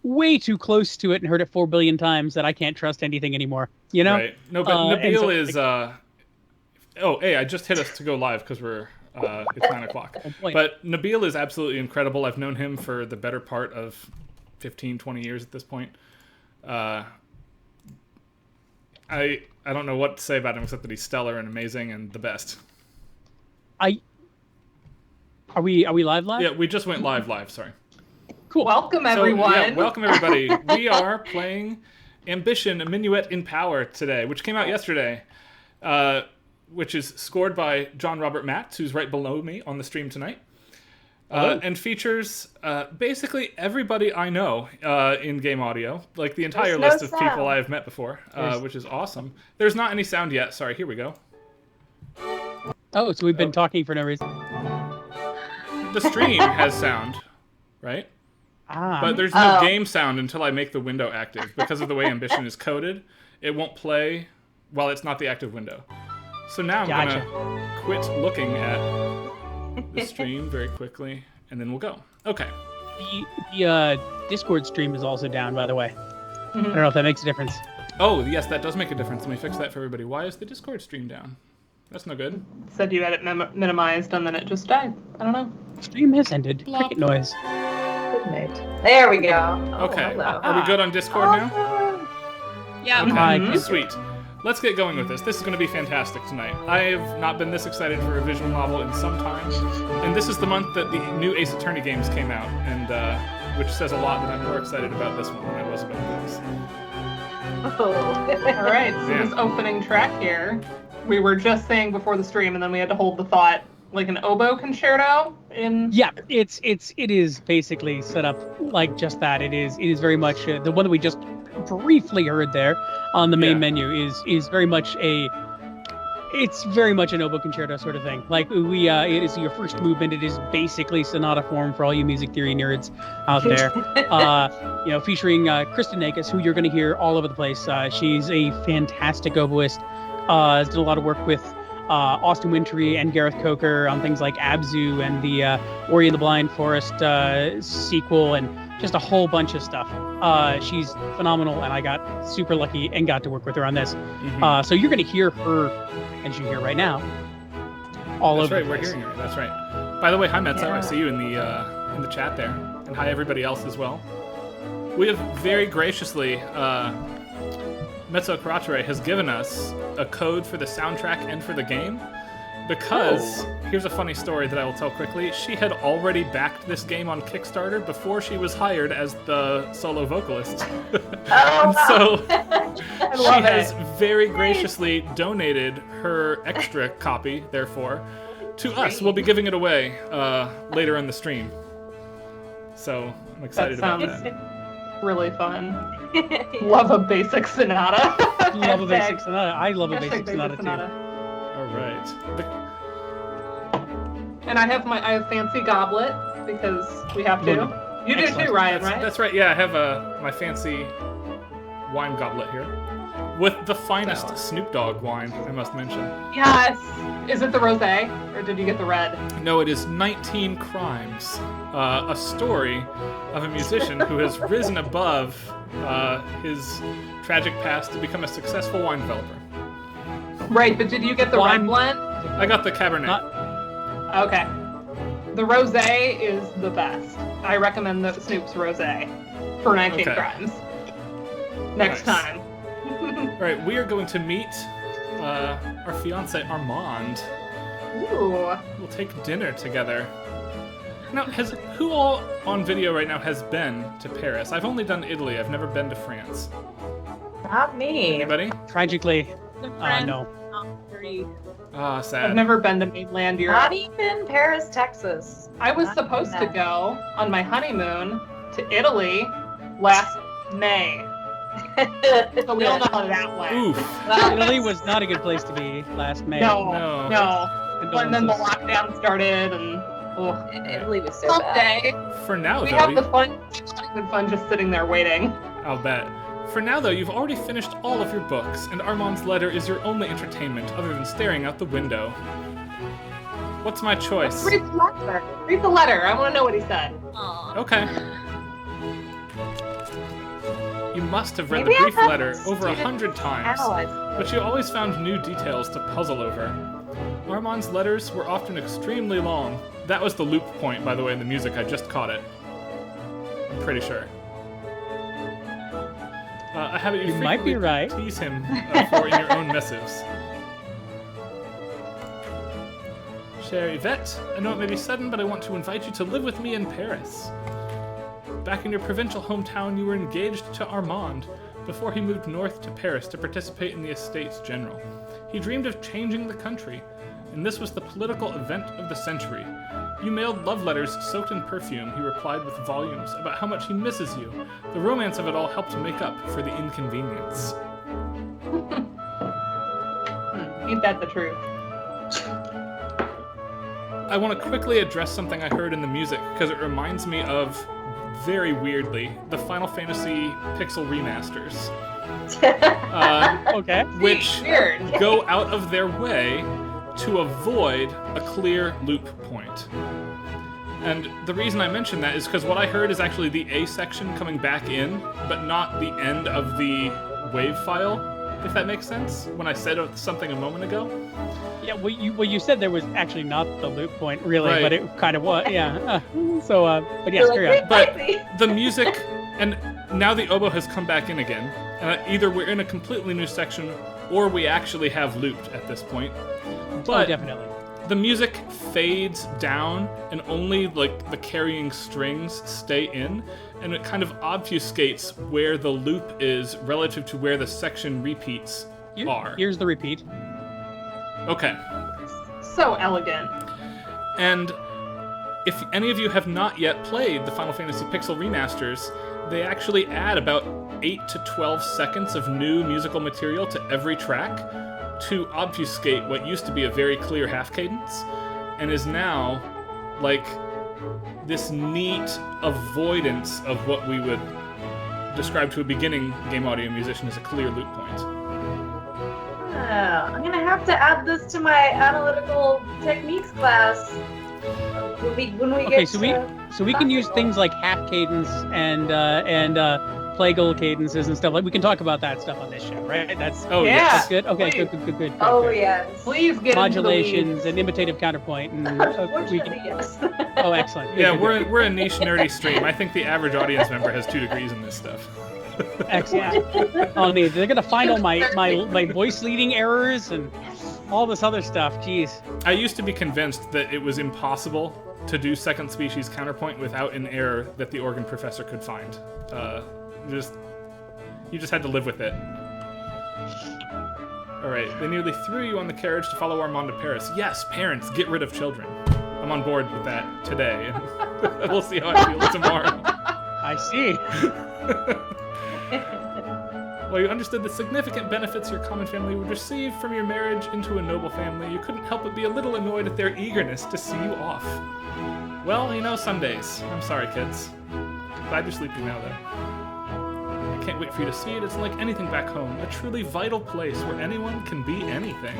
way too close to it and heard it 4 billion times that I can't trust anything anymore. You know? Right. No, but Nabil so, is. Oh, hey, I just hit us to go live because we're. It's 9:00. oh boy. But Nabil is absolutely incredible. I've known him for the better part of 15, 20 years at this point. I don't know what to say about him except that he's stellar and amazing and the best. Are we live? Yeah, we just went live. Sorry. Cool. Welcome everyone. So, yeah, welcome everybody. We are playing Ambition, a Minuet in Power today, which came out yesterday, which is scored by John Robert Matz, who's right below me on the stream tonight, and features basically everybody I know in game audio, like the entire list of people I have met before, which is awesome. There's not any sound yet. Sorry, here we go. Oh, so we've been talking for no reason. The stream has sound, right? But there's no game sound until I make the window active. Because of the way Ambition is coded, it won't play while it's not the active window. So now I'm going to quit looking at the stream very quickly, and then we'll go. Okay. The Discord stream is also down, by the way. I don't know if that makes a difference. Oh, yes, that does make a difference. Let me fix that for everybody. Why is the Discord stream down? That's no good. Said you had it minimized and then it just died. I don't know. Stream has ended. Cricket noise. Good night. There we go. Okay. Hello. Are we good on Discord now? Yeah. Okay. Sweet. Let's get going with this. This is going to be fantastic tonight. I have not been this excited for a visual novel in some time, and this is the month that the new Ace Attorney games came out, and which says a lot that I'm more excited about this one than I was about this. Oh. All right, so this opening track here, we were just saying before the stream, and then we had to hold the thought, like an oboe concerto in. Yeah, it is basically set up like just that. It is very much the one that we just briefly heard there on the main menu is very much it's very much an oboe concerto sort of thing. Like it is your first movement. It is basically sonata form for all you music theory nerds out there. Featuring Kristen Nakis, who you're going to hear all over the place. She's a fantastic oboist. Has done a lot of work with Austin Wintory and Gareth Coker on things like Abzu and the Ori and the Blind Forest sequel, and just a whole bunch of stuff. She's phenomenal, and I got super lucky and got to work with her on this. So you're going to hear her, as you hear right now, all over. That's right, we're hearing her. That's right. By the way, hi Metzo, I see you in the chat there, and hi everybody else as well. We have very graciously, Metzo Karatere has given us a code for the soundtrack and for the game, because here's a funny story that I will tell quickly. She had already backed this game on Kickstarter before she was hired as the solo vocalist. So she has very graciously donated her extra copy, therefore, to us. We'll be giving it away later in the stream. So I'm excited about that. Really fun. Love a basic sonata. Love a basic sonata. I love a basic sonata too. All right. And I have fancy goblet because we have to. You do too, Ryan, right? That's right. Yeah, I have my fancy wine goblet here with the finest Snoop Dogg wine, I must mention. Yes. Is it the rosé, or did you get the red? No, it is 19 Crimes, a story of a musician who has risen above his tragic past to become a successful wine developer. Right, but did you get the red blend? I got the Cabernet. Okay. The rosé is the best. I recommend the Snoop's rosé for 19 Crimes. Next time. All right, we are going to meet our fiance Armand. Ooh. We'll take dinner together. Now, who all on video right now has been to Paris? I've only done Italy. I've never been to France. Not me. Anybody? Tragically, no. Sad. I've never been to mainland Europe. Not even Paris, Texas. I was supposed to go on my honeymoon to Italy last May. So we all know how that went. Oof. Italy was not a good place to be last May. No. And then the lockdown started, and Italy was so bad. For now, we though, have the fun just sitting there waiting. I'll bet. For now, though, you've already finished all of your books, and Armand's letter is your only entertainment other than staring out the window. What's my choice? Read the letter. Read the letter. I want to know what he said. Aww. Okay. You must have read Maybe the brief I have letter over student 100 times, analyze. but you always found new details to puzzle over. Armand's letters were often extremely long. That was the loop point, by the way, in the music. I just caught it. I'm pretty sure. I have it You might be right. tease him for in your own missives. Chère Yvette, I know it may be sudden, but I want to invite you to live with me in Paris. Back in your provincial hometown, you were engaged to Armand before he moved north to Paris to participate in the Estates General. He dreamed of changing the country, and this was the political event of the century. You mailed love letters soaked in perfume. He replied with volumes about how much he misses you. The romance of it all helped make up for the inconvenience. Ain't that the truth? I want to quickly address something I heard in the music, because it reminds me of, very weirdly, the Final Fantasy Pixel remasters. Okay. Which Weird. go out of their way to avoid a clear loop point. And the reason I mention that is because what I heard is actually the A section coming back in, but not the end of the wave file, if that makes sense, when I said something a moment ago. Yeah, well, you said there was actually not the loop point, really, Right. but it kind of was, yeah. But yes, You're like, carry on. "It But might be." the music, and now the oboe has come back in again, and either we're in a completely new section, or we actually have looped at this point. Oh, But definitely. the music fades down, and only like the carrying strings stay in, and it kind of obfuscates where the loop is relative to where the section repeats are. Here's the repeat. Okay. So elegant. And if any of you have not yet played the Final Fantasy Pixel remasters, they actually add about 8 to 12 seconds of new musical material to every track to obfuscate what used to be a very clear half cadence and is now like this neat avoidance of what we would describe to a beginning game audio musician as a clear loop point. I'm gonna have to add this to my analytical techniques class when we Okay, get so we can use things like half cadence and plagal cadences and stuff. Like we can talk about that stuff on this show, right? That's Oh, Yeah. yes. that's good. Okay, Please. good. Oh good. yes. Please get Modulations into the weeds. and imitative counterpoint, and we Unfortunately, can. yes. Oh, excellent. Good, Yeah, good, we're a niche nerdy stream. I think the average audience member has 2 degrees in this stuff. good. Excellent. Oh, neat. They're gonna find all my voice leading errors and all this other stuff. Jeez. I used to be convinced that it was impossible to do second species counterpoint without an error that the organ professor could find. You just had to live with it. Alright, they nearly threw you on the carriage to follow Armand to Paris. Yes, parents, get rid of children. I'm on board with that today. We'll see how I feel tomorrow. I see. While you understood the significant benefits your common family would receive from your marriage into a noble family, you couldn't help but be a little annoyed at their eagerness to see you off. Well, you know, some days. I'm sorry, kids. Glad you're sleeping now, though. I can't wait for you to see it. It's like anything back home, a truly vital place where anyone can be anything.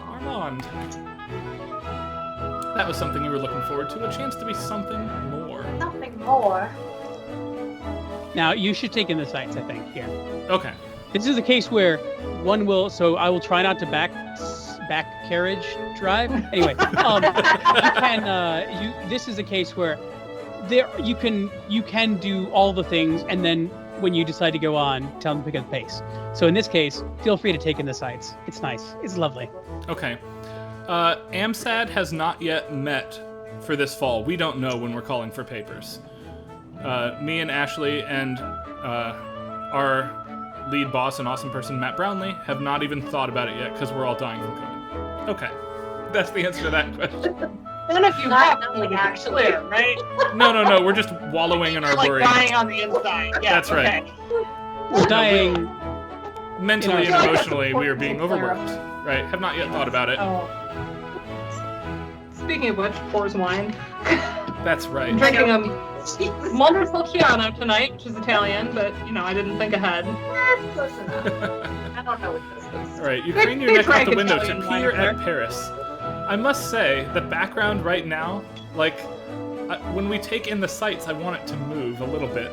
Armand. That was something you were looking forward to, a chance to be something more. Nothing more. Now you should take in the sights. I think here. Okay. This is a case where one will. So I will try not to back carriage drive. Anyway, you can. This is a case where you can do all the things, and then when you decide to go on, tell them to pick up the pace. So in this case, feel free to take in the sights. It's nice. It's lovely. Okay. AMSAD has not yet met for this fall. We don't know when we're calling for papers. Me and Ashley and our lead boss and awesome person, Matt Brownlee, have not even thought about it yet because we're all dying from COVID. Okay. That's the answer to that question. None of you Not have knowing, to actually. clear, right? No. We're just wallowing in our You're like worry. dying on the inside. Yeah, That's right. okay. We're dying. Mentally You know, and it's emotionally, we are important being to clear overworked. Right. Have not yet thought about it. Oh. Speaking of which, pours wine. That's right. I'm drinking a Montepulciano tonight, which is Italian, but I didn't think ahead. Close enough. I don't know what this is. All right, you They- crane your they neck out drank the window to Italian wine peer up there. at Paris. I must say, the background right now, like, when we take in the sights, I want it to move a little bit.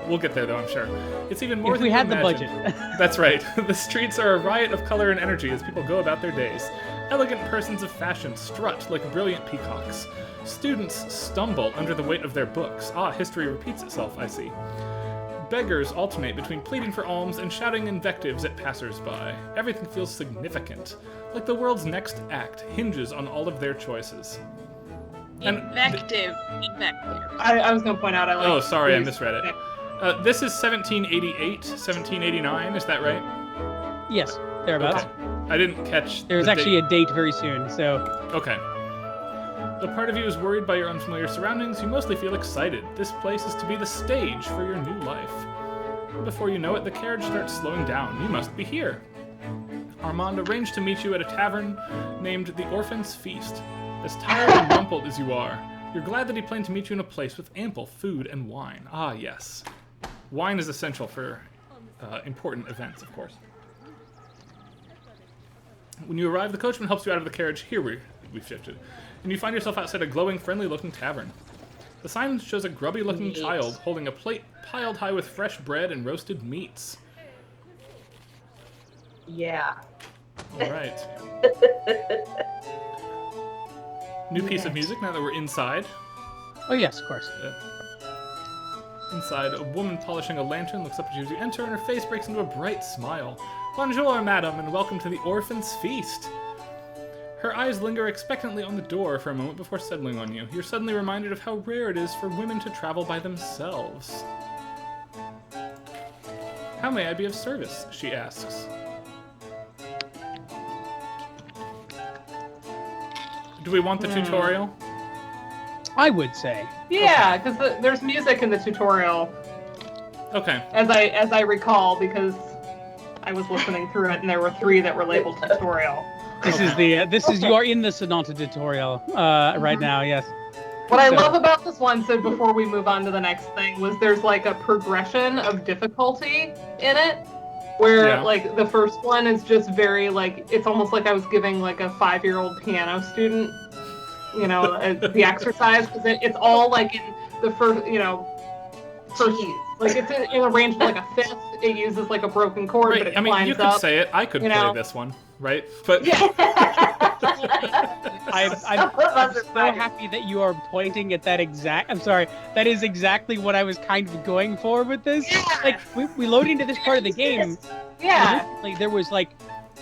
We'll get there, though, I'm sure. It's even more If than we you had the imagine. budget. That's right. The streets are a riot of color and energy as people go about their days. Elegant persons of fashion strut like brilliant peacocks. Students stumble under the weight of their books. Ah, history repeats itself, I see. Beggars alternate between pleading for alms and shouting invectives at passers-by. Everything feels significant, like the world's next act hinges on all of their choices. Invective. I was going to point out I like. Oh, sorry, I misread it. This is 1788, 1789, is that right? Yes, thereabouts. Okay. I didn't catch There's the actually date. a date very soon, so Okay. The part of you is worried by your unfamiliar surroundings. You mostly feel excited. This place is to be the stage for your new life. Before you know it, the carriage starts slowing down. You must be here. Armand arranged to meet you at a tavern named the Orphan's Feast. As tired and rumpled as you are, you're glad that he planned to meet you in a place with ample food and wine. Ah, yes. Wine is essential for important events, of course. When you arrive, the coachman helps you out of the carriage. Here we've shifted. And you find yourself outside a glowing, friendly-looking tavern. The sign shows a grubby-looking child holding a plate piled high with fresh bread and roasted meats. Yeah. All right. New piece of music now that we're inside. oh yes, of course. Inside, a woman polishing a lantern looks up at you as you enter, and her face breaks into a bright smile. Bonjour, madam, and welcome to the Orphan's Feast. Her eyes linger expectantly on the door for a moment before settling on you. You're suddenly reminded of how rare it is for women to travel by themselves. How may I be of service? She asks. Do we want the tutorial? I would say. Yeah, because there's music in the tutorial, Okay. as I recall, because I was listening through it, and there were 3 that were labeled tutorial. This is you are in the Sonata tutorial right now. Yes. What I So- love about this one, so before we move on to the next thing, was there's like a progression of difficulty in it, where Yeah. like the first one is just very like, it's almost like I was giving like a 5-year-old piano student, you know, the exercise, because it's all like in the first, first, like it's in a range of like a fifth. It uses like a broken chord, but Right. it I mean, climbs you could up. say it. I could you play know. this one, right? But I'm so happy that you are pointing at that exact. I'm sorry. That is exactly what I was kind of going for with this. Yeah. Like we load into this part of the game. Yeah. Originally, there was like,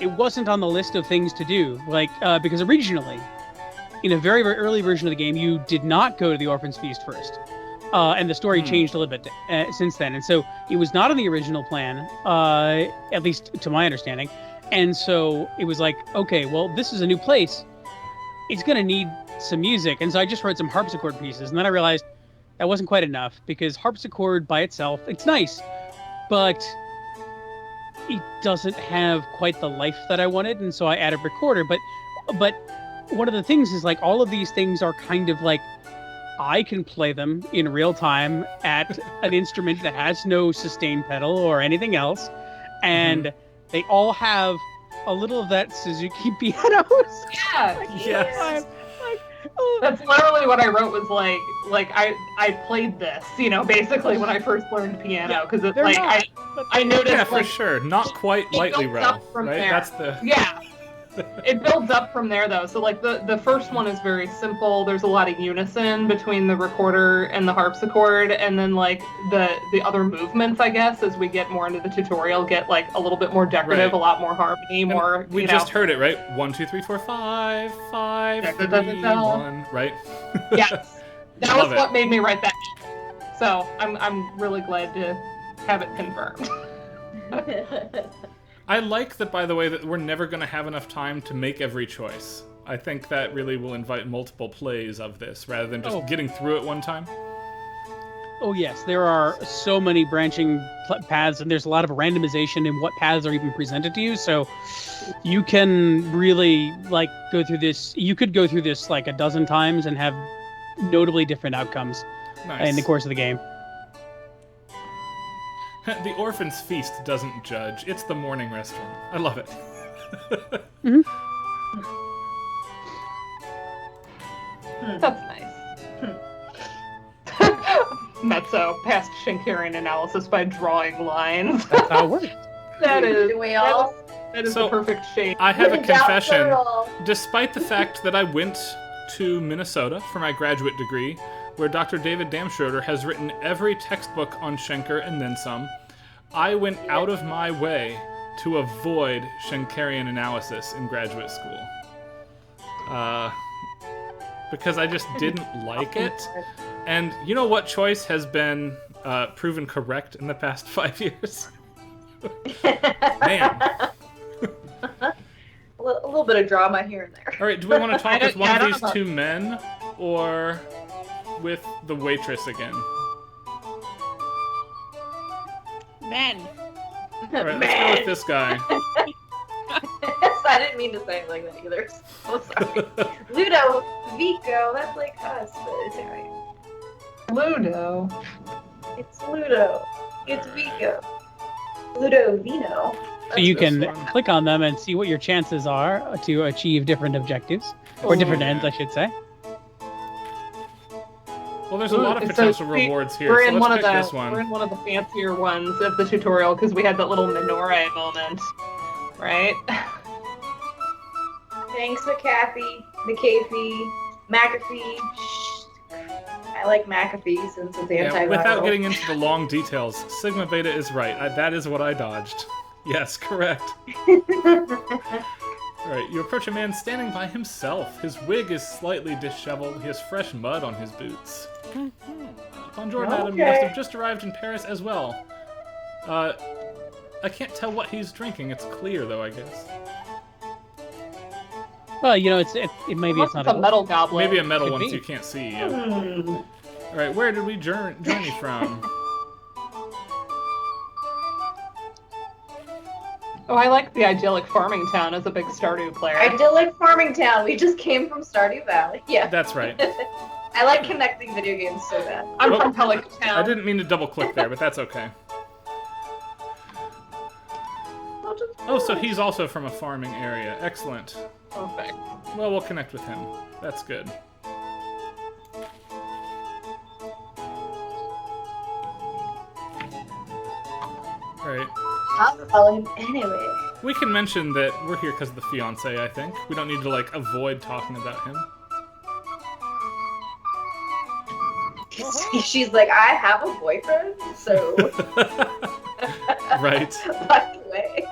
it wasn't on the list of things to do. Like because originally, in a very very early version of the game, you did not go to the Orphan's Feast first. And the story changed a little bit since then, and so it was not on the original plan, at least to my understanding. And so it was like, okay, well, this is a new place. It's gonna need some music, and so I just wrote some harpsichord pieces, and then I realized that wasn't quite enough because harpsichord by itself, it's nice, but it doesn't have quite the life that I wanted, and so I added recorder. But one of the things is like all of these things are kind of like, I can play them in real time at an instrument that has no sustain pedal or anything else, and they all have a little of that Suzuki piano. Yeah. yes. That's literally what I wrote, was like I played this, basically when I first learned piano, because it's They're like not, I noticed Yeah, for like sure. Not quite lightly builds row, up from right? there. That's the yeah, it builds up from there though. So like the first one is very simple. There's a lot of unison between the recorder and the harpsichord, and then like the other movements, I guess, as we get more into the tutorial, get like a little bit more decorative, Right. a lot more harmony, And more. we just heard it, right? 1, 2, 3, 4, 5, 5, 3, 1, right? Yes, that Love was it. what made me write that. So I'm really glad to have it confirmed. I like that, by the way, that we're never going to have enough time to make every choice. I think that really will invite multiple plays of this, rather than just getting through it one time. Oh yes, there are so many branching paths, and there's a lot of randomization in what paths are even presented to you. So you can really like go through this. You could go through this like a dozen times and have notably different outcomes Nice. in the course of the game. The Orphan's Feast doesn't judge. It's the morning restaurant. I love it. That's nice. mezzo past Schenkerian analysis by drawing lines. That's how it works. That is Do we all? that is So- the perfect shape. I have a Without confession. turtle. Despite the fact that I went to Minnesota for my graduate degree, where Dr. David Damschroeder has written every textbook on Schenker and then some, I went out of my way to avoid Schenkerian analysis in graduate school. Because I just didn't like it. And you know what choice has been proven correct in the past 5 years? Man. A little bit of drama here and there. All right, do we want to talk with one I of don't these know. two men or with the waitress again? Men. All right, let's go with this guy. I didn't mean to say it like that either. So sorry. Ludo, Vico, that's like us, but Italian. Ludo. It's Ludo. It's Vico. Ludo Vino. So you this can one. click on them and see what your chances are to achieve different objectives, or different ends, I should say. Well, there's a lot of So, potential see, rewards here, We're so in one let's of pick the this one. we're in one of the fancier ones of the tutorial because we had that little Minore moment, right? Thanks, McAfee, McAfee. Shh. I like McAfee since it's Yeah, antiviral. without getting into the long details, Sigma Beta is right. That is what I dodged. Yes, correct. Alright, you approach a man standing by himself. His wig is slightly disheveled. He has fresh mud on his boots. Bonjour, madam. You must have just arrived in Paris as well. I can't tell what he's drinking. It's clear, though, I guess. Well, you know, it maybe it's Unless not a metal goblet. Maybe a metal Could one be. so you can't see. Yeah. Hmm. Alright, where did we journey from? Oh, I like the idyllic farming town as a big Stardew player. Idyllic farming town. We just came from Stardew Valley. Yeah. That's right. I like connecting video games so bad. I'm Oh, from Pelican Town. I didn't mean to double click there, but that's okay. Oh, so he's also from a farming area. Excellent. Perfect. Well, we'll connect with him. That's good. Alright. I'll follow him anyway. We can mention that we're here because of the fiancé, I think. We don't need to, like, avoid talking about him. She's like, I have a boyfriend, so Right. by the way.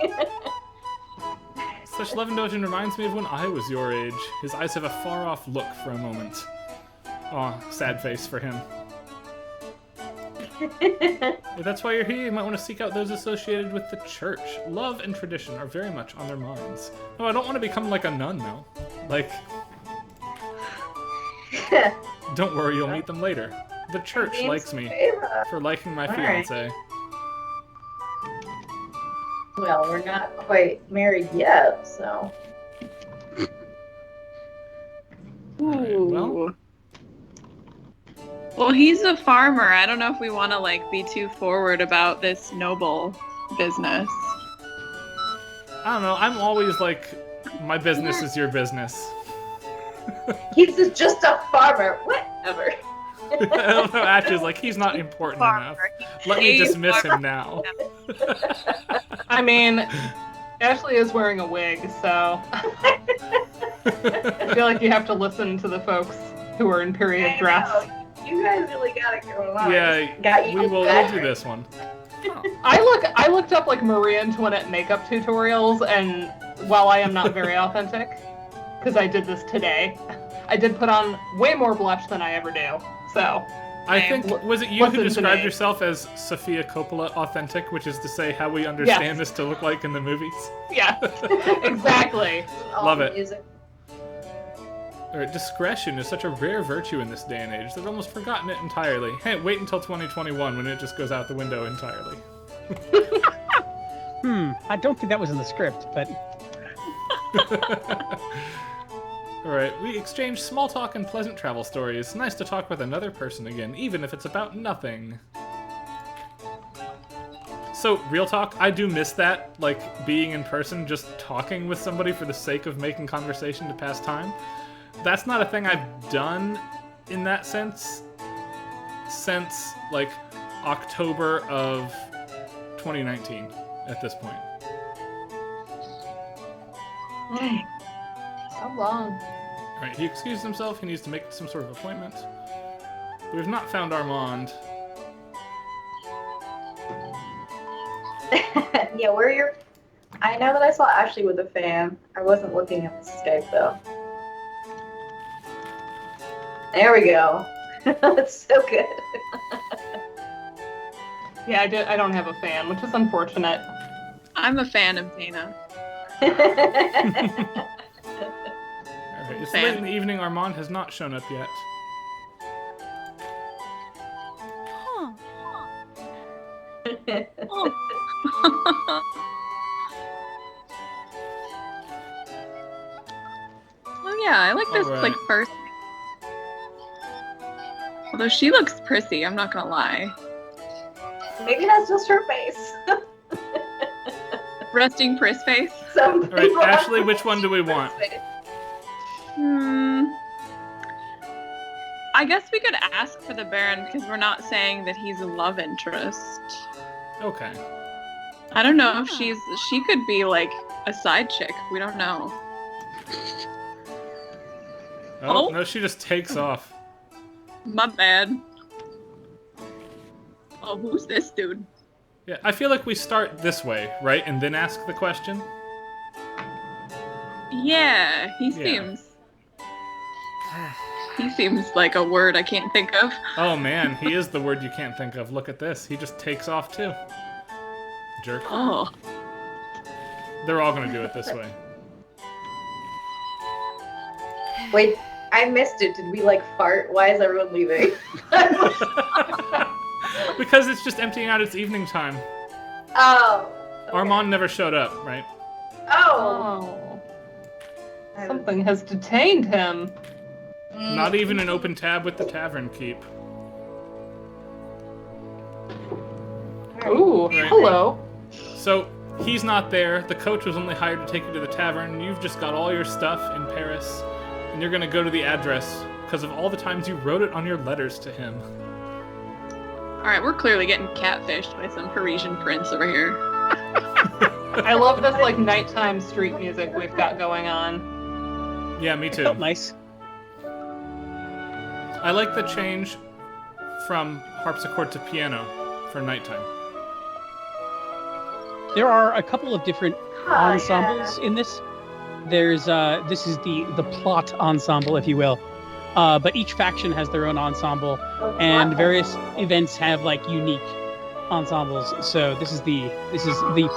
Such Levendosian reminds me of when I was your age. His eyes have a far-off look for a moment. Aw, sad face for him. If that's why you're here, you might want to seek out those associated with the church. Love and tradition are very much on their minds. No, I don't want to become like a nun, though. Like, don't worry, you'll meet them later. The church likes me for liking my All right. fiancé. Well, we're not quite married yet, so. Alright, well, Well, he's a farmer. I don't know if we want to like be too forward about this noble business. I don't know. I'm always like, my business is your business. He's just a farmer. Whatever. I don't know. Ashley's like, he's not important enough. Let me He's dismiss farmer. him now. I mean, Ashley is wearing a wig, so I feel like you have to listen to the folks who are in period I dress. know. You guys really got it going on. Yeah, Got you we'll better. do this one. I looked up like Marie Antoinette makeup tutorials, and while I am not very authentic, because I did this today, I did put on way more blush than I ever do. So I think, was it you who Listen to described me. yourself as Sophia Coppola authentic, which is to say how we understand this to look like in the movies? yeah, exactly. All Love the it. music. Alright, discretion is such a rare virtue in this day and age that I've almost forgotten it entirely. Hey, wait until 2021 when it just goes out the window entirely. I don't think that was in the script, but Alright, we exchange small talk and pleasant travel stories. Nice to talk with another person again, even if it's about nothing. So, real talk, I do miss that, like, being in person, just talking with somebody for the sake of making conversation to pass time. That's not a thing I've done in that sense since like October of 2019 at this point. So long. All right, he excused himself. He needs to make some sort of appointment. We've not found Armand. Yeah, where you're. I know that I saw Ashley with a fan. I wasn't looking at the Skype though. There we go. That's so good. Yeah, I don't have a fan, which is unfortunate. I'm a fan of Dana. All right, it's late in the evening. Armand has not shown up yet. Oh yeah, I like this Alright. like first. Although she looks prissy, I'm not gonna lie. Maybe that's just her face. Resting priss face. Some All right, people have Ashley, which one do we want? face. I guess we could ask for the Baron because we're not saying that he's a love interest. Okay. I don't know if she could be like a side chick. We don't know. Oh, Oh. no, she just takes off. My bad. Oh, who's this dude? Yeah, I feel like we start this way, right? And then ask the question. Yeah, he seems. He seems like a word I can't think of. Oh man, he is the word you can't think of. Look at this. He just takes off too. Jerk. Oh. They're all gonna do it this way. Wait, I missed it. Did we like fart? Why is everyone leaving? Because it's just emptying out its evening time. Oh. Okay. Armand never showed up, right? Oh. Oh. Something has detained him. Not even an open tab with the tavern keep. Ooh, Right. hello. So, he's not there. The coach was only hired to take you to the tavern. You've just got all your stuff in Paris. And you're gonna go to the address because of all the times you wrote it on your letters to him. Alright, we're clearly getting catfished by some Parisian prince over here. I love this like nighttime street music we've got going on. Yeah, me too. Felt nice. I like the change from harpsichord to piano for nighttime. There are a couple of different ensembles in this. There's this is the plot ensemble, if you will. But each faction has their own ensemble, and various events have like unique ensembles. So this is the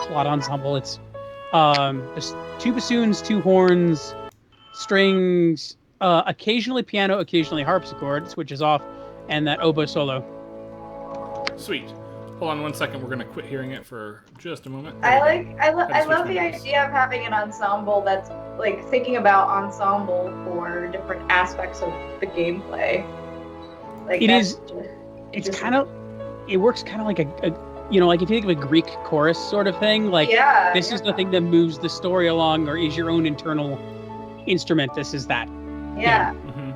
plot ensemble. It's there's 2 bassoons, 2 horns, strings, occasionally piano, occasionally harpsichord, switches off, and that oboe solo. Sweet. Hold on one second. We're gonna quit hearing it for just a moment. I switch love the menus. idea of having an ensemble that's like thinking about ensemble for different aspects of the gameplay. Like It's kind of, it works kind of like a you know, like if you think of a Greek chorus sort of thing, like this is the thing that moves the story along, or is your own internal instrument. This is that. Yeah. Mhm.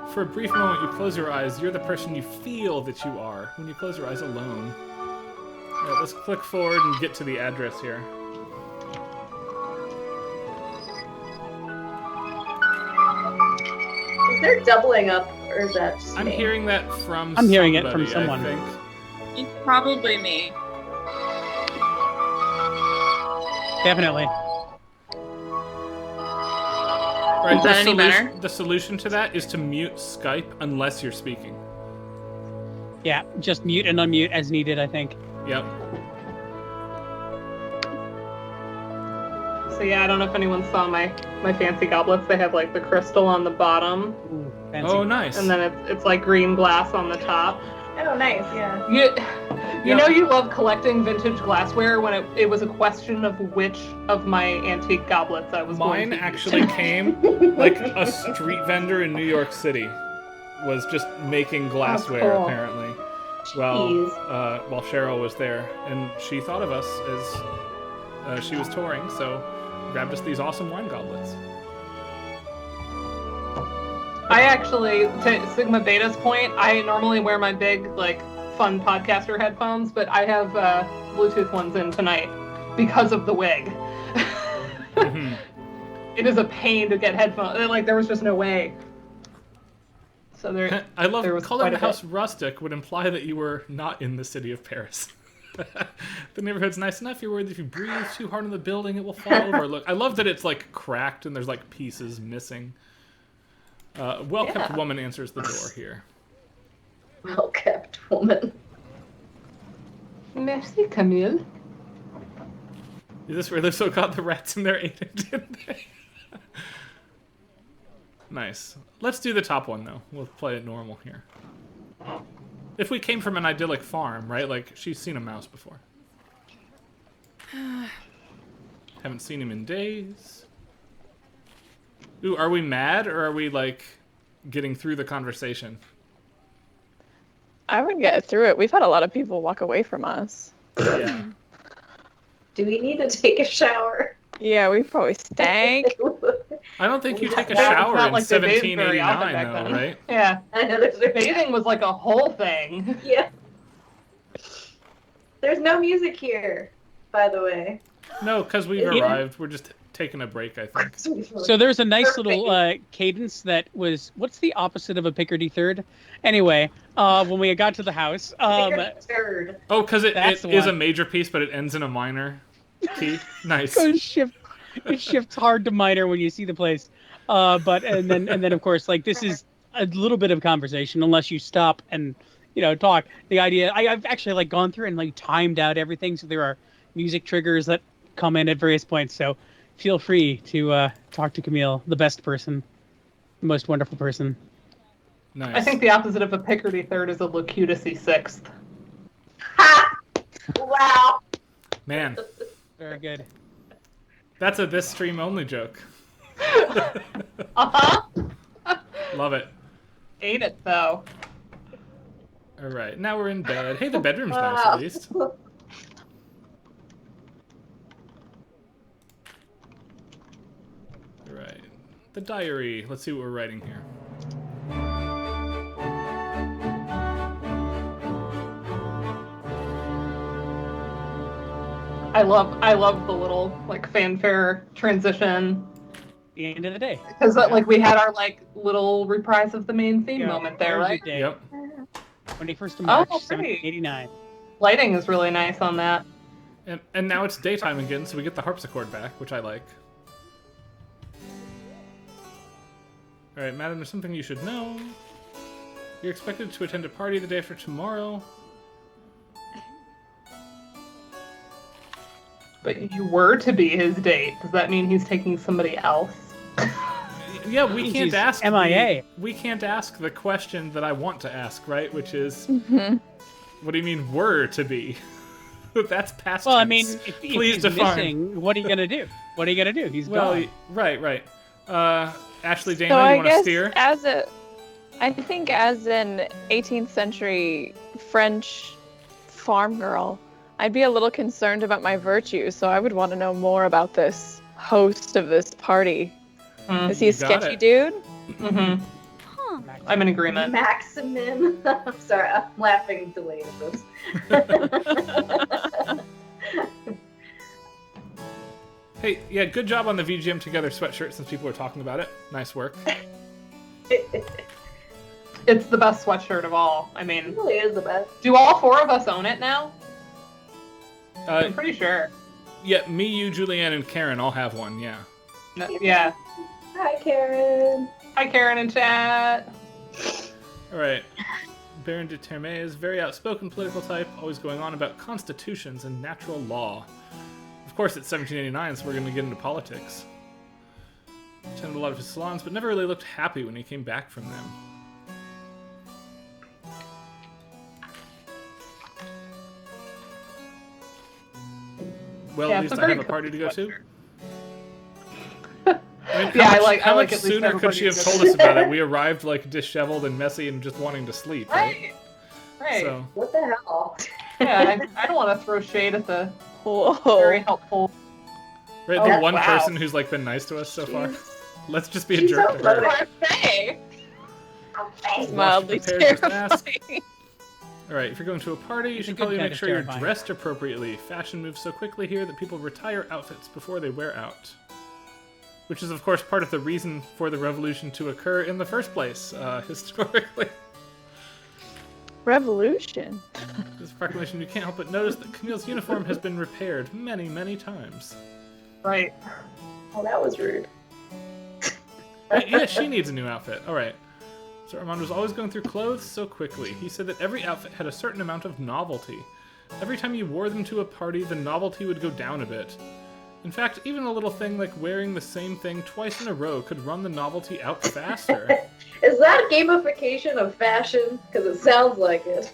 For a brief moment, you close your eyes. You're the person you feel that you are when you close your eyes alone. All right, let's click forward and get to the address here. Is there doubling up, or is that just I'm me? hearing that from I'm hearing it from somebody, someone. I think. It's probably me. Definitely. Right, Is that any better? The solution to that is to mute Skype unless you're speaking. Yeah, just mute and unmute as needed, I think. Yep. So yeah, I don't know if anyone saw my fancy goblets. They have like the crystal on the bottom, Ooh, fancy. Oh, nice. and then it's like green glass on the top. Oh, nice. Yeah. You know you love collecting vintage glassware when it was a question of which of my antique goblets I was going Mine to actually came like a street vendor in New York City was just making glassware cool. apparently. Jeez. While Cheryl was there, and she thought of us as she was touring, so grabbed us these awesome wine goblets. I actually, to Sigma Beta's point, I normally wear my big, like, fun podcaster headphones, but I have Bluetooth ones in tonight because of the wig. Mhm. It is a pain to get headphones. Like, there was just no way. So there. I love there was calling quite the a bit. house rustic would imply that you were not in the city of Paris. The neighborhood's nice enough. You're worried that if you breathe too hard on the building, it will fall over. Look, I love that it's like cracked and there's like pieces missing. Well-kept woman answers the door here. Well-kept woman. Merci, Camille. Is this where they still got the rats in there? Ate it, didn't they? Nice. Let's do the top one, though. We'll play it normal here. If we came from an idyllic farm, right? Like, she's seen a mouse before. Haven't seen him in days. Ooh, are we mad, or are we, like, getting through the conversation? I would get through it. We've had a lot of people walk away from us. Yeah. Do we need to take a shower? Yeah, we probably stank. I don't think you take a Yeah, it's shower not in like they bathed very 1789, often back though, then. right? Yeah. I know there's Bathing was like a whole thing. Yeah. There's no music here, by the way. No, because we've Yeah. arrived. We're just taking a break, I think. So there's a nice Perfect. little cadence that was, what's the opposite of a Picardy third? Anyway, when we got to the house, Third. Oh, because it That's the is a one. major piece, but it ends in a minor key. Nice. it shifts hard to minor when you see the place. But and then of course, like, this is a little bit of conversation unless you stop and, you know, talk. The idea, I've actually like gone through and like timed out everything, so there are music triggers that come in at various points. So feel free to talk to Camille, the best person, the most wonderful person. Nice. I think the opposite of a Picardy third is a Locutusy sixth. Ha! Wow. Man, Very good. that's a this stream only joke. Uh-huh. Love it. Ate it, though. All right, now we're in bed. Hey, the bedroom's nice Wow. at least. All right, the diary. Let's see what we're writing here. I love the little like fanfare transition The end of the day. because like we had our like little reprise of the main theme moment there, Thursday right? Day, Yep. 21st of March, Oh, pretty. 1789. Lighting is really nice on that. And now it's daytime again, so we get the harpsichord back, which I like. All right, madam, there's something you should know. You're expected to attend a party the day after tomorrow. But you were to be his date. Does that mean he's taking somebody else? Yeah, we can't He's ask. MIA. We can't ask the question that I want to ask, right? Which is, Mm-hmm. what do you mean "were to be"? That's past Well, I tense. mean, if Please he's define. missing, what are you gonna do? What are you gonna do? He's Well, gone. right. Ashley, Dana, So you I want to guess steer? I think as an 18th century French farm girl, I'd be a little concerned about my virtue, so I would want to know more about this host of this party. Is he a You got sketchy it. dude? Mm-hmm. I'm in agreement. Maximin. I'm sorry, I'm laughing delayed at this. Hey, yeah, good job on the VGM Together sweatshirt since people were talking about it. Nice work. It's the best sweatshirt of all. I It mean, really is the best. do all four of us own it now? I'm pretty sure. Yeah, me, you, Julianne, and Karen all have one, yeah. No, yeah. Hi, Karen. Hi, Karen in chat. All right. Baron de Terme is a very outspoken political type, always going on about constitutions and natural law. Of course, it's 1789, so we're going to get into politics. Attended a lot of his salons, but never really looked happy when he came back from them. Well, Yeah, at it's least a I very have a party to go to. sweatshirt. I mean, Yeah, how I much, like- how I like much at least sooner could everybody she have to told go. us about it? We arrived like disheveled and messy and just wanting to sleep, right? Right. So, What the hell? Yeah, I don't want to throw shade at the Whoa. very helpful. right, Oh, the one wow. person who's like been nice to us so far. She's- Let's just be a she's jerk so to her. funny. It's mildly Prepared to ask. terrifying. All right, if you're going to a party, you It's a should good probably kind make of sure you're terrifying. dressed appropriately. Fashion moves so quickly here that people retire outfits before they wear out. Which is, of course, part of the reason for the revolution to occur in the first place, historically. Revolution. This proclamation, you can't help but notice that Camille's uniform has been repaired many, many times. Right. Oh, that was rude. Yeah, she needs a new outfit. All right. So Armand was always going through clothes so quickly. He said that every outfit had a certain amount of novelty. Every time you wore them to a party, the novelty would go down a bit. In fact, even a little thing like wearing the same thing twice in a row could run the novelty out faster. Is that gamification of fashion? Because it sounds like it.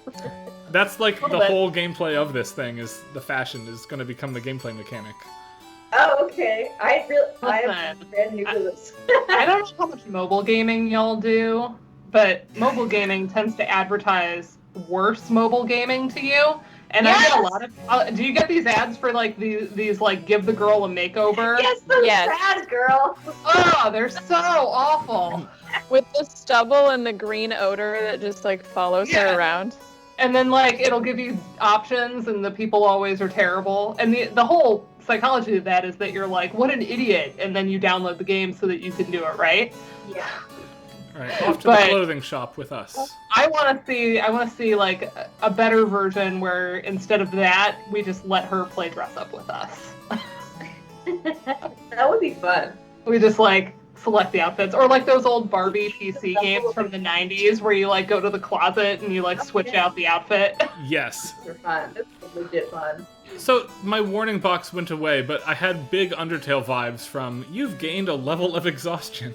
That's like the bit. whole gameplay of this thing is the fashion is going to become the gameplay mechanic. Oh, okay. I am Listen, brand new to this. I don't know how much mobile gaming y'all do, but mobile gaming tends to advertise worse mobile gaming to you. And I get a Yes! lot of. Do you get these ads for like these like give the girl a makeover? Yes, those Yes. sad girl. Oh, they're so awful. With the stubble and the green odor that just like follows Yeah. her around. And then like it'll give you options, and the people always are terrible. And the whole psychology of that is that you're like, what an idiot, and then you download the game so that you can do it, right? Yeah. All right, off to But- the clothing shop with us. I want to see like a better version where instead of that, we just let her play dress up with us. That would be fun. We just like select the outfits, or like those old Barbie PC games from the 90s where you like go to the closet and you like switch out the outfit. Yes. They're fun. It's legit fun. So my warning box went away, but I had big Undertale vibes from you've gained a level of exhaustion.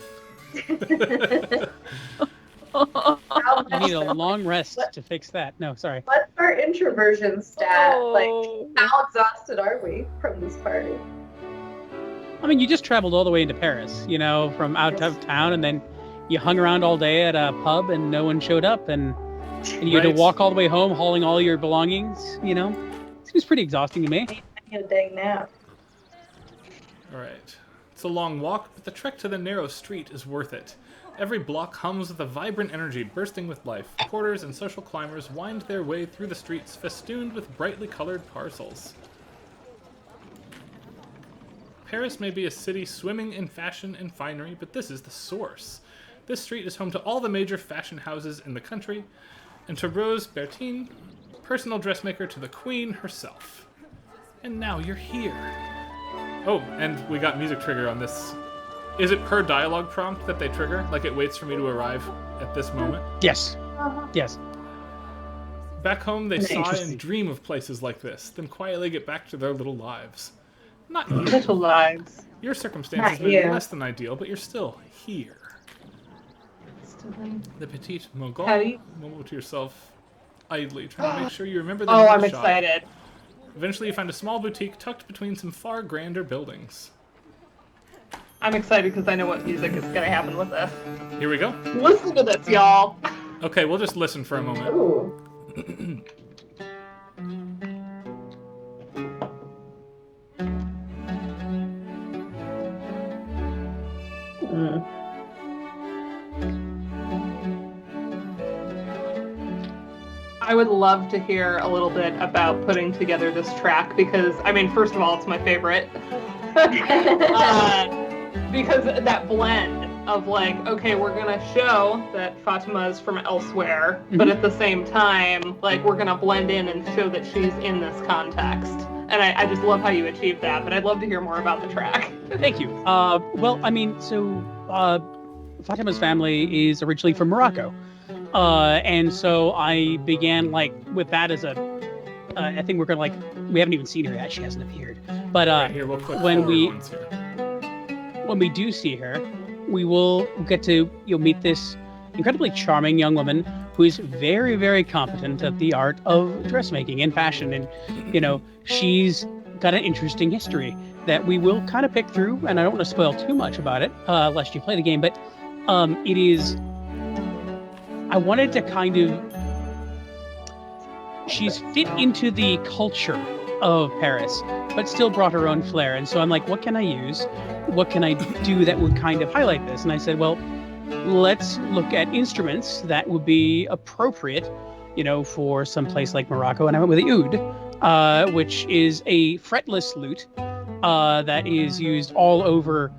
I need a long rest to fix that. No, sorry. What's our introversion stat? Like, Oh. how exhausted are we from this party? I mean, you just traveled all the way into Paris, you know, from out of town, and then you hung around all day at a pub and no one showed up, and you had to Right. walk all the way home hauling all your belongings, you know? Seems pretty exhausting to me. I need a dang nap. All right. It's a long walk, but the trek to the narrow street is worth it. Every block hums with a vibrant energy bursting with life. Porters and social climbers wind their way through the streets festooned with brightly colored parcels. Paris may be a city swimming in fashion and finery, but this is the source. This street is home to all the major fashion houses in the country, and to Rose Bertin, personal dressmaker to the queen herself. And now you're here. Oh, and we got music trigger on this. Is it per dialogue prompt that they trigger? Like it waits for me to arrive at this moment? Yes. Yes. Back home, they sigh Interesting. and dream of places like this, then quietly get back to their little lives. Not you. Little lives. Your circumstances Not may be you. less than ideal, but you're still here. The petite Mogul Patty? mumbled to yourself idly, trying to make sure you remember the Oh, name of I'm the shop. excited. Eventually, you find a small boutique tucked between some far grander buildings. I'm excited because I know what music is gonna happen with this. Here we go. Listen to this, y'all. Okay, we'll just listen for a moment. Ooh. Mm. I would love to hear a little bit about putting together this track because, I mean, first of all, it's my favorite. Because that blend of like, okay, we're gonna show that Fatima is from elsewhere, but at the same time, like, we're gonna blend in and show that she's in this context. And I just love how you achieved that, but I'd love to hear more about the track. Thank you. Well, I mean, so Fatima's family is originally from Morocco. And so I began like with that as a, I think we're gonna like, we haven't even seen her yet. She hasn't appeared. But Right, here, we'll click when forward we- ones here. when we do see her, we will get to, you'll meet this incredibly charming young woman who is very, very competent at the art of dressmaking and fashion. And, you know, she's got an interesting history that we will kind of pick through. And I don't want to spoil too much about it, lest you play the game. But it is, I wanted to kind of, she's fit into the culture of Paris, but still brought her own flair. And so I'm like, what can I use? What can I do that would kind of highlight this? And I said, well, let's look at instruments that would be appropriate, for some place like Morocco. And I went with the oud, which is a fretless lute that is used all over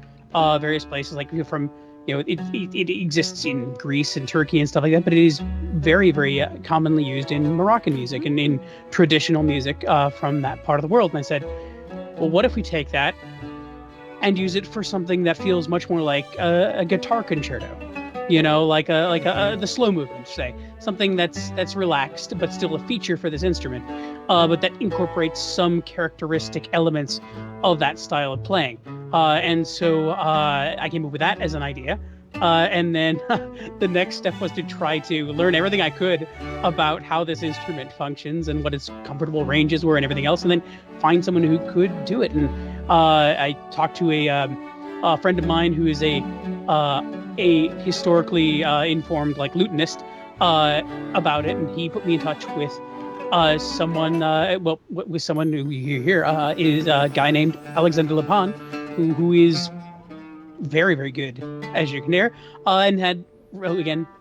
various places, like from it exists in Greece and Turkey and stuff like that, but it is very, very commonly used in Moroccan music and in traditional music from that part of the world. And I said, well, what if we take that and use it for something that feels much more like a guitar concerto, like the slow movement, say, something that's relaxed but still a feature for this instrument, but that incorporates some characteristic elements of that style of playing. And so I came up with that as an idea. And then the next step was to try to learn everything I could about how this instrument functions and what its comfortable ranges were and everything else, and then find someone who could do it. And I talked to a friend of mine who is a historically informed lutenist about it, and he put me in touch with someone with someone who you hear is a guy named Alexander Lepan, who is very, very good, as you can hear, and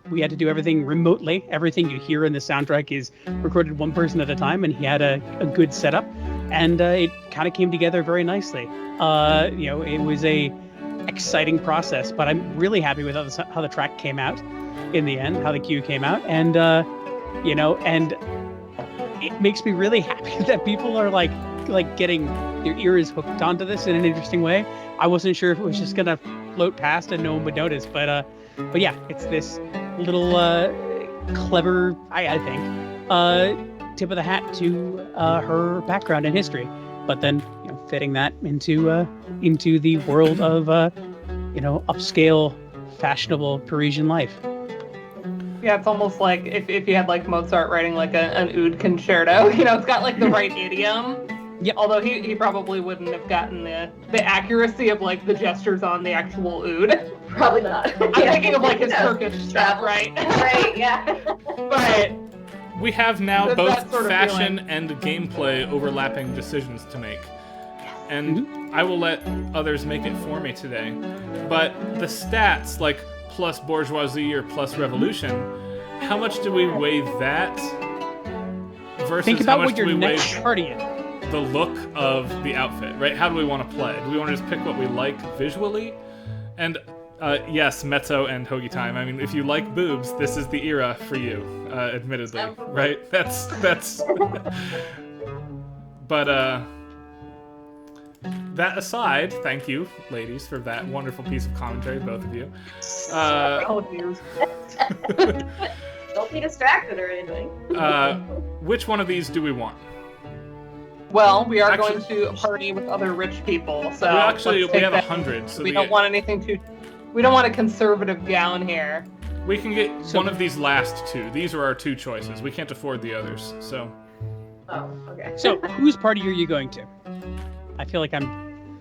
we had to do everything remotely. Everything you hear in the soundtrack is recorded one person at a time, and he had a good setup, and it kind of came together very nicely. It was a exciting process, but I'm really happy with how the track came out in the end, how the cue came out, and and it makes me really happy that people are like getting their ears hooked onto this in an interesting way. I wasn't sure if it was just gonna float past and no one would notice, but yeah, it's this little clever, I think, tip of the hat to her background and history, but then fitting that into the world of upscale, fashionable Parisian life. Yeah, it's almost like if you had Mozart writing an oud concerto, it's got the right idiom. Yep. Although he probably wouldn't have gotten the accuracy of the gestures on the actual oud. Probably not. I'm thinking of his Turkish stuff, right? Right, yeah. But we have now both sort of fashion feeling. and gameplay overlapping decisions to make. And I will let others make it for me today. But the stats, plus bourgeoisie or plus revolution, how much do we weigh that versus Think about how much what your do we weigh next party is. the look of the outfit, right? How do we want to play? Do we want to just pick what we like visually? And yes, Mezzo and Hoagie Time. I mean, if you like boobs, this is the era for you, admittedly, right? That's. But that aside, thank you, ladies, for that wonderful piece of commentary, both of you. Don't be distracted or anything. Which one of these do we want? Well, we are Actually- going to a party with other rich people, so we let's take have that. 100, so We don't want anything too. We don't want a conservative gown here. we can get one of these last two. These are our two choices. We can't afford the others, so. Oh, okay. So, whose party are you going to? I feel like I'm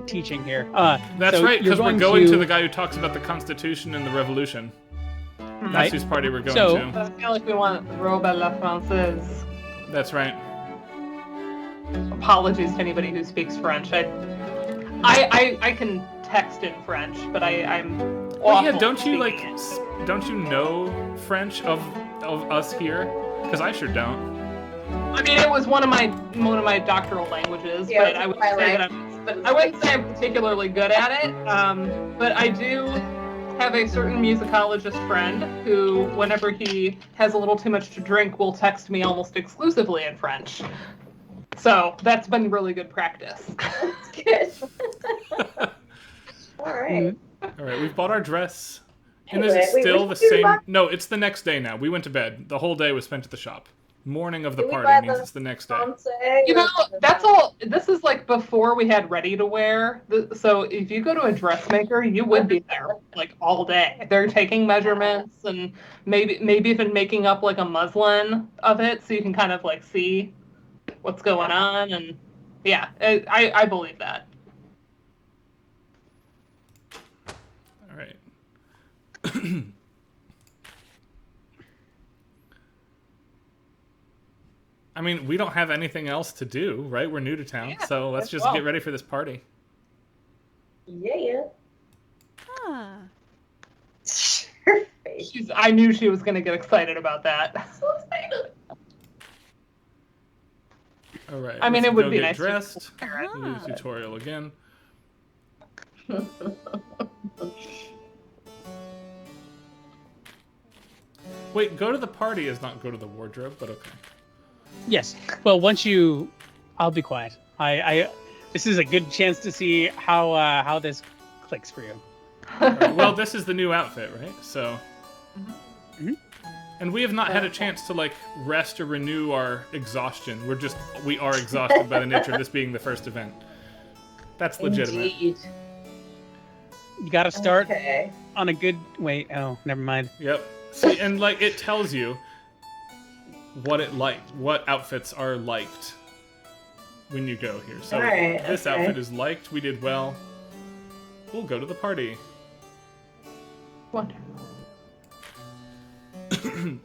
teaching here. That's so right, you're because we're going to the guy who talks about the Constitution and the Revolution. That's Right. whose party we're going So- to. But I feel like we want robe à la française. That's right. Apologies to anybody who speaks French. I can text in French, but I'm. Well, yeah, awful don't you speaking it. don't you know French of us here? Because I sure don't. I mean, it was one of my doctoral languages, Yeah, but I would say that I wouldn't say I'm particularly good at it. But I do have a certain musicologist friend who, whenever he has a little too much to drink, will text me almost exclusively in French. So that's been really good practice. That's good. All right. All right, we've bought our dress. And Anyway, is it wait, still which the do we same? buy? No, it's the next day now. We went to bed. The whole day was spent at the shop. Morning of the Did we buy party means the it's the next day. You know, that's all. This is before we had ready to wear. So if you go to a dressmaker, you would be there all day. They're taking measurements and maybe even making up a muslin of it, so you can kind of see what's going on. And yeah, I believe that. All right. I mean, we don't have anything else to do, right? We're new to town, Yeah, so let's as just well. get ready for this party. Yeah. Ah. Her face. I knew she was gonna get excited about that. So excited. All right. I mean, let's it would go be get nice to dressed. compare it. Do the tutorial again. Wait, go to the party is not go to the wardrobe, but okay. Yes. Well, I'll be quiet. This is a good chance to see how this clicks for you. All right, well, this is the new outfit, right? So. Mhm. And we have not had a chance to like rest or renew our exhaustion. We are exhausted by the nature of this being the first event. That's legitimate. Indeed. You got to start Okay. on a good. Wait. Oh, never mind. Yep. See, and like it tells you what outfits are liked when you go here. So Alright, this okay. outfit is liked. We did well. We'll go to the party. Wonderful.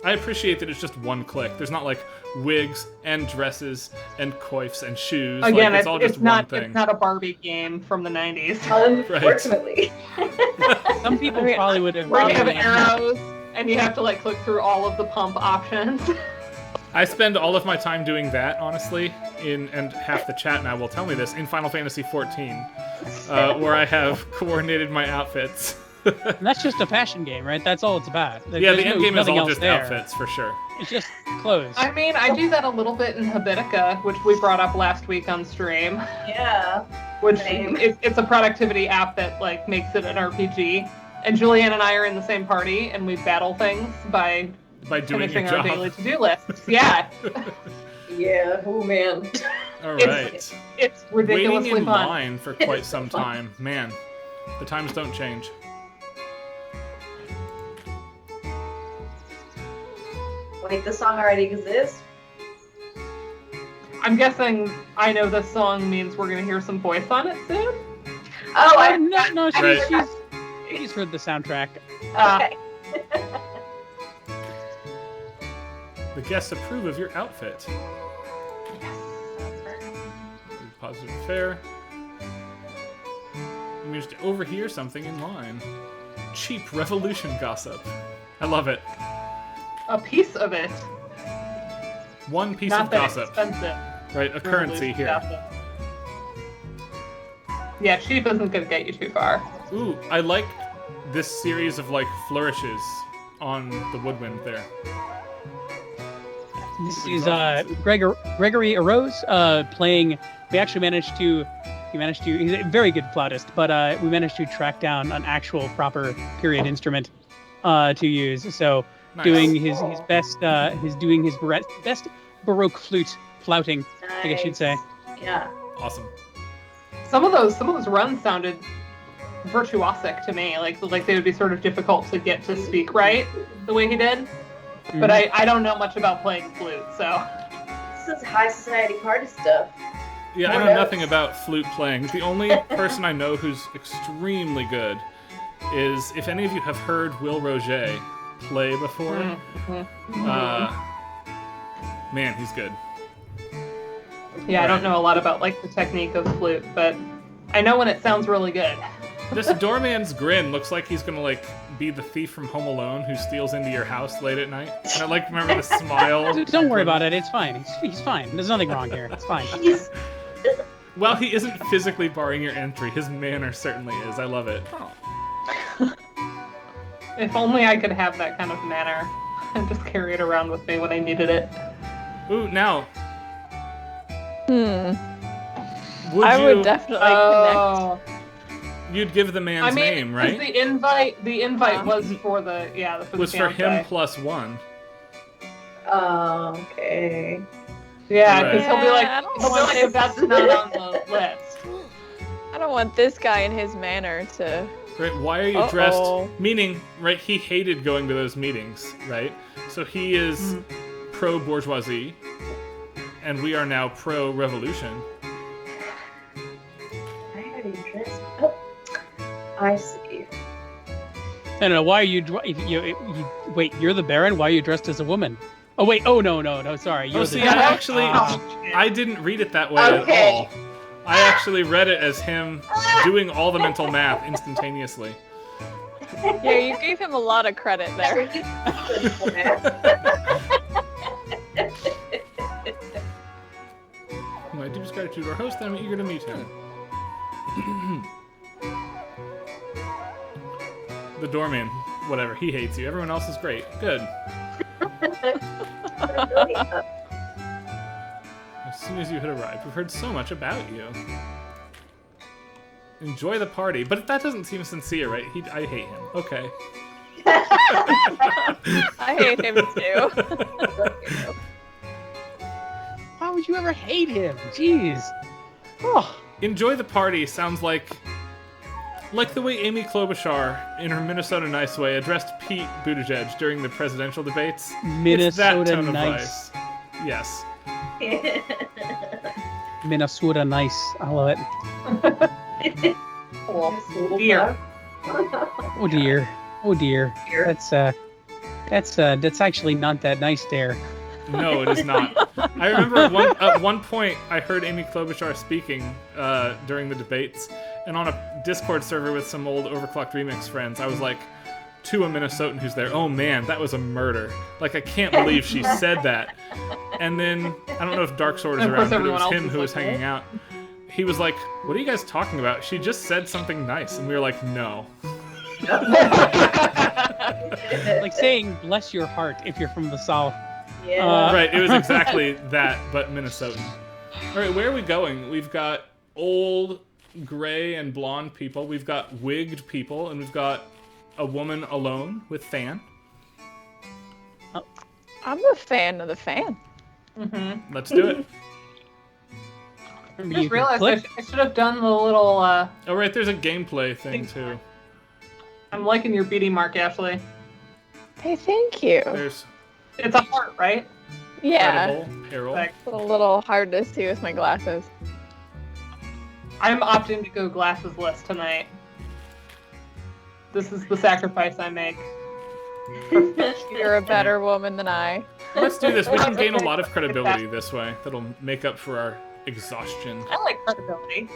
I appreciate that it's just one click. There's not like wigs and dresses and coifs and shoes. Again, like, it's all just one not thing. it's not a Barbie game from the 90s. Unfortunately. Some people I mean, probably would have. Where you have probably- arrows and you have to like click through all of the pump options. I spend all of my time doing that, honestly, and half the chat now will tell me this, in Final Fantasy XIV, where I have coordinated my outfits. And that's just a fashion game, right? That's all it's about. Yeah, the end game is nothing all else just there. outfits, for sure. It's just clothes. I mean, I do that a little bit in Habitica, which we brought up last week on stream. Yeah. Which Same. it's a productivity app that like makes it an RPG. And Julianne and I are in the same party, and we battle things by By doing finishing your our job. daily to-do lists. Yeah, Yeah. Oh man. All It's- right. it's Waiting ridiculously in fun. line for quite some time. Man, the times don't change. Wait, the song already exists? I'm guessing I know this song means we're gonna hear some voice on it soon. Oh, I No, Right. she's heard the soundtrack. okay. The guests approve of your outfit. Positive fair. You managed to overhear something in line. Cheap revolution gossip. I love it. A piece of it, One piece not of that gossip. expensive. Right, a currency Revolution here. gossip. Yeah, cheap isn't gonna get you too far. Ooh, I like this series of like flourishes on the woodwind there. This is Gregory Arose playing. We actually managed to. He's a very good flautist, but we managed to track down an actual proper period instrument to use. So Nice. doing his best, best Baroque flouting, I guess you'd say. Yeah. Awesome. Some of those runs sounded virtuosic to me, like they would be sort of difficult to get to speak right the way he did. But Mhm. I don't know much about playing flute, so This is high society party stuff. Yeah, I More know notes. nothing about flute playing. The only person I know who's extremely good is if any of you have heard Will Roget play before. Man, he's good. yeah, I don't know a lot about like the technique of flute, but I know when it sounds really good. This doorman's grin looks like he's gonna like be the thief from Home Alone who steals into your house late at night. And I like remember the smile. Don't worry about it. It's fine. He's fine. There's nothing wrong here. It's fine. He's Well, he isn't physically barring your entry. His manner certainly is. I love it. If only I could have that kind of manner and just carry it around with me when I needed it. Ooh, now, Hmm. would I you? would definitely Oh, You'd give the man's I mean, name, 'cause right? the invite was for the for Was the for him fiancé. plus one. okay. Yeah, Right. because he'll be like, Yeah, I don't he'll be want like, his- that's not on the list. I don't want this guy and his manner to. Right? Why are you Uh-oh. dressed? Meaning, right? He hated going to those meetings, right? So he is pro bourgeoisie, and we are now pro revolution. I had you dressed. Oh, I see. No. Why are you? Wait, you're the Baron. Why are you dressed as a woman? Oh wait. Oh no. Sorry. You're Oh, the see, I actually, I didn't read it that way Okay. at all. I actually read it as him doing all the mental math instantaneously. Yeah, you gave him a lot of credit there. My deepest gratitude to our host, and I'm eager to meet him. The doorman, whatever, he hates you. Everyone else is great. Good. As soon as you had arrived, we've heard so much about you. Enjoy the party. But that doesn't seem sincere, right? I hate him. Okay. I hate him too. Why would you ever hate him? Jeez. Oh. Enjoy the party sounds like the way Amy Klobuchar, in her Minnesota nice way, addressed Pete Buttigieg during the presidential debates. It's that Minnesota tone of nice. voice. Yes. Minnesota nice. I love it. Oh, dear. Oh dear. Oh dear. That's actually not that nice there. No, it is not. I remember at one point I heard Amy Klobuchar speaking during the debates, and on a Discord server with some old Overclocked Remix friends, I was like, to a Minnesotan who's there, oh man, that was a murder. Like, I can't believe she said that. And then, I don't know if Dark Sword is And of course around, but it was everyone him else who was was like, hanging out. He was like, what are you guys talking about? She just said something nice. And we were like, no. Like saying bless your heart if you're from the South. Yeah. Right, it was exactly that, but Minnesotan. Alright, where are we going? We've got old, gray, and blonde people. We've got wigged people, and we've got a woman alone with fan. I'm a fan of the fan. Mm-hmm. Let's do it. I just realized I should have done the little, Oh, right, there's a gameplay thing, too. I'm liking your beady mark, Ashley. Hey, thank you. There's It's a heart, right? Yeah, credible, peril. Like, it's a little hard to see with my glasses. I'm opting to go glasses-less tonight. This is the sacrifice I make. You're a better woman than I. Let's do this. We can gain a lot of credibility this way. That'll make up for our exhaustion. I like credibility.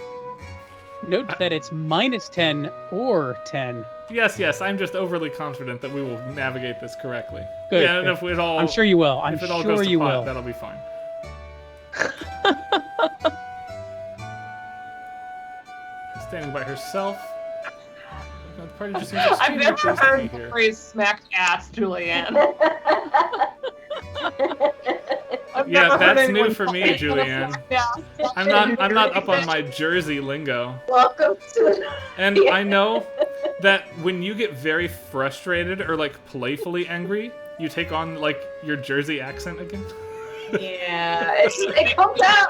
Note that it's -10 or 10. Yes, I'm just overly confident that we will navigate this correctly. Good, Yeah, and good. if it all, I'm sure you will. I'm if it all sure goes to you pot, will. that'll be fine. Standing by herself. The party just seems I've extremely never pleased to heard be the here. phrase smacked ass, Julianne. I've Yeah, never heard that's anyone new for me, call it Julianne. smacked ass. I'm not up on my Jersey lingo. Welcome to And I know that when you get very frustrated or like playfully angry, you take on like your Jersey accent again. Yeah, it comes out.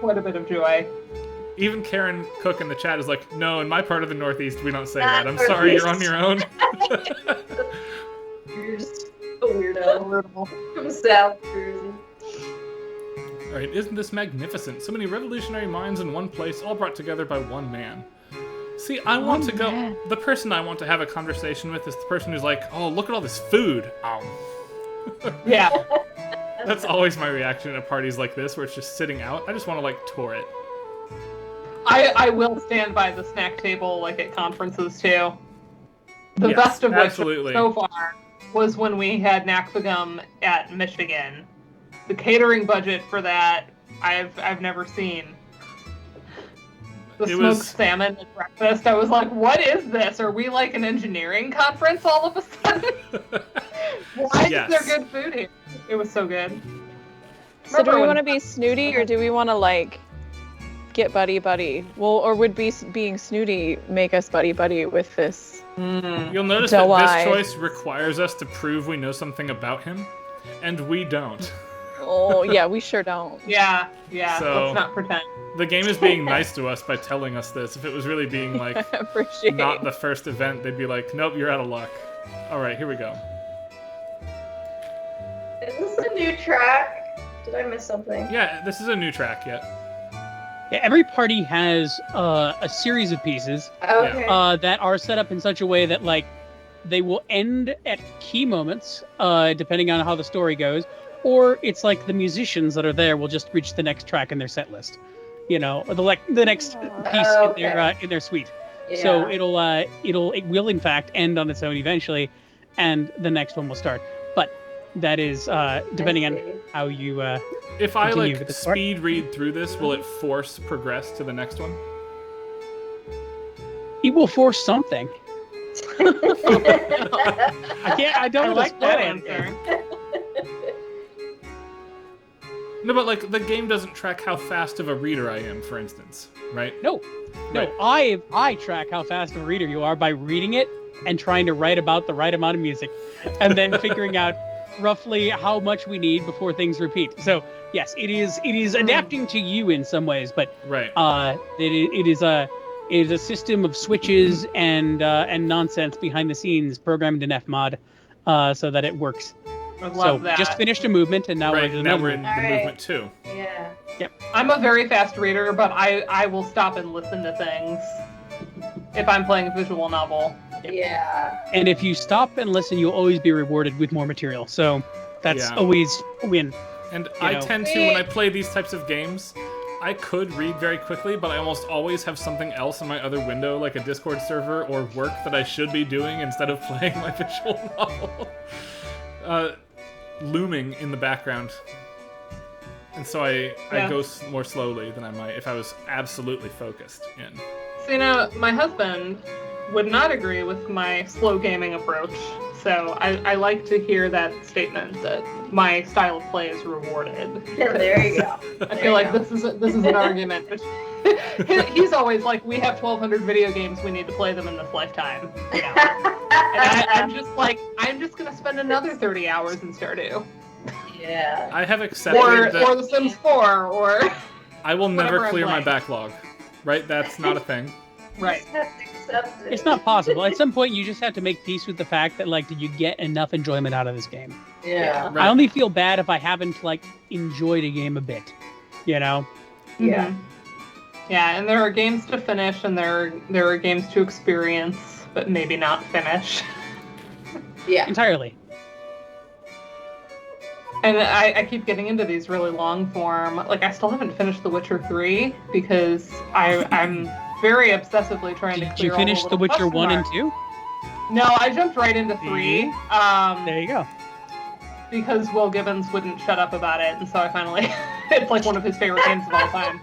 Quite a bit of joy. Even Karen Cook in the chat is like, no, in my part of the Northeast, we don't say Not that. I'm sorry, you're on Northeast. your own. You're just a weirdo from South Jersey. All right, isn't this magnificent? So many revolutionary minds in one place, all brought together by one man. See, I want to go... man. The person I want to have a conversation with is the person who's like, oh, look at all this food. Ow. Yeah. That's always my reaction at parties like this, where it's just sitting out. I just want to, like, tour it. I will stand by the snack table like at conferences too. The Yes, best of which absolutely. so far was when we had Nakpagum at Michigan. The catering budget for that I've never seen. The It smoked was- salmon at breakfast. I was like, what is this? Are we like an engineering conference all of a sudden? Why Yes. is there good food here? It was so good. So do we Remember want to when- be snooty or do we want to like get buddy? Well, or would being snooty make us buddy with this? You'll notice So that why? this choice requires us to prove we know something about him, and we don't. Oh yeah, we sure don't. Yeah, So- let's not pretend. The game is being nice to us by telling us this. If it was really being like Appreciate. not the first event, they'd be like, nope, you're out of luck. All right, here we go. Is this a new track? Did I miss something? Yeah, this is a new track yet. Yeah, every party has a series of pieces Okay. that are set up in such a way that like they will end at key moments, depending on how the story goes, or it's like the musicians that are there will just reach the next track in their set list, you know, or the next piece okay. in their suite. So Yeah. it will in fact end on its own eventually, and the next one will start. But that is depending on see. how you If I continue like with the story. speed read through this, will it force progress to the next one? It will force something. I don't I want to like spoil that anything. answer. No, but like the game doesn't track how fast of a reader I am, for instance, right? No, Right. I track how fast of a reader you are by reading it and trying to write about the right amount of music, and then figuring out roughly how much we need before things repeat. So yes, it is adapting to you in some ways, but Right. it is a system of switches and nonsense behind the scenes programmed in Fmod, so that it works. I love So that. just finished a movement, and now we're Right. into Now another we're in movement. the Alright. movement too. Yeah. I'm a very fast reader, but I will stop and listen to things if I'm playing a visual novel. Yeah. And if you stop and listen, you'll always be rewarded with more material. So that's Yeah. always a win. And You I know. tend to, when I play these types of games, I could read very quickly, but I almost always have something else in my other window, like a Discord server or work that I should be doing instead of playing my visual novel, looming in the background. And so I Yeah. go more slowly than I might if I was absolutely focused in. So, you know, my husband would not agree with my slow gaming approach. So I like to hear that statement that my style of play is rewarded. Yeah, there you go. I feel like this is an argument. He's always like, we have 1,200 video games, we need to play them in this lifetime. You know? And I'm just like, I'm just gonna spend another 30 hours in Stardew, Yeah. I have accepted or that The Sims 4, or I will never whatever I'm clear my playing. backlog. Right? That's not a thing. right. Just have to accept it. It's not possible. At some point, you just have to make peace with the fact that, like, did you get enough enjoyment out of this game? Yeah. Right. I only feel bad if I haven't, like, enjoyed a game a bit. You know? Yeah. Mhm. Yeah, and there are games to finish, and there are games to experience, but maybe not finish. Yeah. Entirely. And I keep getting into these really long form. Like, I still haven't finished The Witcher 3 because I'm very obsessively trying to Did clear you all the finish The little Witcher question 1 and marks. 2? No, I jumped right into 3. There you go. Because Will Gibbons wouldn't shut up about it, and so I finally, it's like one of his favorite games of all time.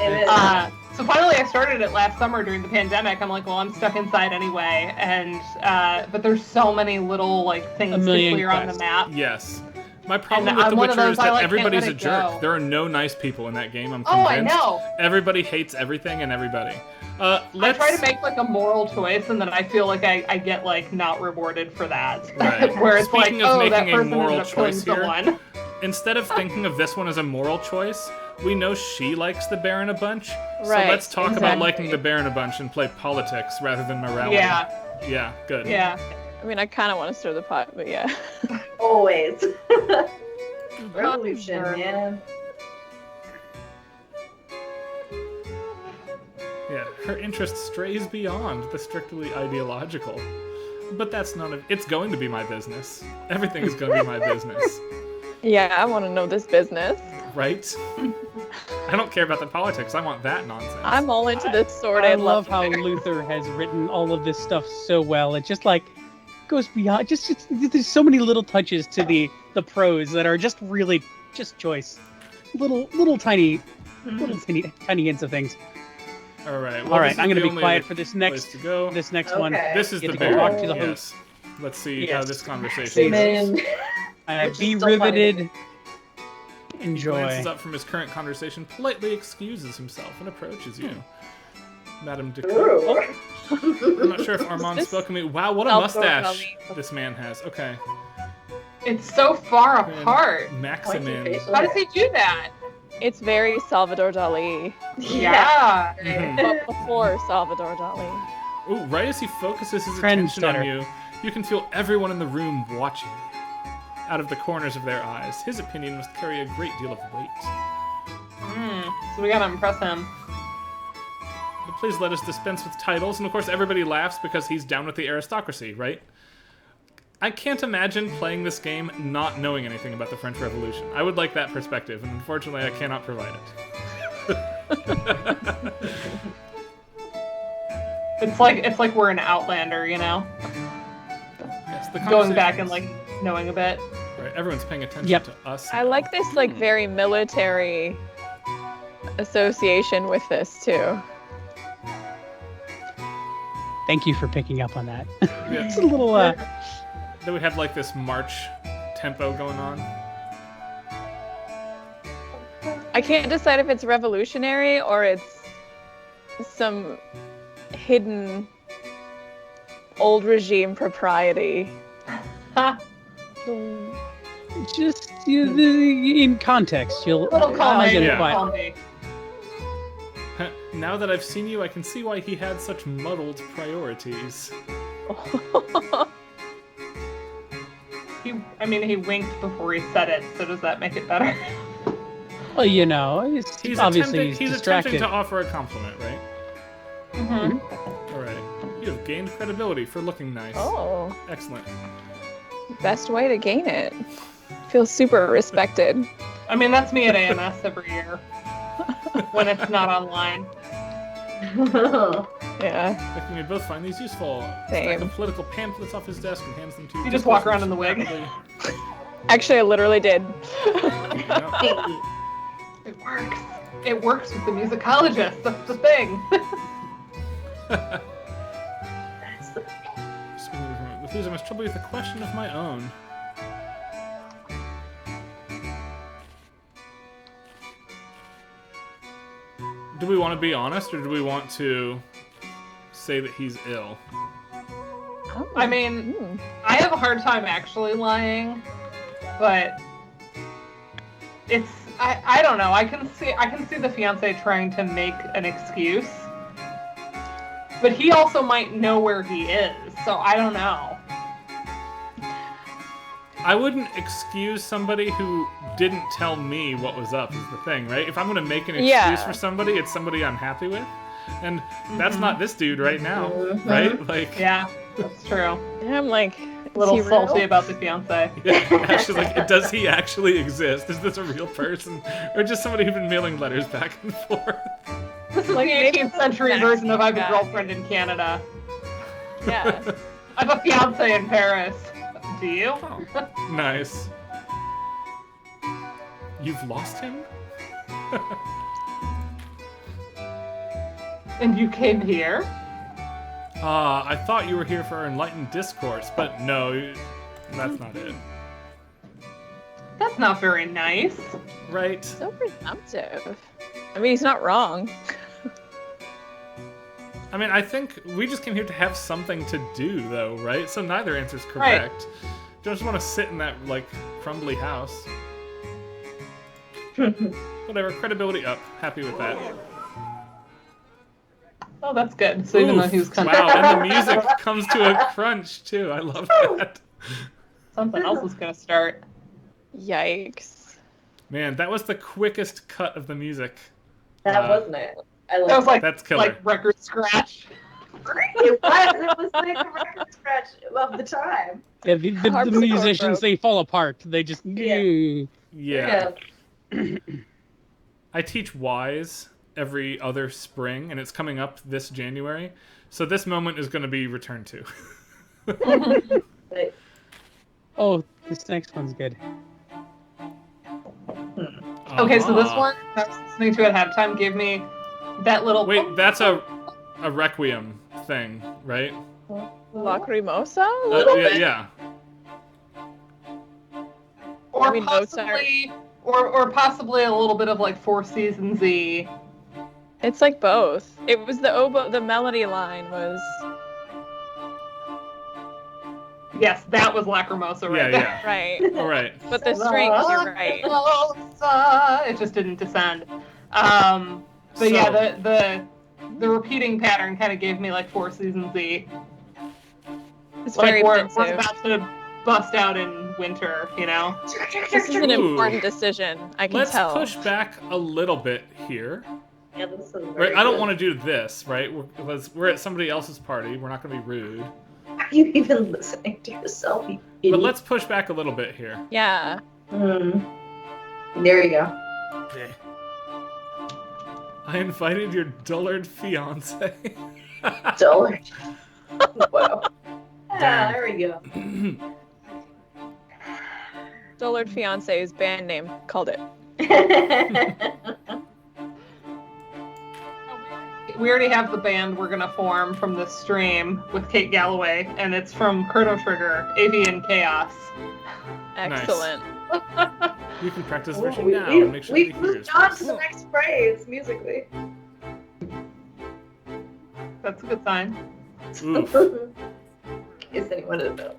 It is. So finally I started it last summer during the pandemic. I'm like, well, I'm stuck inside anyway, and but there's so many little like things A to million clear on the quests. map. Yes. My problem And with I'm The one of Witcher those, is that I, like, can't everybody's let a it jerk. go. There are no nice people in that game, I'm Oh, I convinced. know. Everybody hates everything and everybody. I Let's... try to make like a moral choice, and then I feel like I get like not rewarded for that. Right. Where it's Speaking like, of oh, that making a person moral ended up killing choice here, someone. Instead of thinking of this one as a moral choice, we know she likes the Baron a bunch. So Right, let's talk about exactly. liking the Baron a bunch and play politics rather than morality. Yeah, Yeah, good. yeah. I mean, I kind of want to stir the pot, but yeah. Always. Revolution, man. Yeah, her interest strays beyond the strictly ideological. But that's none of... It's going to be my business. Everything is going to be my business. Yeah, I want to know this business. Right? I don't care about the politics. I want that nonsense. I'm all into this sword I and love how affair. Luther has written all of this stuff so well. It just like goes beyond. There's so many little touches to the prose that are just really just choice. Little tiny hints of things. All right. All right, this is I'm gonna the be only quiet for this place next to go. one. Okay. This is Get the to go Baron. talk to the Yes. Let's see how Yes. this conversation Please. goes. Amen. Which Be is still funny. riveted. He Enjoy. glances up from his current conversation, politely excuses himself, and approaches you. Madame de Ooh. I'm not sure if Armand this spoke to me. Wow, what a Salvador mustache Dali? this man has. Okay. It's so far And apart. Maximin. Pointy facial How does he do that? It's very Salvador Dali, Yeah. but before Salvador Dali. Ooh, right as he focuses his Trend attention on setter. you can feel everyone in the room watching you. Out of the corners of their eyes, his opinion must carry a great deal of weight. So we gotta impress him. But please let us dispense with titles, and of course everybody laughs because he's down with the aristocracy, right? I can't imagine playing this game not knowing anything about the French Revolution. I would like that perspective, and unfortunately I cannot provide it. It's like we're an Outlander, you know, Yes, the going back and conversations- like knowing a bit. Right, everyone's paying attention Yep. to us. I like this like very military association with this too. Thank you for picking up on that. Yeah. It's a little. Then we have like this march tempo going on. I can't decide if it's revolutionary or it's some hidden old regime propriety. Ha! Just in context, you'll. Little column I'll A, get it Yeah. quiet. column B. Now that I've seen you, I can see why he had such muddled priorities. He winked before he said it, so does that make it better? Well, you know, He's obviously attempting, he's attempting distracted. to offer a compliment, right? Mm-hmm. All right. You have gained credibility for looking nice. Oh, Excellent. best way to gain it. Feel super respected. I mean, that's me at AMS every year when it's not online. Yeah. I think we both find these useful. Same. Stack of political pamphlets off his desk and hands them to you. You just walk around in the wig. Actually, I literally did. Yeah. It works. It works with the musicologist. That's the thing. With these, I must trouble you with a question of my own. Do we want to be honest, or do we want to say that he's ill? I mean, Mm. I have a hard time actually lying, but it's I don't know. I can see the fiance trying to make an excuse, but he also might know where he is, so I don't know. I wouldn't excuse somebody who didn't tell me what was up, is the thing, right? If I'm going to make an excuse Yeah. for somebody, it's somebody I'm happy with. And that's Mhm. not this dude right now, right? Like, Yeah, that's true. Yeah, I'm like, A little is he salty real? about the fiance. yeah, she's like, does he actually exist? Is this a real person? Or just somebody who's been mailing letters back and forth? This is Like, the maybe 18th century next version of I have a guy. girlfriend in Canada. Yeah. I have a fiance in Paris. Do you? Oh, nice. You've lost him? And you came here? I thought you were here for our enlightened discourse, but no, that's not it. That's not very nice. Right? So presumptive. I mean, he's not wrong. I mean, I think we just came here to have something to do, though, right? So neither answer's correct. Don't just want to sit in that, like, crumbly house. Whatever, credibility up. Happy with that. Oh, that's good. So even though he was kind Wow, and the music comes to a crunch, too. I love that. something else is gonna start. Yikes. Man, that was the quickest cut of the music. That wasn't it. I That was like That's killer. like record scratch. it was. It was like a record scratch of the time. Yeah, the Harpsichord musicians, broke. they fall apart. They just. Yeah. I teach Wise every other spring, and it's coming up this January. So this moment is going to be returned to. But, Oh, this next one's good. Okay, so this Uh-huh. one I was listening to at halftime gave me that little. Wait, that's a Requiem thing, right? Lacrimosa? A Uh, little yeah, bit. yeah. or I mean, possibly, or possibly a little bit of like Four Seasons Y. It's like both. It was the oboe, the melody line was. Yes, that was Lacrimosa Yeah, right there. yeah. Right. All right. But the strings, you're right. Lacrimosa. It just didn't descend. But yeah, So- the repeating pattern kind of gave me like Four Seasons Y. It's Like very we're offensive. about to bust out in winter, you know? This is an Ooh. important decision. I can Let's tell. push back a little bit here. yeah, this is Right? very I don't good. want to do this, right? We're at somebody else's party. We're not going to be rude. Are you even listening to yourself? You But idiot? let's push back a little bit here. Yeah. There you go. I invited your dullard fiance. Dullard. Wow. Dang. There we go. Dullard Fiance's band name. Called it. We already have the band we're gonna form from this stream with Kate Galloway, and it's from Chrono Trigger, Avian Chaos. Excellent. You can practice Ooh, version now and make sure we've he hears. moved on to the next phrase musically. That's a good sign. Oof. In case anyone didn't know.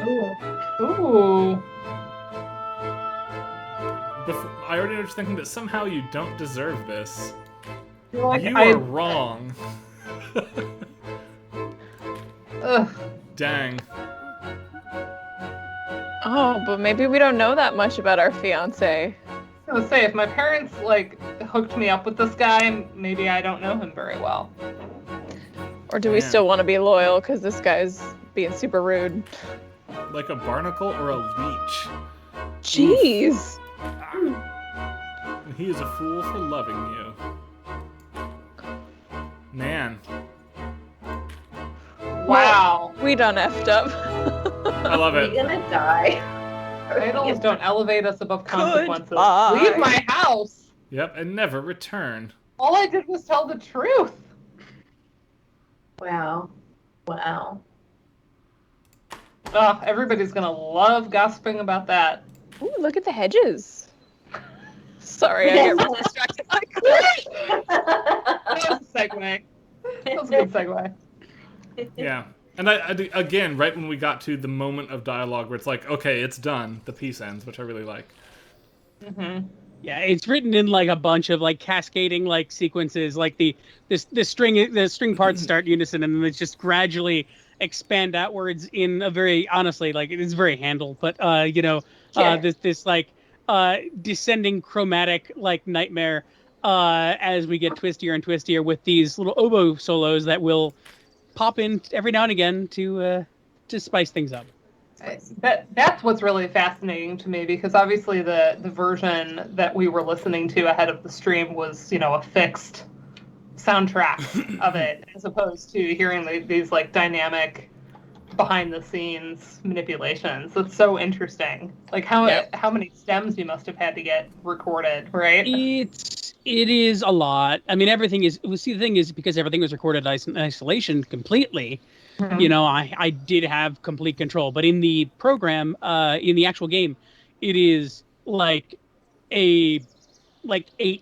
Ooh. Ooh. I already was thinking that somehow you don't deserve this. Like, You are wrong. Ugh. Dang. Oh, but maybe we don't know that much about our fiance. I was gonna say, if my parents like hooked me up with this guy, maybe I don't know him very well. Or do we Man. still want to be loyal because this guy's being super rude? Like a barnacle or a leech. Jeez. And he is a fool for loving you. Man. Wow. We done effed up. I love Are it. we gonna die? Titles don't elevate us above consequences. Goodbye. Leave my house. Yep, and never return. All I did was tell the truth. Wow. Wow. Ugh, everybody's gonna love gossiping about that. Ooh, look at the hedges. Sorry, I get really distracted. That was a segue. That was a good segue. Yeah. And I again, right when we got to the moment of dialogue where it's like, okay, it's done, the piece ends, which I really like. Mm-hmm. Yeah, it's written in like a bunch of like cascading like sequences, like the string parts start unison and then it's just gradually expand outwards in a very honestly like it is very handled, but Sure. this like descending chromatic like nightmare as we get twistier and twistier with these little oboe solos that will pop in every now and again to spice things up. That's what's really fascinating to me because obviously the version that we were listening to ahead of the stream was a fixed soundtrack of it as opposed to hearing these like dynamic behind the scenes manipulations. That's so interesting. Like how many stems you must have had to get recorded, right? It is a lot. I mean, everything is. See, the thing is because everything was recorded in isolation completely. Mhm. I did have complete control. But in the program, in the actual game, it is like 8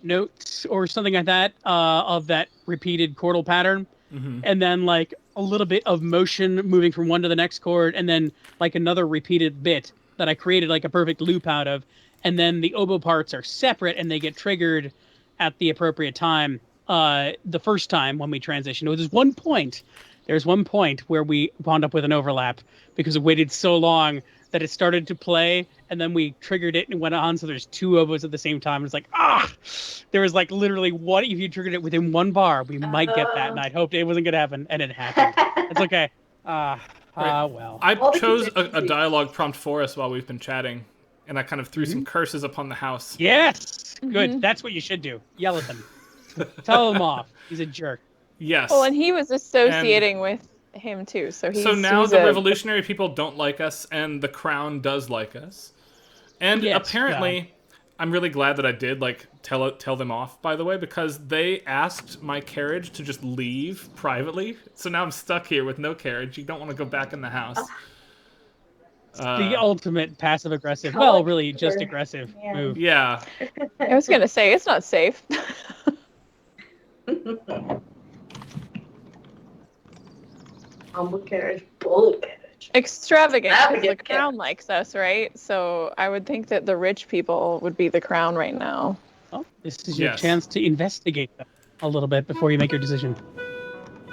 notes or something like that of that repeated chordal pattern, and then like a little bit of motion moving from one to the next chord, and then like another repeated bit that I created like a perfect loop out of, and then the oboe parts are separate and they get triggered at the appropriate time. The first time when we transitioned, there's one point where we wound up with an overlap because it waited so long that it started to play and then we triggered it and went on. So there's 2 oboes at the same time. It's like, there was like literally what if you triggered it within 1 bar, we might get that. And I'd hoped it wasn't going to happen. And it happened. It's okay. Well. I All the chose a contingencies. dialogue prompt for us while we've been chatting, and I kind of threw some curses upon the house. Yes. Good. That's what you should do. Yell at them. Tell him off. He's a jerk. Yes. Well, and he was associating with him too, so now he's the a- revolutionary people don't like us, and the crown does like us. And Yes, apparently, I'm really glad that I did tell them off. By the way, because they asked my carriage to just leave privately, so now I'm stuck here with no carriage. You don't want to go back in the house. The ultimate passive aggressive. Call Well, it really just Peter. aggressive Yeah. move. Yeah. I was gonna say it's not safe. Humble carriage, bold carriage. Extravagant. 'cause The Extravagant. crown likes us, right? So I would think that the rich people would be the crown right now. Well, this is your Yes. chance to investigate them a little bit before you make your decision.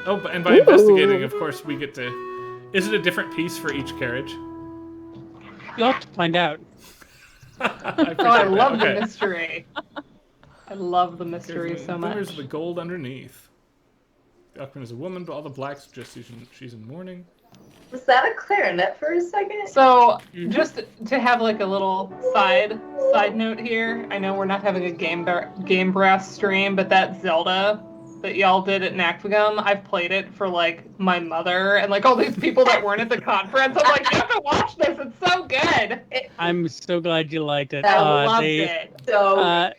Oh, and by investigating, of course, we get to... Is it a different piece for each carriage? You'll have to find out. I I love the mystery. I love the mystery so much. There's the gold underneath. The Uckman is a woman, but all the blacks just she's in mourning. Was that a clarinet for a second? So, just to have like a little side note here, I know we're not having a game brass stream, but that Zelda that y'all did at NACFGM, I've played it for like my mother and like all these people that weren't at the conference. I'm like, you have to watch this. It's so good. I'm so glad you liked it. I loved it. So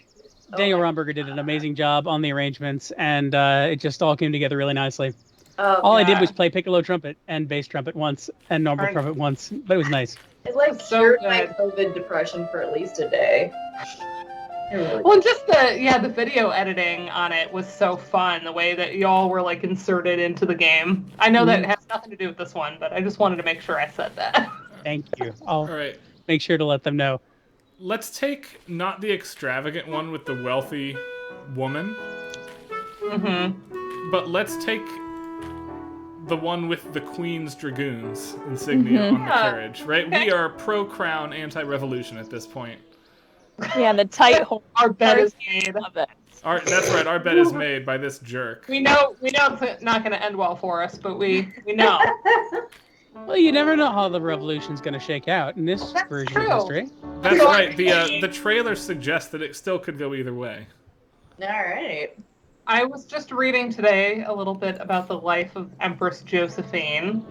Daniel Romberger did an amazing job on the arrangements, and it just all came together really nicely. All I did was play piccolo trumpet and bass trumpet once and normal trumpet once, but it was nice. It like so cured good. my COVID depression for at least a day. Really Well, just the video editing on it was so fun. The way that y'all were like inserted into the game. I know that it has nothing to do with this one, but I just wanted to make sure I said that. Thank you. I'll All right. make sure to let them know. Let's take not the extravagant one with the wealthy woman, but let's take the one with the Queen's Dragoons insignia on the carriage, right? Okay. We are pro-crown, anti-revolution at this point. Yeah, the tight hold. Our bet is made. Love it. That's right, our bet is made by this jerk. We know it's not going to end well for us, but we know. Well, you never know how the revolution's going to shake out in this That's version true. of history. That's right, the trailer suggests that it still could go either way. All right. I was just reading today a little bit about the life of Empress Josephine,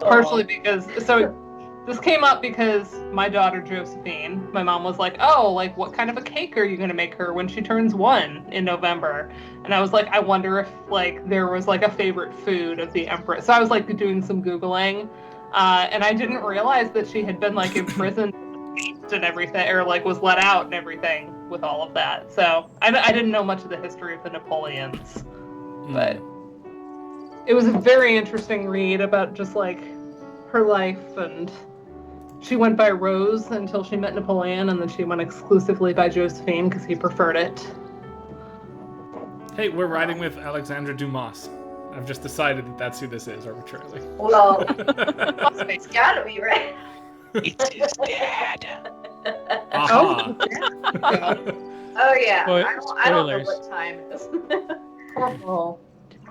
partially because this came up because my daughter Josephine, my mom was like, "Oh, like what kind of a cake are you going to make her when she turns 1 in November?" And I was like, "I wonder if like there was like a favorite food of the Empress." So I was like doing some Googling, and I didn't realize that she had been like imprisoned and everything, or like was let out and everything with all of that. So I didn't know much of the history of the Napoleons, but it was a very interesting read about just like her life. And she went by Rose until she met Napoleon, and then she went exclusively by Josephine because he preferred it. Hey, we're riding with Alexandre Dumas. I've just decided that that's who this is arbitrarily. Well, it's gotta be, right? It's his dad. Aha. Oh yeah. I don't know Spoilers. what time it is.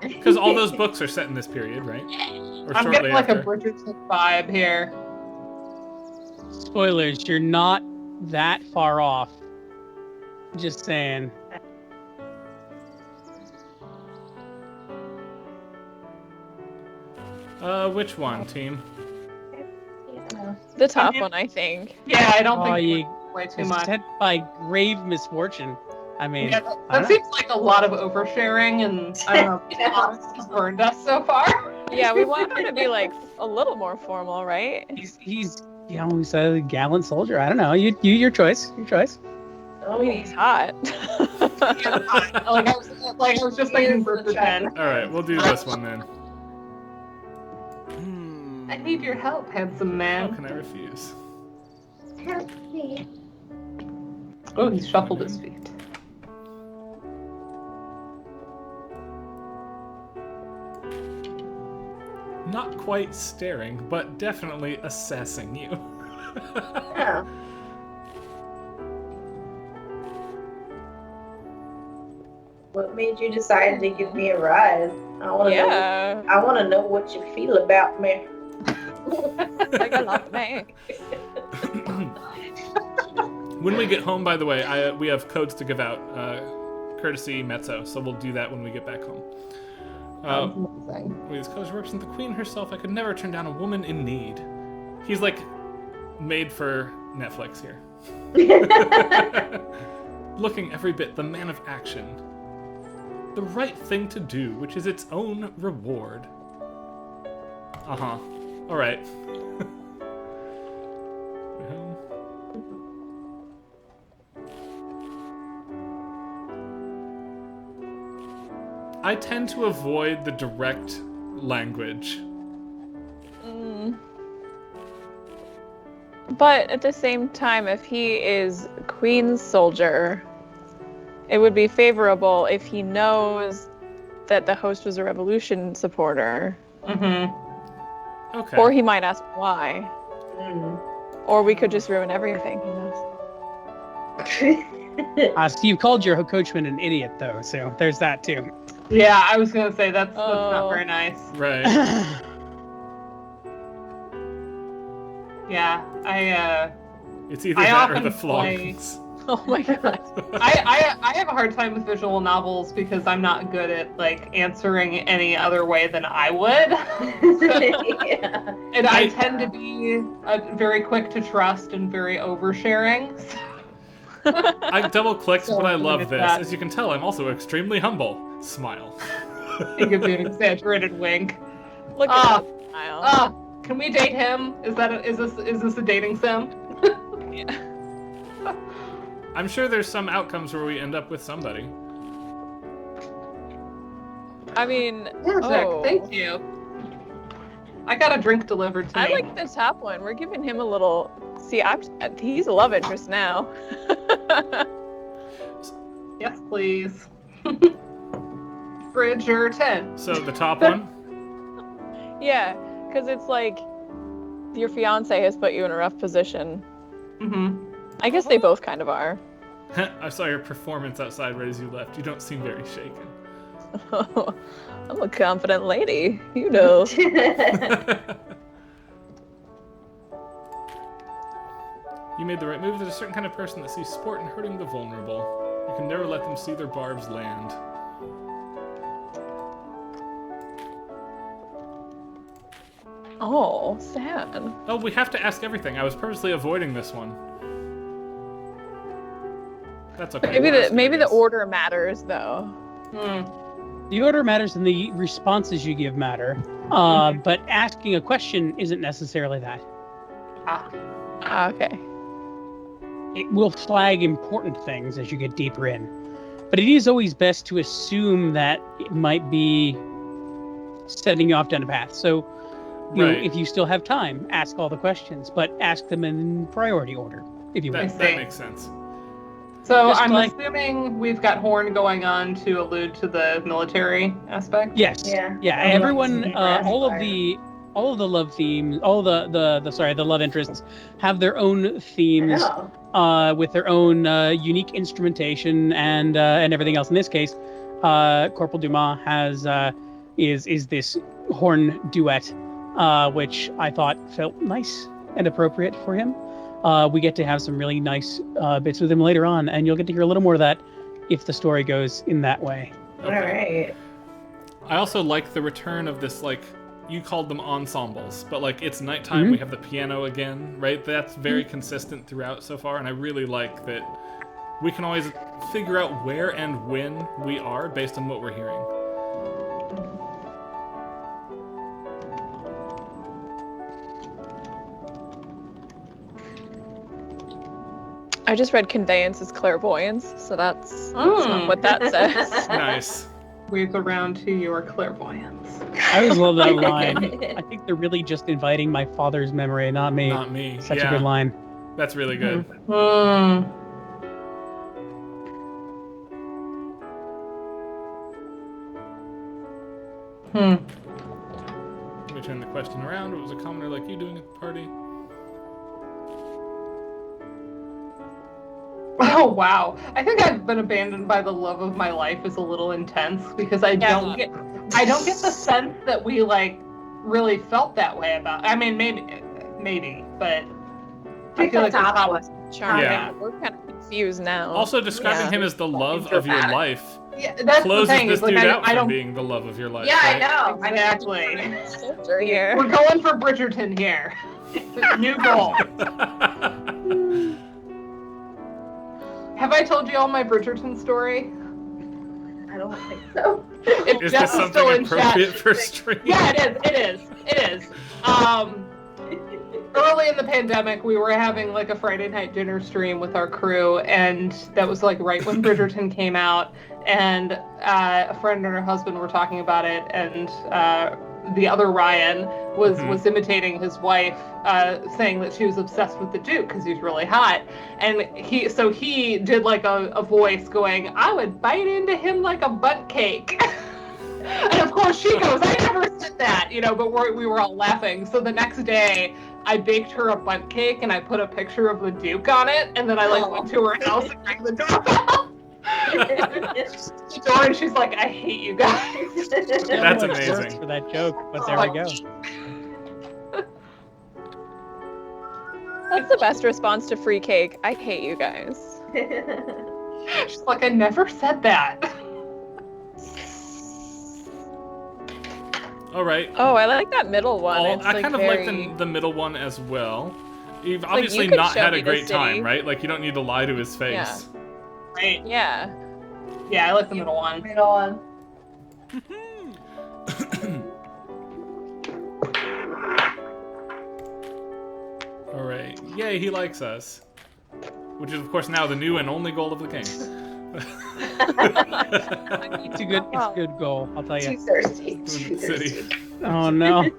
Because all those books are set in this period, right? Or I'm shortly getting like after. a Bridgerton vibe here. Spoilers, you're not that far off. Just saying. Which one, team? The top one, I think. Yeah, I don't Oh, think you way too was much. hit by grave misfortune. I mean, Yeah, I that don't seems like a lot of oversharing, and I don't know, it's burned us so far. Yeah, we want her to be like a little more formal, right? he's a gallant soldier. I don't know. Your choice. Your choice. I mean, he's hot. Like I was just thinking Bridgerton. All right, we'll do this one then. I need your help, handsome How man. can I refuse? Help me. Oh, he shuffled his feet. Not quite staring, but definitely assessing you. Yeah. What made you decide to give me a ride? I want to know. Yeah. I want to know what you feel about me. Like a lot, man. When we get home, by the way, we have codes to give out, courtesy Mezzo, so we'll do that when we get back home. Amazing. These codes represent the queen herself. I could never turn down a woman in need. He's like made for Netflix here. Looking every bit the man of action. The right thing to do, which is its own reward. Uh-huh. All right. I tend to avoid the direct language. But at the same time, if he is Queen's soldier, it would be favorable if he knows that the host was a revolution supporter. Mm-hmm. Okay. Or he might ask why. Mm. Or we could just ruin everything. Who knows? Steve called your coachman an idiot, though, so there's that too. Yeah, I was gonna say that's Oh. not very nice. Right. Yeah, It's either I that or often the play- floggings. Oh my god. I have a hard time with visual novels because I'm not good at like answering any other way than I would. Yeah. And I tend to be very quick to trust and very oversharing. I double-clicked, So but I I'm love gonna this. that. As you can tell, I'm also extremely humble. Smile. He gives you an exaggerated wink. Look Ah. at that smile. Can we date him? Is this a dating sim? Yeah. I'm sure there's some outcomes where we end up with somebody. I mean, Magic, oh. thank you. I got a drink delivered to me. I like the top one. We're giving him a little. See, he's a love interest now. Yes, please. Bridgerton. So the top one? Yeah, because it's like your fiance has put you in a rough position. Mm-hmm. I guess they both kind of are. I saw your performance outside right as you left. You don't seem very shaken. I'm a confident lady, you know. You made the right move. There's a certain kind of person that sees sport in hurting the vulnerable. You can never let them see their barbs land. Oh, sad. Oh, we have to ask everything. I was purposely avoiding this one. That's okay. Maybe the order matters though. Hmm. The order matters and the responses you give matter. But asking a question isn't necessarily that. Okay. It will flag important things as you get deeper in. But it is always best to assume that it might be setting you off down a path. So, you know, if you still have time, ask all the questions, but ask them in priority order, if you will. That makes sense. So Just I'm like- assuming we've got Horn going on to allude to the military aspect. Yes. Yeah. Yeah. Okay. Everyone, all of the love themes, all the love interests have their own themes with their own unique instrumentation and everything else. In this case, Corporal Dumas has is this horn duet, which I thought felt nice and appropriate for him. We get to have some really nice bits with him later on, and you'll get to hear a little more of that if the story goes in that way. All right. I also like the return of this, like, you called them ensembles, but like it's nighttime, we have the piano again, right? That's very consistent throughout so far, and I really like that we can always figure out where and when we are based on what we're hearing. I just read conveyance is clairvoyance, so that's not what that says. Nice. Weave around to your clairvoyance. I always love that line. I think they're really just inviting my father's memory, not me. Not me. Such Yeah, a good line. That's really good. Hmm. Let me turn the question around. What was a commoner like you doing at the party? Oh wow! I think I've been abandoned by the love of my life is a little intense because I don't get the sense that we like really felt that way about. I mean, maybe, but I feel like that's that's how obvious. Charming. Yeah. We're kind of confused now. Also, describing him as the love of your Dramatic. life yeah, that's the closes thing. this Is like dude out I from don't. being the love of your life. Yeah, right? I know. Exactly. Sister here. We're going for Bridgerton here. New goal. Have I told you all my Bridgerton story? I don't think so. If Is Jess this is still something in chat. appropriate for stream? Yeah, it is. Early in the pandemic, we were having like a Friday night dinner stream with our crew, and that was like right when Bridgerton came out, and a friend and her husband were talking about it, and the other Ryan was imitating his wife, saying that she was obsessed with the Duke because he's really hot, and he did like a voice going, "I would bite into him like a butt cake." And of course she goes, "I never said that," but we were all laughing. So the next day I baked her a butt cake and I put a picture of the Duke on it, and then I went to her house and rang the doorbell. The door, and she's like, "I hate you guys." That's So much work amazing. for that joke, but there we go. That's the best response to free cake. I hate you guys. She's like, I never said that. All right. Oh, I like that middle one. Oh, It's I like kind of very... like the middle one as well. You've like, obviously you could not show had a me the great time, city. right? Like, you don't need to lie to his face. Yeah. Right. Yeah. Yeah, I like the middle one. Middle one. All right. Yay, he likes us. Which is, of course, now the new and only goal of the game. It's a good goal, I'll tell Too you. thirsty. Too City. thirsty. Oh no.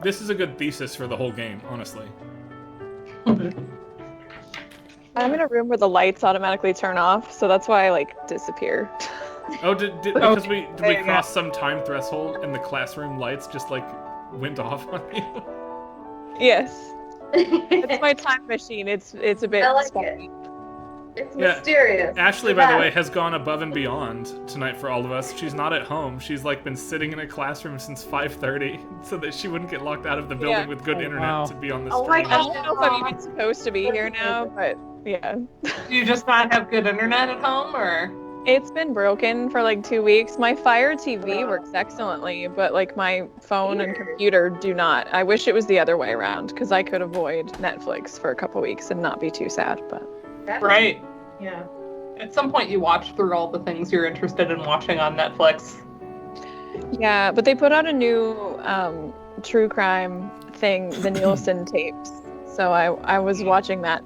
This is a good thesis for the whole game, honestly. I'm in a room where the lights automatically turn off, so that's why I like disappear. Oh, because we there you go. crossed some time threshold and the classroom lights just like went off on you? Yes. It's my time machine. It's a bit I like spooky. It's Yeah. mysterious. Ashley, by the way, has gone above and beyond tonight for all of us. She's not at home. She's like been sitting in a classroom since 5:30 so that she wouldn't get locked out of the building Yeah. with good Oh, internet wow. to be on the Oh my stream. I don't know if I'm even supposed to be here now, but yeah. Do you just not have good internet at home, or? It's been broken for like 2 weeks. My Fire TV works excellently, but like my phone and computer do not. I wish it was the other way around because I could avoid Netflix for a couple weeks and not be too sad. But Right. Yeah. At some point, you watch through all the things you're interested in watching on Netflix. yeah, but they put out a new true crime thing, the Nielsen tapes. So I was watching that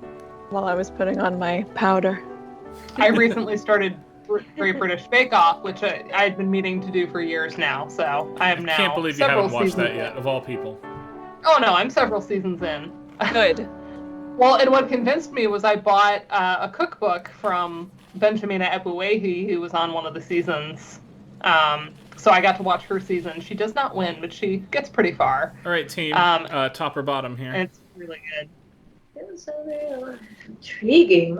while I was putting on my powder. I recently started Great British Bake Off, which I'd been meaning to do for years now. So I am now. Can't believe you several haven't watched seasons that yet, in. of all people. Oh no, I'm several seasons in. Good. Well, and what convinced me was I bought a cookbook from Benjamina Ebuehi, who was on one of the seasons. So I got to watch her season. She does not win, but she gets pretty far. All right, team. Top or bottom here? And it's really good. It was so very intriguing.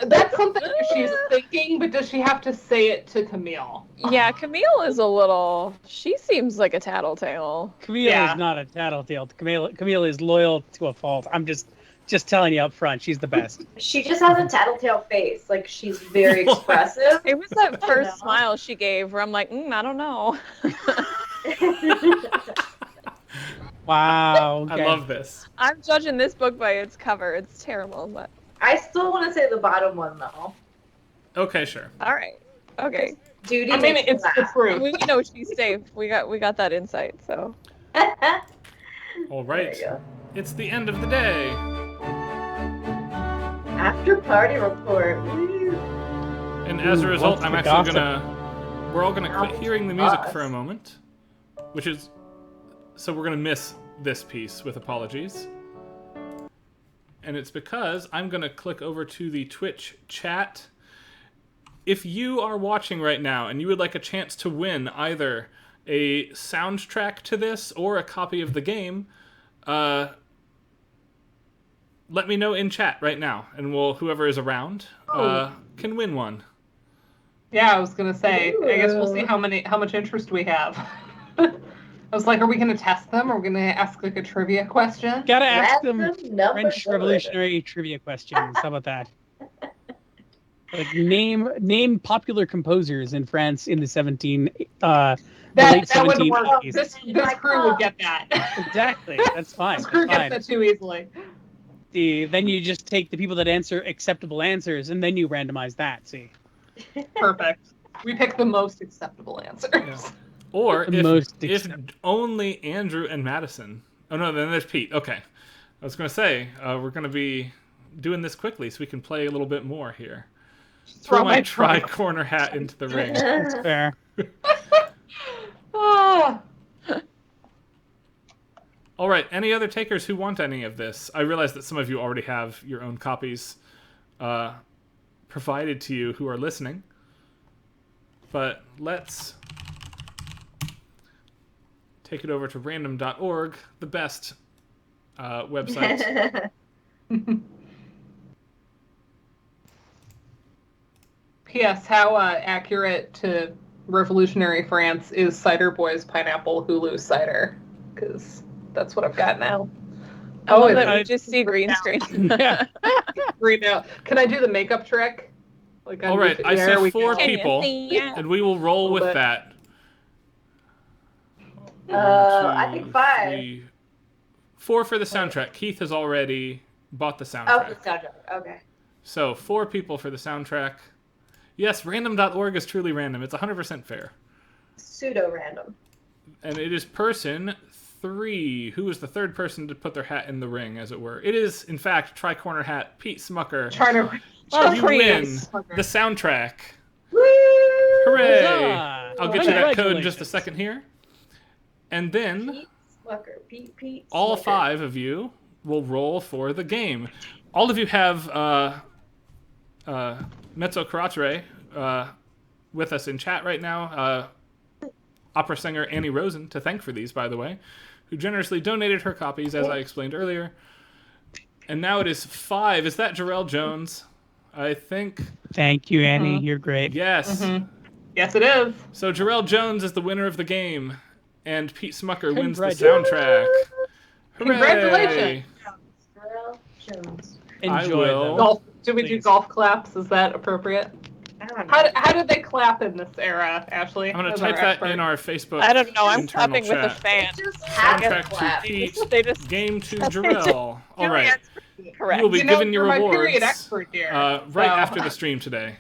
That's something that she's thinking, but does she have to say it to Camille? Yeah, Camille is a little. She seems like a tattletale. Camille Yeah. is not a tattletale. Camille is loyal to a fault. I'm just telling you up front, she's the best. She just has a tattletale face. Like, she's very expressive. It was that I first know. smile she gave where I'm like, I don't know. Wow. Okay. I love this. I'm judging this book by its cover. It's terrible, but I still want to say the bottom one, though. Okay, sure. all right. Okay. Duty I mean, makes me it's the laugh. truth. We know she's safe. We got that insight. So All right. There you go. It's the end of the day. After party report. Woo. And as a Ooh, result, what's I'm the actually gossip? we're all gonna quit hearing the music Us. for a moment, which is, so we're gonna miss this piece with apologies. And it's because I'm gonna click over to the Twitch chat. If you are watching right now and you would like a chance to win either a soundtrack to this or a copy of the game, let me know in chat right now, and whoever is around can win one. Yeah, I was gonna say. I guess we'll see how much interest we have. I was like, are we gonna test them? Or are we gonna ask like a trivia question? Gotta ask them Random number French generator. Revolutionary trivia questions. How about that? Like name popular composers in France in the the late That would work. 1780s. This crew would get that. Exactly. That's fine. This crew That's gets fine. that too easily. Then you just take the people that answer acceptable answers, and then you randomize that. See. Perfect. We pick the most acceptable answers. Yeah. Or The most if acceptable. only Andrew and Madison. Oh no, then there's Pete. Okay. I was going to say, we're going to be doing this quickly so we can play a little bit more here. Throw my tri-corner hat into the ring. That's fair. Ah, All right, any other takers who want any of this? I realize that some of you already have your own copies provided to you who are listening. But let's take it over to random.org, the best website. P.S. How accurate to revolutionary France is Cider Boys Pineapple Hulu Cider, because that's what I've got now. I love it's that we just see green screen. Yeah. green now. Can I do the makeup trick? Like on All right, YouTube? I There said we 4 go. people, and we will roll with But- that. I think 5. 3, 4 for the soundtrack. Keith has already bought the Oh, soundtrack. the soundtrack. Okay. So 4 people for the soundtrack. Yes, random.org is truly random. It's 100% fair. Pseudo-random. And it is person 3. Who is the third person to put their hat in the ring, as it were? It is, in fact, Tri-Corner Hat, Pete Smucker. Trying to. You win the soundtrack. Woo! Hooray! Huzzah! I'll get you that code in Congratulations. just a second here. And then Pete Smucker. Pete all Smucker. 5 of you will roll for the game. All of you have Mezzo Karatere with us in chat right now. Opera singer Annie Rosen, to thank for these, by the way, who generously donated her copies, as I explained earlier. And now it is 5. Is that Jarrell Jones? I think. Thank you, Annie. You're great. Yes. Yes, it is. So Jarrell Jones is the winner of the game, and Pete Smucker wins the Congratulations. soundtrack. Hooray! Congratulations. Jarrell Jones. Enjoy will. them. Golf. Do we do Please. golf claps? Is that appropriate? I don't know. How did they clap in this era, Ashley? I'm going as to our type that expert? in our Facebook I don't know. I'm internal clapping with a chat. fan. Just have Soundtrack to to clap. Pete, They just game to Jarrell. All right. correct. You will be You know, given your you're my rewards period expert here. right so- after the stream today.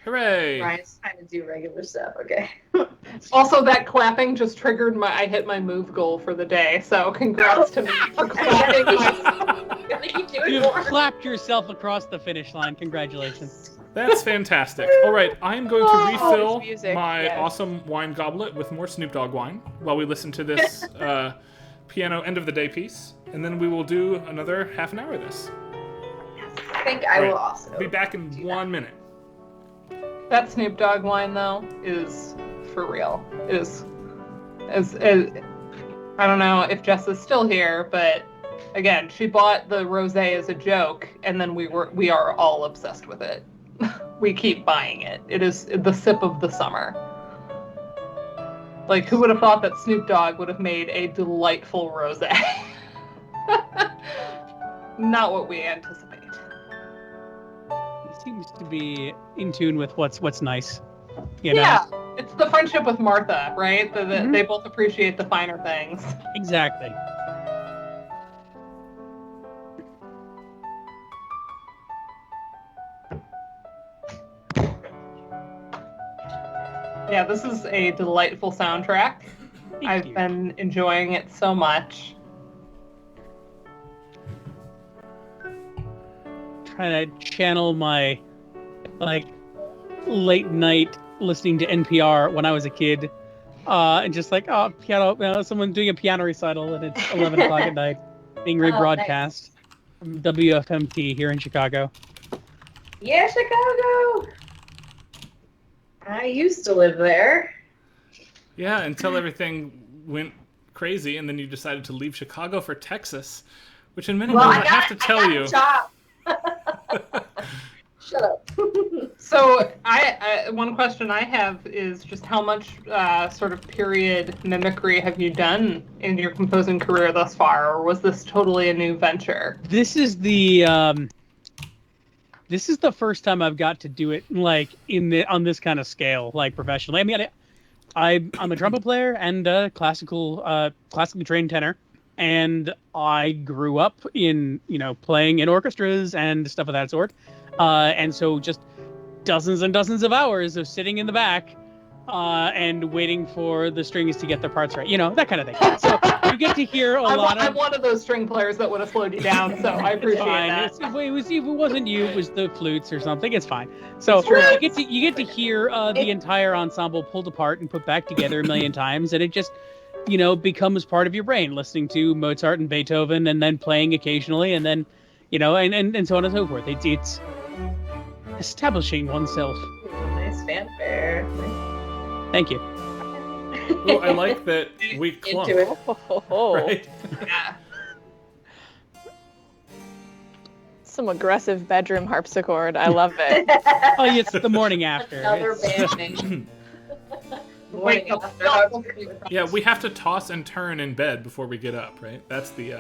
Hooray! Ryan's trying to do regular stuff. Okay. Also, that clapping just triggered I hit my move goal for the day. So congrats to me for clapping. Gotta keep doing You've more. clapped yourself across the finish line. Congratulations. That's fantastic. All right, I'm going to refill It's music, my yes. awesome wine goblet with more Snoop Dogg wine while we listen to this piano end of the day piece, and then we will do another half an hour of this. I think I Right. will also. Be back in 1 minute. That Snoop Dogg wine, though, is for real. It is. I don't know if Jess is still here, but again, she bought the rosé as a joke, and then we are all obsessed with it. We keep buying it. It is the sip of the summer. Like, who would have thought that Snoop Dogg would have made a delightful rosé? Not what we anticipate. He seems to be in tune with what's nice. You know? Yeah, it's the friendship with Martha, right? Mhm. They both appreciate the finer things. Exactly. Yeah, this is a delightful soundtrack. Thank I've you. been enjoying it so much. Trying to channel my late night listening to NPR when I was a kid, and just piano. Someone doing a piano recital, and it's 11 o'clock at night, being rebroadcast from WFMT here in Chicago. Yeah, Chicago. I used to live there. Yeah, until everything went crazy, and then you decided to leave Chicago for Texas, which in many ways I have to tell you. Shut up. So, I one question I have is just how much sort of period mimicry have you done in your composing career thus far, or was this totally a new venture? This is the first time I've got to do it on this kind of scale, like professionally. I mean, I'm a trumpet player and a classically trained tenor, and I grew up in playing in orchestras and stuff of that sort, and so just dozens and dozens of hours of sitting in the back and waiting for the strings to get their parts right, that kind of thing. So you get to hear a lot of. I'm one of those string players that would have slowed you down, so I appreciate Fine. that. If it wasn't you, it was the flutes or something. It's fine. So It's true. you get to hear the entire ensemble pulled apart and put back together a million times, and it just becomes part of your brain, listening to Mozart and Beethoven, and then playing occasionally, and then and so on and so forth. It's establishing oneself. Nice fanfare. Thank you. Well, I like that we clump, Into it. right? Yeah. Some aggressive bedroom harpsichord. I love it. Oh, it's the morning after. Another It's- band name. Wait, no, after no. hours. Yeah, we have to toss and turn in bed before we get up, right? That's the.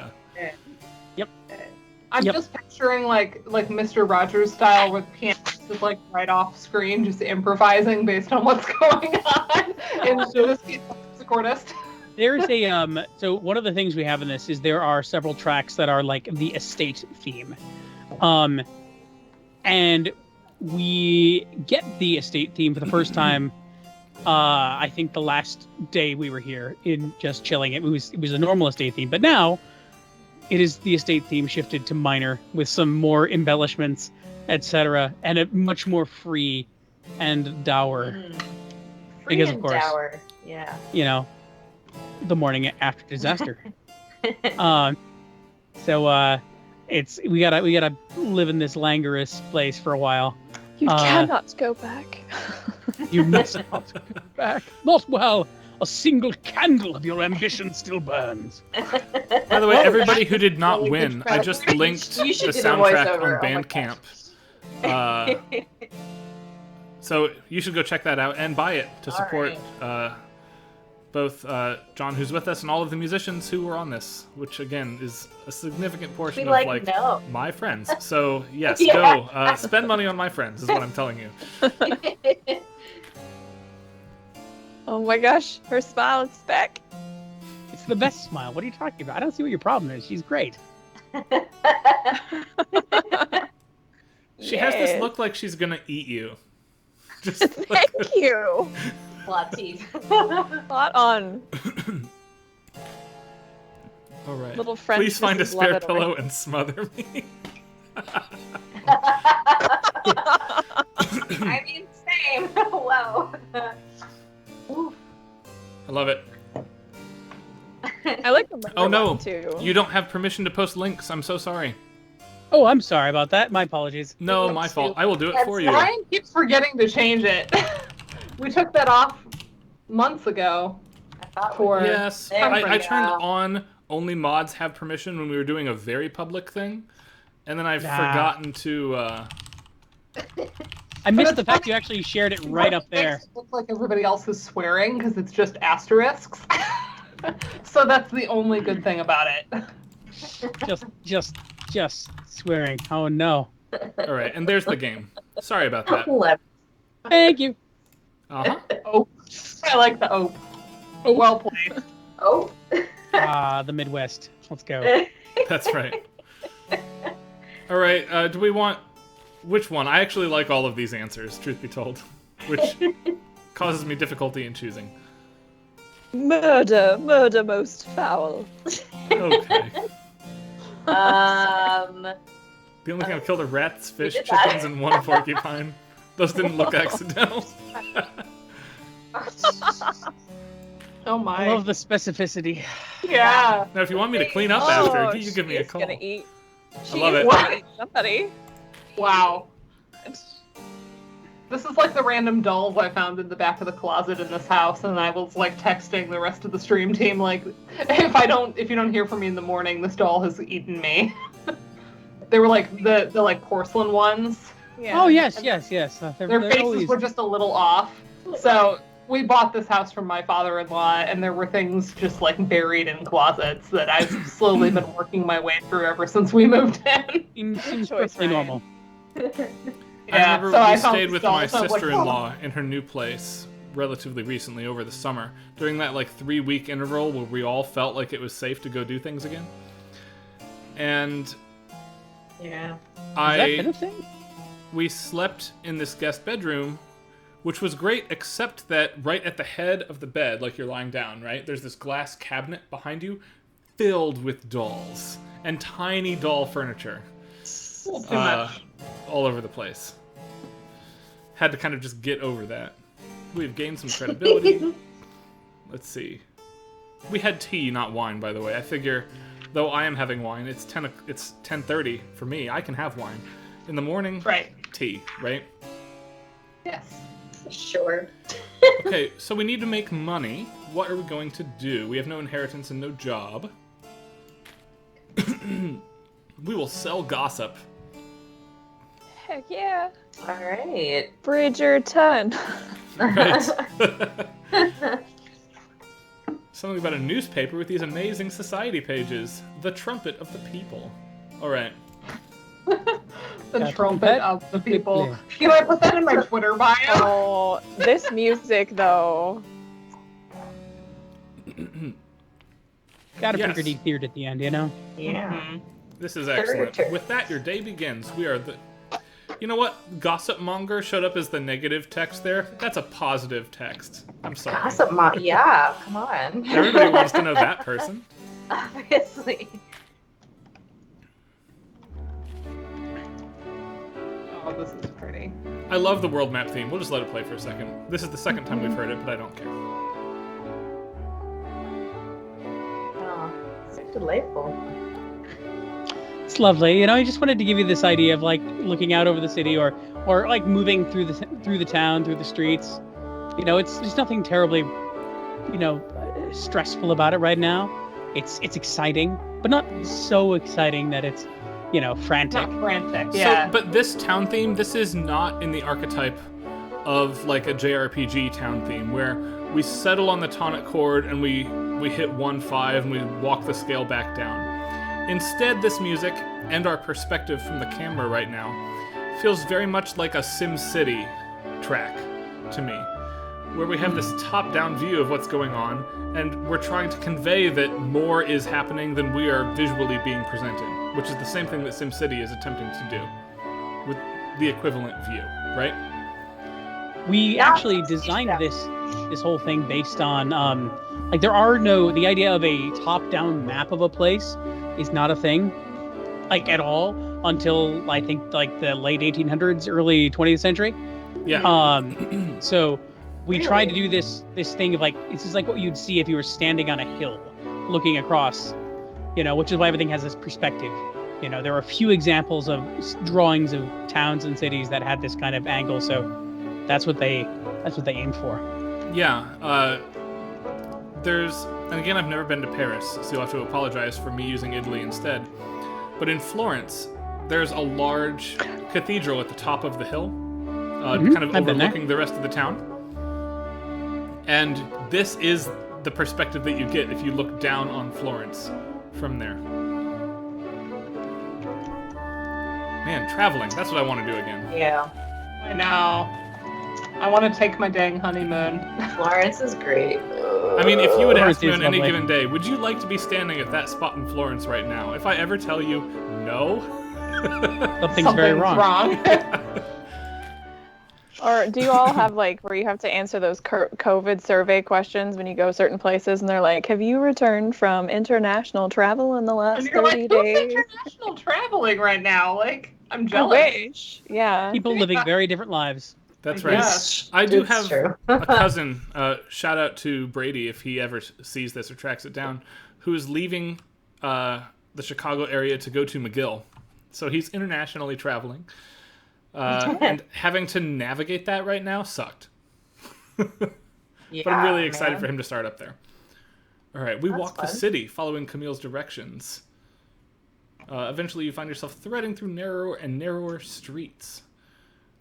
I'm Yep. just picturing like Mr. Rogers style with pianists just like right off screen, just improvising based on what's going on. And so this chordist. There's a so one of the things we have in this is there are several tracks that are like the estate theme. And we get the estate theme for the first time I think the last day we were here in just chilling. It was a normal estate theme, but now it is the estate theme shifted to minor with some more embellishments, etc., and a much more free and dour. Because of course, Dower. Yeah. you know, the morning after disaster. So it's we gotta live in this languorous place for a while. You cannot go back. You must not go back. Not while a single candle of your ambition still burns. By the way, everybody who did not Really good win, I just track. linked You the should do the soundtrack voiceover. on Oh my Bandcamp. So you should go check that out and buy it to support both John, who's with us, and all of the musicians who were on this, which again is a significant portion We of know. my friends. So yes, Yeah. go spend money on my friends is what I'm telling you. Oh my gosh, her smile is back. It's the best smile. What are you talking about? I don't see what your problem is. She's great. She has this Yes. look like she's gonna eat you. Just Thank you. Lot teeth. Spot on. all right. Little French Please find a Mrs. spare Lovett over pillow and smother me. I mean, same. Whoa. I love it. I like the Oh no, one too. you don't have permission to post links. I'm so sorry. Oh, I'm sorry about that. My apologies. No, my fault. I will do it for you. Ryan keeps forgetting to change it. We took that off months ago. I thought For Yes, There we I turned go. on only mods have permission when we were doing a very public thing, and then I've Ah. forgotten to. I missed it's the fact funny- you actually shared it right up there. It looks like everybody else is swearing because it's just asterisks. So that's the only good thing about it. Just swearing. Oh no. All right, and there's the game. Sorry about that. Left. Thank you. Uh-huh. Oh, I like the ope. Oh, well played. Oh. The Midwest. Let's go. That's right. All right, do we want which one? I actually like all of these answers, truth be told, which causes me difficulty in choosing. Murder most foul. Okay. The The only thing I've killed are rats, fish, did that. chickens, and one porcupine. Those didn't look accidental. Oh I my. love the specificity. Yeah. Now, if you want me to clean up Oh, after, you give me a she's call. Gonna eat. I love it. What? Somebody. Wow. This is like the random dolls I found in the back of the closet in this house, and I was like texting the rest of the stream team like, if you don't hear from me in the morning, this doll has eaten me. They were like the like porcelain ones. Yeah. Oh yes. Their They're faces always- were just a little off. So we bought this house from my father-in-law, and there were things just like buried in closets that I've slowly been working my way through ever since we moved in. seems choice, perfectly Ryan. normal. Yeah, I remember so I we found stayed this with doll, my so I was like, sister-in-law in her new place relatively recently over the summer, during that like 3-week interval where we all felt like it was safe to go do things again. And Yeah. Has that been a thing? we slept in this guest bedroom, which was great, except that right at the head of the bed, like you're lying down, right, there's this glass cabinet behind you filled with dolls and tiny doll furniture Too much. all over the place. Had to kind of just get over that. We've gained some credibility. Let's see. We had tea, not wine, by the way. I figure, though I am having wine, it's 10:30 for me. I can have wine. In the morning, Right. tea, right? Yes. Sure. Okay, so we need to make money. What are we going to do? We have no inheritance and no job. We will sell gossip. Heck yeah. All right. Bridgerton. Right. Something about a newspaper with these amazing society pages. The Trumpet of the People. All right. The trumpet of the people. Yeah. Can I put that in my Twitter bio? Oh, this music though. Gotta Yes. figure deep theater at the end, you know? Yeah. Mhm. This is excellent. True. With that, your day begins. We are the... You know what? Gossip monger showed up as the negative text there. That's a positive text. I'm sorry. Gossip mom. Yeah, come on. Everybody wants to know that person. Obviously. Oh, this is pretty. I love the world map theme. We'll just let it play for a second. This is the second time we've heard it, but I don't care. Oh, so delightful. It's lovely. You know, I just wanted to give you this idea of like looking out over the city or like moving through the town, through the streets. You know, there's nothing terribly, you know, stressful about it right now. It's exciting, but not so exciting that it's, you know, frantic. Not frantic, yeah. So, but this town theme, this is not in the archetype of like a JRPG town theme where we settle on the tonic chord and we hit 1-5 and we walk the scale back down. Instead, this music and our perspective from the camera right now feels very much like a SimCity track to me, where we have this top-down view of what's going on and we're trying to convey that more is happening than we are visually being presented, which is the same thing that SimCity is attempting to do with the equivalent view, right? We Yeah. actually designed this whole thing based on like the idea of a top-down map of a place is not a thing like at all until I think like the late 1800s, early 20th century. Yeah. So we tried to do this thing of like this is like what you'd see if you were standing on a hill looking across, you know, which is why everything has this perspective. You know, there are a few examples of drawings of towns and cities that had this kind of angle, so that's what they aimed for. Yeah, and again, I've never been to Paris, so you'll have to apologize for me using Italy instead. But in Florence, there's a large cathedral at the top of the hill, kind of I've been there. overlooking the rest of the town. And this is the perspective that you get if you look down on Florence from there. Man, traveling, that's what I want to do again. Yeah. I know. I want to take my dang honeymoon. Florence is great. I mean, if you would Florence ask me is on any lovely. given day, would you like to be standing at that spot in Florence right now? If I ever tell you no, Something's very wrong. Or do you all have like where you have to answer those COVID survey questions when you go certain places and they're like, have you returned from international travel in the And last you're 30 like, who's days? international traveling right now? Like, I'm I jealous. wish. Yeah. People living very different lives. that's I right. guess. I do It's have true. a cousin, shout out to Brady if he ever sees this or tracks it down, who is leaving the Chicago area to go to McGill. So he's internationally traveling. And having to navigate that right now sucked. Yeah, But I'm really excited man. for him to start up there. All right, we That's walk the fun. city following Camille's directions. Eventually, you find yourself threading through narrower and narrower streets.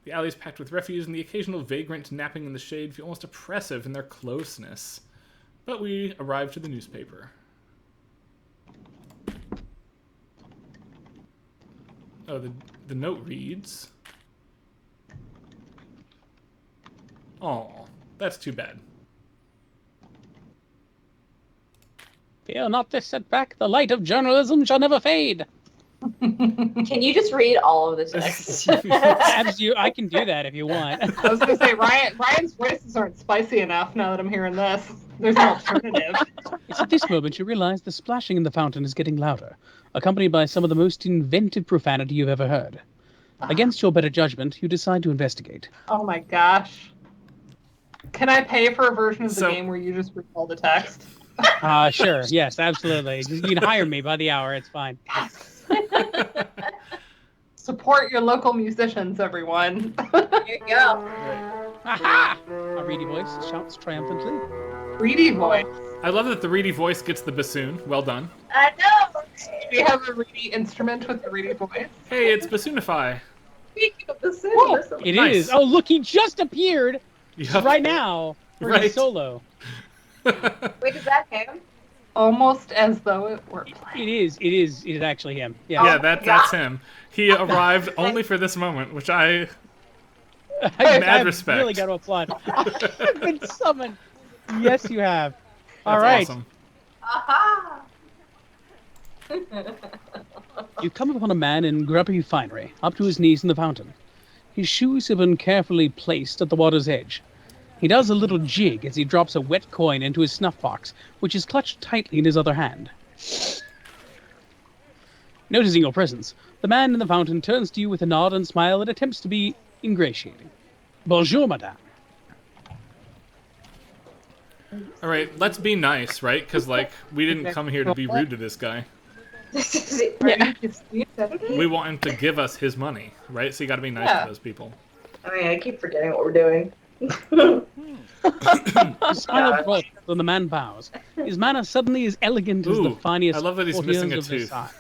The alleys packed with refuse and the occasional vagrant napping in the shade feel almost oppressive in their closeness. But we arrive to the newspaper. Oh, the note reads... Oh, that's too bad. Fear not this setback. The light of journalism shall never fade. Can you just read all of the text? I can do that if you want. I was gonna say Ryan's voices aren't spicy enough now that I'm hearing this. There's an alternative. It's at this moment you realize the splashing in the fountain is getting louder, accompanied by some of the most inventive profanity you've ever heard. Against your better judgment, you decide to investigate. Oh my gosh. Can I pay for a version of the So- game where you just read all the text? Sure. Yes, absolutely. You can hire me by the hour. It's fine. Support your local musicians, everyone. There you go. Aha! A reedy voice shouts triumphantly. Reedy voice. I love that the reedy voice gets the bassoon. Well done. I know. Do we have a reedy instrument with a reedy voice? Hey, it's Bassoonify. Speaking of the city, Whoa, listen. It Nice. is. Oh, look, he just appeared. Yep. Right now, we're Right. solo. Wait, is that him? Almost as though it were It planned. is. It is actually him. Yeah. Yeah, that's him. He arrived only for this moment, which I I've respect. really got to applaud. I've been summoned. Yes, you have. All that's right. awesome. Aha! You come upon a man in grubby finery, up to his knees in the fountain. His shoes have been carefully placed at the water's edge. He does a little jig as he drops a wet coin into his snuff box, which is clutched tightly in his other hand. Noticing your presence, the man in the fountain turns to you with a nod and smile and attempts to be ingratiating. Bonjour, madame. All right, let's be nice, right? Because like we didn't come here to be rude to this guy. Yeah. We want him to give us his money, right? So you got to be nice Yeah. to those people. I mean, I keep forgetting what we're doing. The smile broadens when the man bows. His manner suddenly is elegant as the Ooh, finest I love that he's courtiers missing a of tooth. Versailles.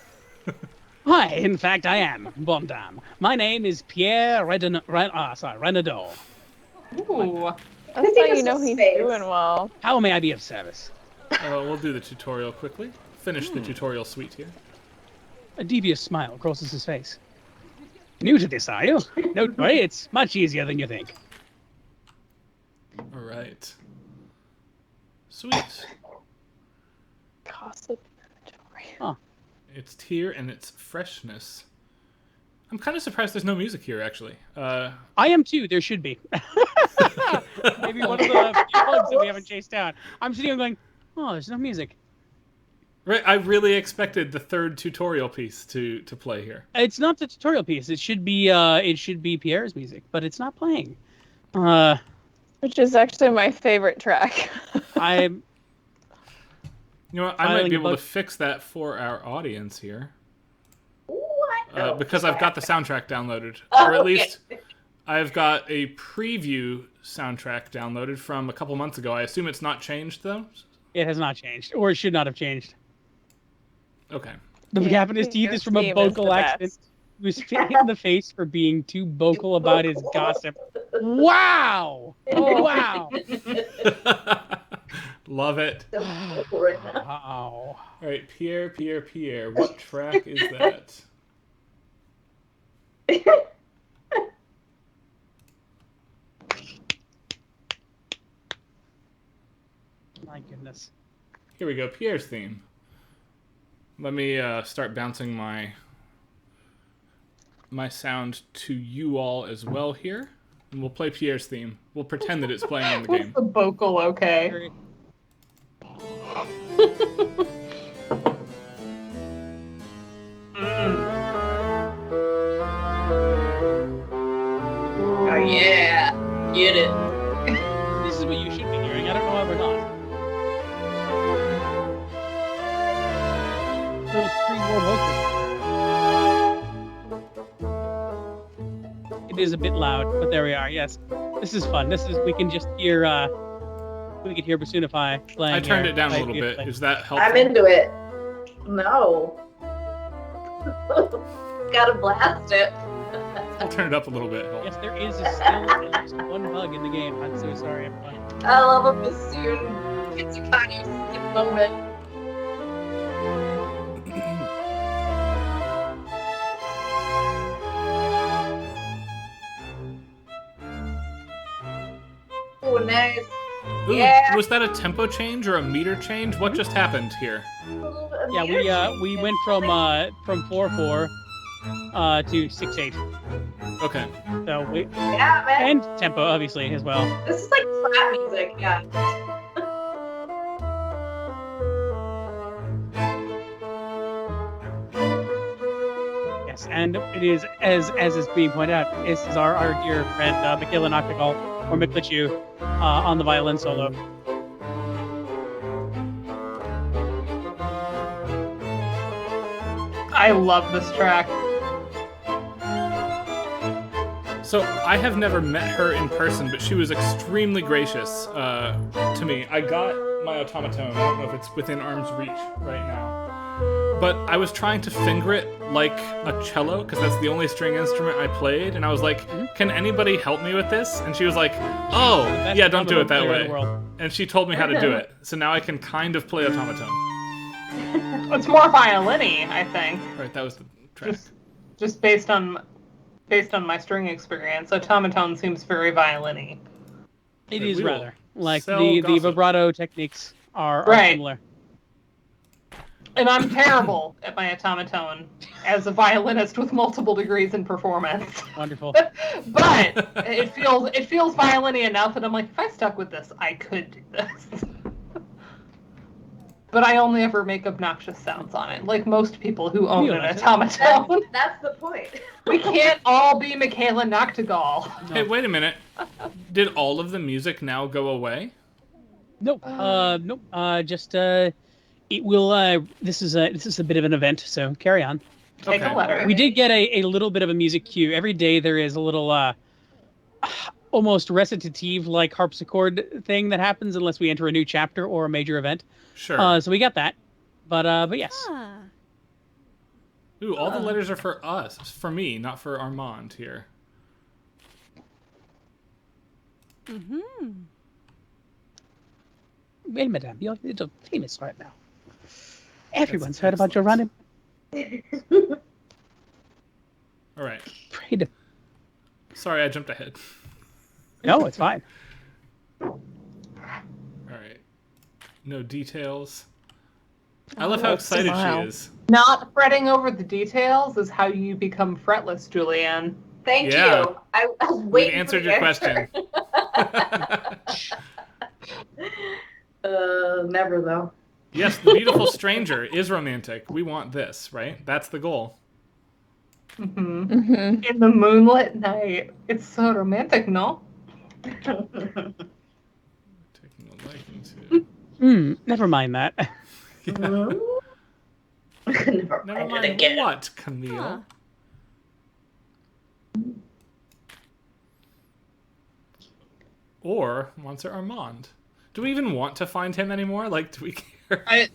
Hi, in fact, I am, bon dame. My name is Pierre Renaudot. Ooh. That's think how you it's know his he's face. doing well. How may I be of service? We'll do the tutorial quickly. Finish the tutorial suite here. A devious smile crosses his face. New to this, are you? Don't worry, it's much easier than you think. All right. Sweet. Gossip. It's tier and it's freshness. I'm kind of surprised there's no music here, actually. I am too, there should be. Maybe one of the few bugs that we haven't chased down. I'm sitting here going, oh, there's no music. Right, I really expected the third tutorial piece to play here. It's not the tutorial piece. It should be Pierre's music, but it's not playing. Which is actually my favorite track. I'm You know what? I might Filing be able to bug- fix that for our audience here. What? Because I've got the soundtrack downloaded. Oh, Or at okay. least I've got a preview soundtrack downloaded from a couple months ago. I assume it's not changed, though? It has not changed, or it should not have changed. Okay. The Yeah, Japanese teeth is from a theme is vocal the accident. best. He was hit in the face for being too vocal about his gossip. Wow! Oh, wow! Love it. So cool right now. Wow. All right, Pierre. What track is that? My goodness. Here we go, Pierre's theme. Let me start bouncing my sound to you all as well here. And we'll play Pierre's theme. We'll pretend that it's playing in the Was game. the vocal okay? Very- Oh yeah, get it. This is what you should be hearing. I don't know why we're not. Those three more vocals. It is a bit loud, but there we are. Yes, this is fun. We can just hear. We can hear Basunify playing. I turned here. it down a Played little bit. beautifully. Is that helpful? I'm into it. No. Gotta blast it. I'll turn it up a little bit. Hold on. Yes, there is still at least one bug in the game. I'm so sorry, everyone. I love a bassoon. It's a kind of sick moment. Oh, nice. Ooh, Yeah. was that a tempo change or a meter change? What just happened here? A little bit of Yeah, meter we change. went from 4/4 to 6/8. Okay. So we Yeah, man. and tempo obviously as well. This is like flat music, yeah. Yes, and it is as is being pointed out. This is our dear friend Michaela Noctigal or Miklichu on the violin solo. I love this track. So I have never met her in person, but she was extremely gracious to me. I got my automaton. I don't know if it's within arm's reach right now. But I was trying to finger it like a cello, because that's the only string instrument I played, and I was like, can anybody help me with this? And she was like, oh, yeah, don't do it that way. And she told me how to do it. So now I can kind of play automaton. It's more violin-y, I think. Right, that was the track. Just based on my string experience, automaton seems very violin-y. It is rather. Like sell the gossip. vibrato techniques are similar. And I'm terrible at my automaton as a violinist with multiple degrees in performance. Wonderful. But it feels violin-y enough that I'm like, if I stuck with this, I could do this. But I only ever make obnoxious sounds on it, like most people who own an automaton. That's the point. We can't all be Michaela Noctegal. Hey, wait a minute. Did all of the music now go away? Nope. Nope. It will. This is a bit of an event, so carry on. Take a letter. We did get a little bit of a music cue. Every day there is a little almost recitative like harpsichord thing that happens unless we enter a new chapter or a major event. Sure. So we got that. But yes. Ooh, all the letters are for us. For me, not for Armand here. Mm-hmm. Wait, madame, you're famous right now. Everyone's heard about your running. All right. Pray to... Sorry, I jumped ahead. No, it's fine. All right. No details. I love how excited she is. Not fretting over the details is how you become fretless, Julianne. Thank Yeah. you. I was We waiting answered for the your question. Never though. Yes, the beautiful stranger is romantic. We want this, right? That's the goal. Mm-hmm. Mm-hmm. In the moonlit night. It's so romantic, no? Taking a liking to. Never mind that. Never Never mind it mind again. what, Camille? Huh. Or Monsieur Armand. Do we even want to find him anymore? Like, do we care? I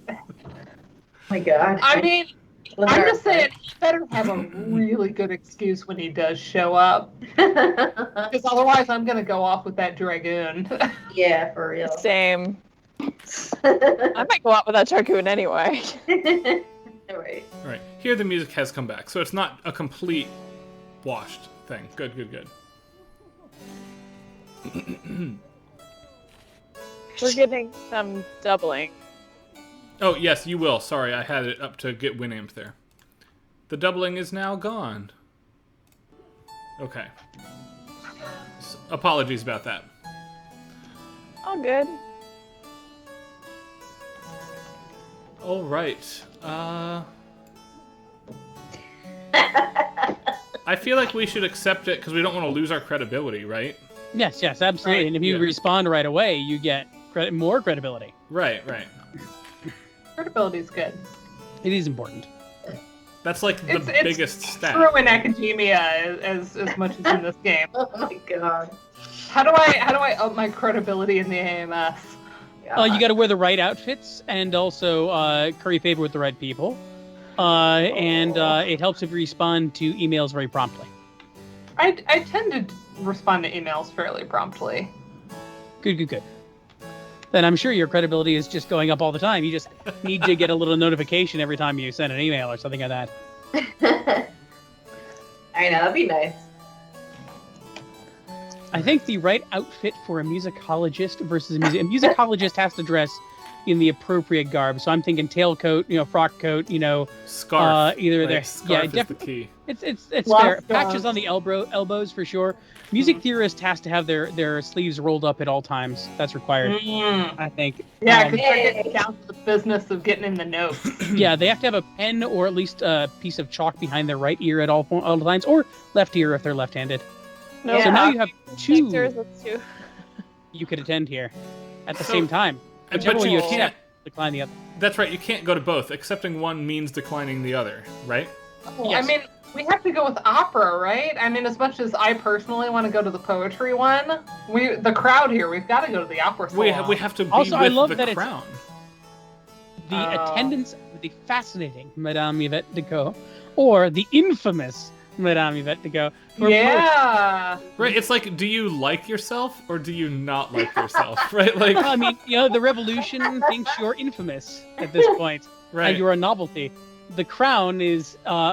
My God. mean, I'm just saying, he better have a really good excuse when he does show up. Because otherwise, I'm going to go off with that dragoon. Yeah, for real. Same. I might go out with that Targoon anyway. Alright. All right. Here the music has come back, so it's not a complete washed thing. Good, good, good. We're getting some doubling. Oh, yes, you will. Sorry, I had it up to get Winamp there. The doubling is now gone. Okay. Apologies about that. All good. All right. I feel like we should accept it because we don't want to lose our credibility, right? Yes, absolutely. Right. And if you Yeah. respond right away, you get more credibility. Right, right. Credibility's good. It is important. That's like the It's biggest stat. true in academia as much as in this game. Oh my God. How do I up my credibility in the AMS? You got to wear the right outfits and also curry favor with the right people. And it helps if you respond to emails very promptly. I tend to respond to emails fairly promptly. Good. Then I'm sure your credibility is just going up all the time. You just need to get a little notification every time you send an email or something like that. I know, that'd be nice. I think the right outfit for a musicologist versus a musicologist has to dress in the appropriate garb. So I'm thinking tailcoat, frock coat, Scarf. either Like, there. Scarf is the Definitely. key. It's Lots fair. of- Patches on the elbows for sure. Music theorist has to have their sleeves rolled up at all times. That's required, I think. Yeah, Um, because they're getting down to the business of getting in the notes. Yeah, they have to have a pen or at least a piece of chalk behind their right ear at all times, or left ear if they're left-handed. No, So now you have two Vectors, let's do. you could attend here at the So- same time. But Whichever one you you can't. accept, decline the other. That's right. You can't go to both. Accepting one means declining the other, right? Yes. I mean, we have to go with opera, right? I mean, as much as I personally want to go to the poetry one, the crowd here, we've got to go to the opera salon. We have to be Also, I with love the that it's- crown. The attendance of the fascinating Madame Yvette Decaux, or the infamous Madame Yvette Decaux. Yeah. Right, it's like, do you like yourself or do you not like yourself? Right, like, I mean, the revolution thinks you're infamous at this point. right. You're a novelty. The crown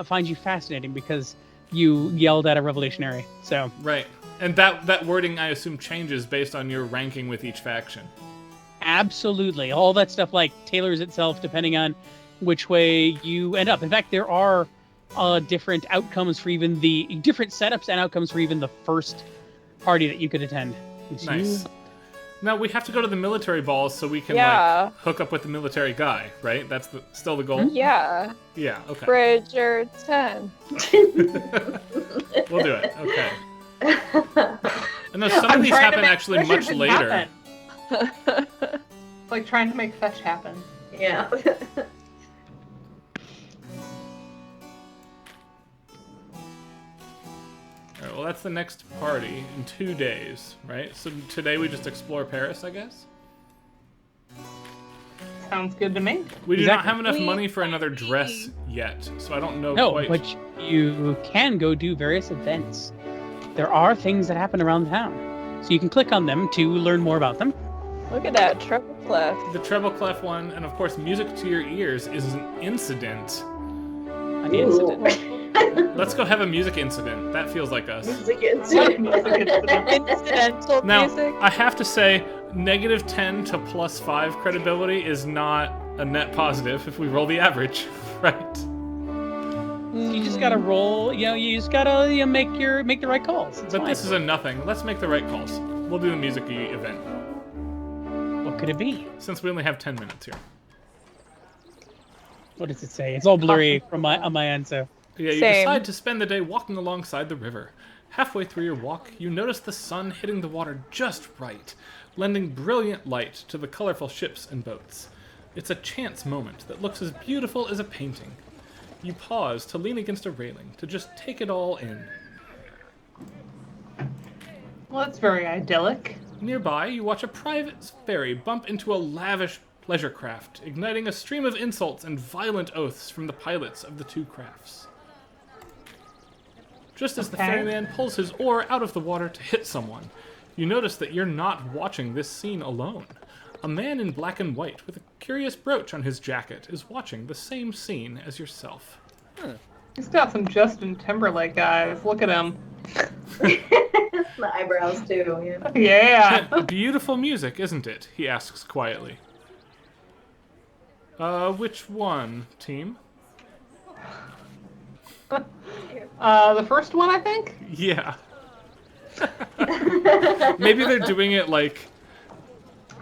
finds you fascinating because you yelled at a revolutionary. So Right. And that wording, I assume, changes based on your ranking with each faction. absolutely, all that stuff like tailors itself depending on which way you end up. In fact, there are different outcomes for even the different setups and outcomes for even the first party that you could attend. So Nice. Now, we have to go to the military balls so we can, Yeah. like, hook up with the military guy, right? That's still the goal? Yeah. Yeah, okay. Bridgerton. We'll do it, okay. And then some of these happen actually much Bridgerton later. happen. It's like trying to make fetch happen. Yeah. Alright, well, that's the next party in 2 days, right? So today we just explore Paris, I guess? Sounds good to me. We do not Exactly. have enough money for another dress yet, so I don't know No, quite. but you can go do various events. There are things that happen around town, so you can click on them to learn more about them. Look at that treble clef. The treble clef one, and of course, music to your ears is an incident. An incident. Let's go have a music incident. That feels like us. Music Like incident. music incident. Incidental Now, music. I have to say, -10 to +5 credibility is not a net positive if we roll the average, right? You just gotta roll. You just gotta make the right calls. It's But fine. this is a nothing. Let's make the right calls. We'll do the music-y event, What could it be? since we only have 10 minutes here. What does it say? It's all blurry on my end. So Yeah, you Same. decide to spend the day walking alongside the river. Halfway through your walk, you notice the sun hitting the water just right, lending brilliant light to the colorful ships and boats. It's a chance moment that looks as beautiful as a painting. You pause to lean against a railing to just take it all in. Well, that's very idyllic. Nearby, you watch a private ferry bump into a lavish pleasure craft, igniting a stream of insults and violent oaths from the pilots of the two crafts. Just as the Okay. ferryman pulls his oar out of the water to hit someone, you notice that you're not watching this scene alone. A man in black and white with a curious brooch on his jacket is watching the same scene as yourself. He's got some Justin Timberlake eyes. Look at him. The eyebrows too. Yeah. Yeah. Beautiful music, isn't it? He asks quietly. Which one, team? The first one, I think. Yeah. Maybe they're doing it like,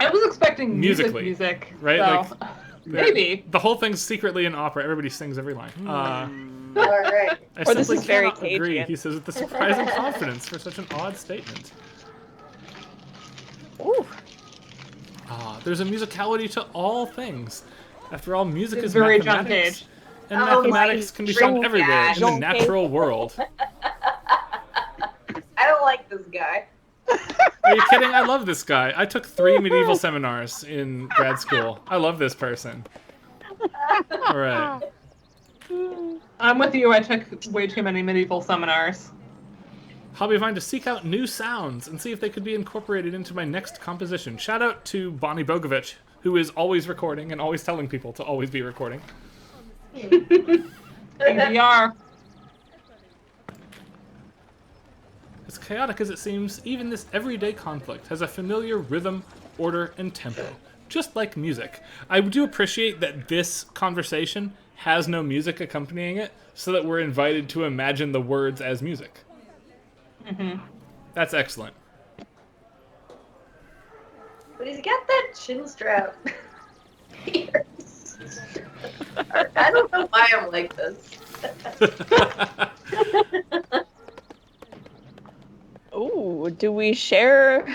I was expecting Musically, music, right? So. Like, Maybe. the whole thing's secretly an opera. Everybody sings every line. All right. I Or this simply is very cannot agree, Cajun. he says with the surprising confidence for such an odd statement. Ooh. There's a musicality to all things. After all, music It's is very John mathematics. Cage. And Oh mathematics my can be found God. everywhere in the John natural world. I don't like this guy. Are you kidding? I love this guy. I took 3 medieval seminars in grad school. I love this person. All right. I'm with you. I took way too many medieval seminars. Hobby of mine to seek out new sounds and see if they could be incorporated into my next composition. Shout out to Bonnie Bogovich, who is always recording and always telling people to always be recording. ADR. As chaotic as it seems, even this everyday conflict has a familiar rhythm, order, and tempo, just like music. I do appreciate that this conversation has no music accompanying it, so that we're invited to imagine the words as music. Mm-hmm. That's excellent. But he's got that chin strap. I don't know why I'm like this. Ooh, do we share?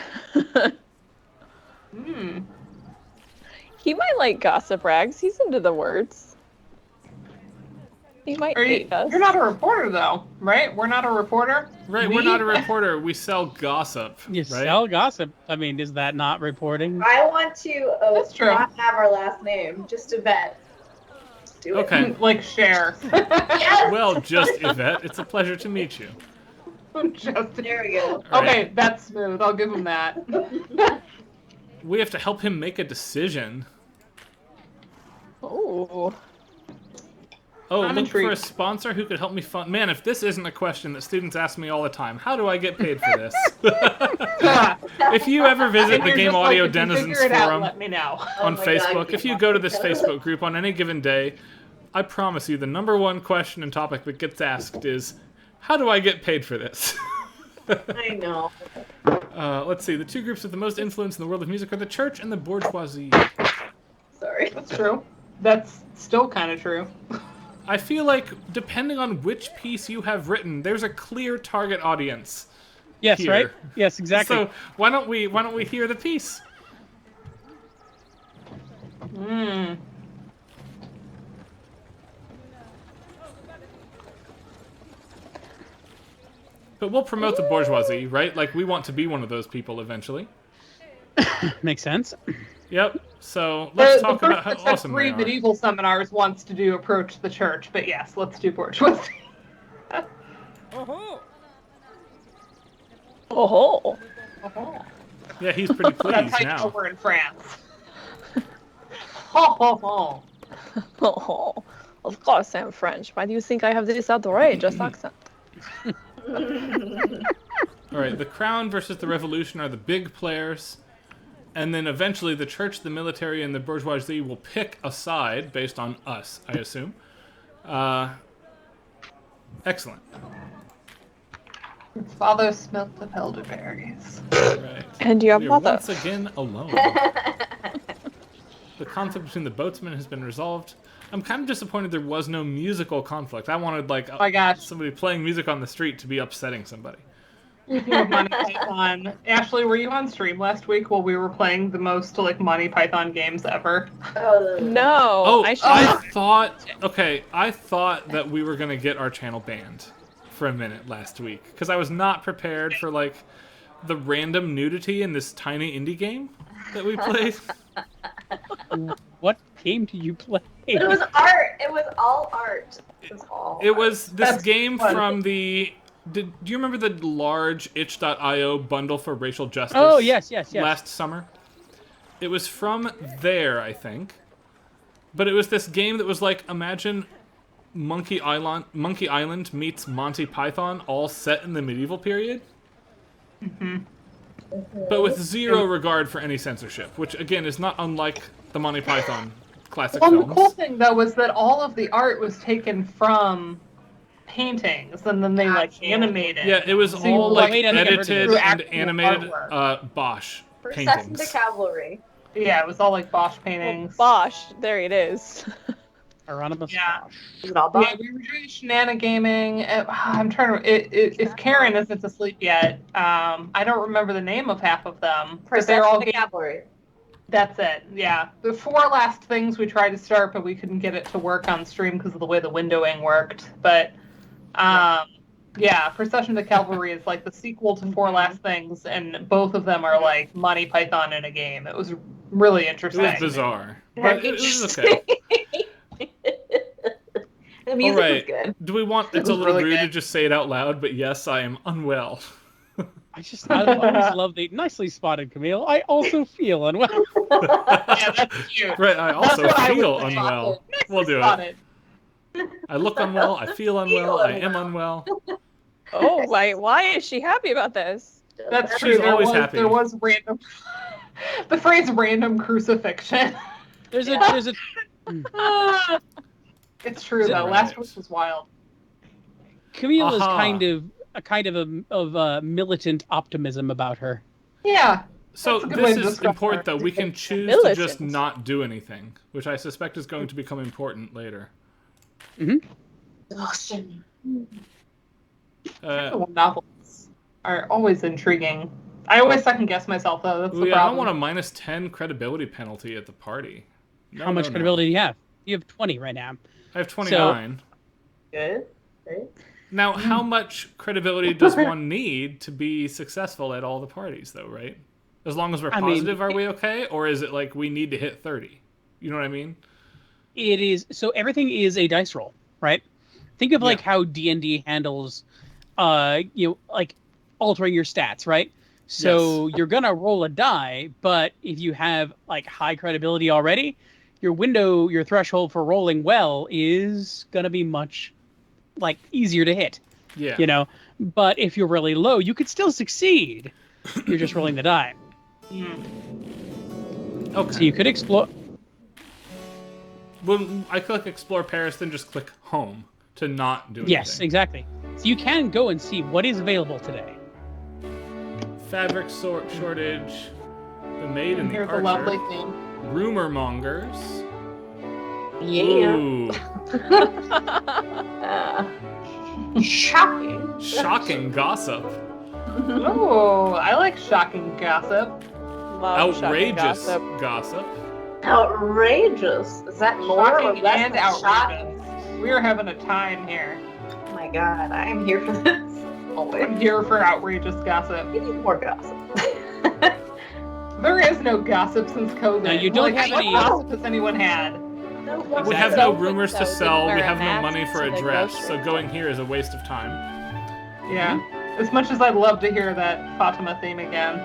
Hmm. He might like gossip rags. He's into the words. He might hate us. You're not a reporter, though, right? We're not a reporter. Right, we're not a reporter. We sell gossip. You right? sell gossip. I mean, is that not reporting? I want to That's true. not have our last name, just Yvette. Do it. Okay. Like Cher. Yes! Well, just Yvette, it's a pleasure to meet you. Just... There we go. All right. Okay, that's smooth. I'll give him that. We have to help him make a decision. Oh. Oh, I'm look for a intrigued. sponsor who could help me fund. Man, if this isn't a question that students ask me all the time, how do I get paid for this? If you ever visit And the you're Game just like, Audio if you Denizens figure it out, Forum let me know. on Oh my Facebook, God, if you go to this Facebook group on any given day, I promise you the number one question and topic that gets asked is, how do I get paid for this? I know. Let's see. The two groups with the most influence in the world of music are the church and the bourgeoisie. Sorry. That's true. That's still kind of true. I feel like, depending on which piece you have written, there's a clear target audience. Yes, Here. right? Yes, exactly. So why don't we hear the piece? Hmm. But we'll promote the bourgeoisie, right? Like, we want to be one of those people eventually. Makes sense. Yep. So let's talk the about person how that took awesome 3 they are. medieval seminars wants to do approach the church, but yes, let's do bourgeoisie. Oh. Yeah, he's pretty That's pleased how you know now. we're in France. Ho ho ho. Oh. Of course I'm French. Why do you think I have this outrageous accent? All right, the crown versus the revolution are the big players. And then eventually the church, the military, and the bourgeoisie will pick a side based on us, I assume. Excellent. Father smelt the elderberries. Right. And your We are mother. once again alone. The conflict between the boatsmen has been resolved. I'm kind of disappointed there was no musical conflict. I wanted, like, Oh my gosh. somebody playing music on the street to be upsetting somebody. Speaking of Monty Python, Ashley, were you on stream last week while we were playing the most like Monty Python games ever? Oh, No. Oh, I should. I thought that we were gonna get our channel banned for a minute last week because I was not prepared for like the random nudity in this tiny indie game that we played. What game do you play? But it was art. It was all art. It was all. It was this That's game fun. from the. Do you remember the large itch.io bundle for racial justice? Oh, yes. Last summer. It was from there, I think. But it was this game that was like, imagine Monkey Island meets Monty Python, all set in the medieval period. But with zero regard for any censorship, which again is not unlike the Monty Python classic Well, films. the cool thing though was that all of the art was taken from paintings, and then they like animated. Yeah, it was So you all like like wait, I never heard of edited this. and Actual animated artwork. Bosch Procession to paintings. cavalry. Yeah, it was all like Bosch paintings. Bosh. There it is. Hieronymus Yeah. Bosch. Is it all Yeah, Bosch? we were doing shenanigan gaming. I'm trying to. If Karen isn't asleep yet, I don't remember the name of half of them. But they're all Procession to cavalry. That's it. Yeah, the 4 last things we tried to start, but we couldn't get it to work on stream because of the way the windowing worked. But yeah, Procession to Cavalry is like the sequel to 4 last things, and both of them are like Monty Python in a game. It was really It interesting. was bizarre. But it was okay. The music All right. was good. Do we want? It's was a little really rude to good. just say it out loud, but yes, I am unwell. I always love the nicely spotted, Camille. I also feel unwell. Yeah, that's cute. Right, I also what I would feel say. unwell. We'll do Got it. it. I look unwell. I feel unwell. I am unwell. Oh, why is she happy about this? That's She's true. always happy. There was random. The phrase "random crucifixion." There's a It's true though. Right. Last week was wild. Camille is Aha. kind of a militant optimism about her. Yeah. So That's a good way this to is describe important, her. though. We can choose to Militant. just not do anything, which I suspect is going to become important later. Novels are always intriguing. I always second guess myself though. That's the I don't problem. want a minus 10 credibility penalty at the party. No, How much no, no. credibility do you have? You have 20 right now. I have 29. Good. Right? Now, how much credibility does one need to be successful at all the parties, though, right? As long as we're positive, are we okay? Or is it like we need to hit 30? You know what I mean? It is so everything is a dice roll, right? Think of like how D&D handles like altering your stats, right? So you're gonna roll a die, but if you have like high credibility already, your threshold for rolling well is gonna be much like easier to hit. Yeah. But if you're really low, you could still succeed. You're just rolling the die. Okay. So you could explore. When I click Explore Paris, then just click Home to not do anything. Yes, exactly. So you can go and see what is available today. Fabric shortage, The Maid and the Here's a Archer, lovely theme. Rumor Mongers. Yeah. Ooh, Shocking. shocking gossip. Oh, I like shocking gossip. Love shocking Outrageous gossip. gossip. Outrageous. Is that more or Shocking less and than shocking? outrageous. We are having a time here. Oh my god, I am here for this. Always. I'm here for outrageous gossip. We need more gossip. There is no gossip since COVID. Now, you don't Like, have what any- gossip has anyone had? No We have Exactly. no So rumors to didn't sell. We wear have no masks money for to a the dress. grocery So going here is a waste of time. Yeah. As much as I'd love to hear that Fatima theme again.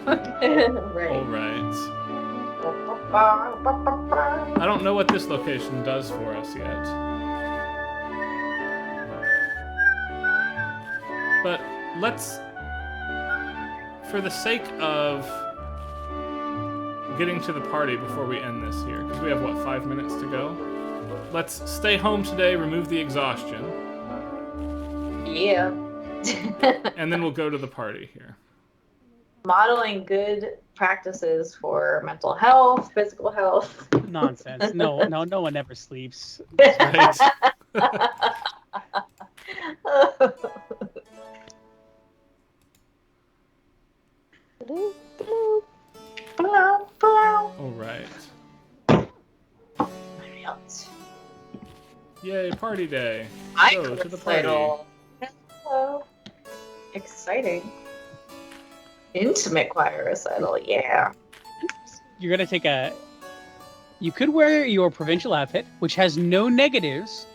Right. All right. I don't know what this location does for us yet. But let's, for the sake of getting to the party before we end this here, because we have, 5 minutes to go? Let's stay home today, remove the exhaustion, Yeah. and then we'll go to the party here. Modeling good practices for mental health, physical health. Nonsense. No one ever sleeps. Right? All right. Yay, party day. Go to the party. Hello. Exciting. Intimate choir recital, yeah. You're gonna take you could wear your provincial outfit, which has no negatives,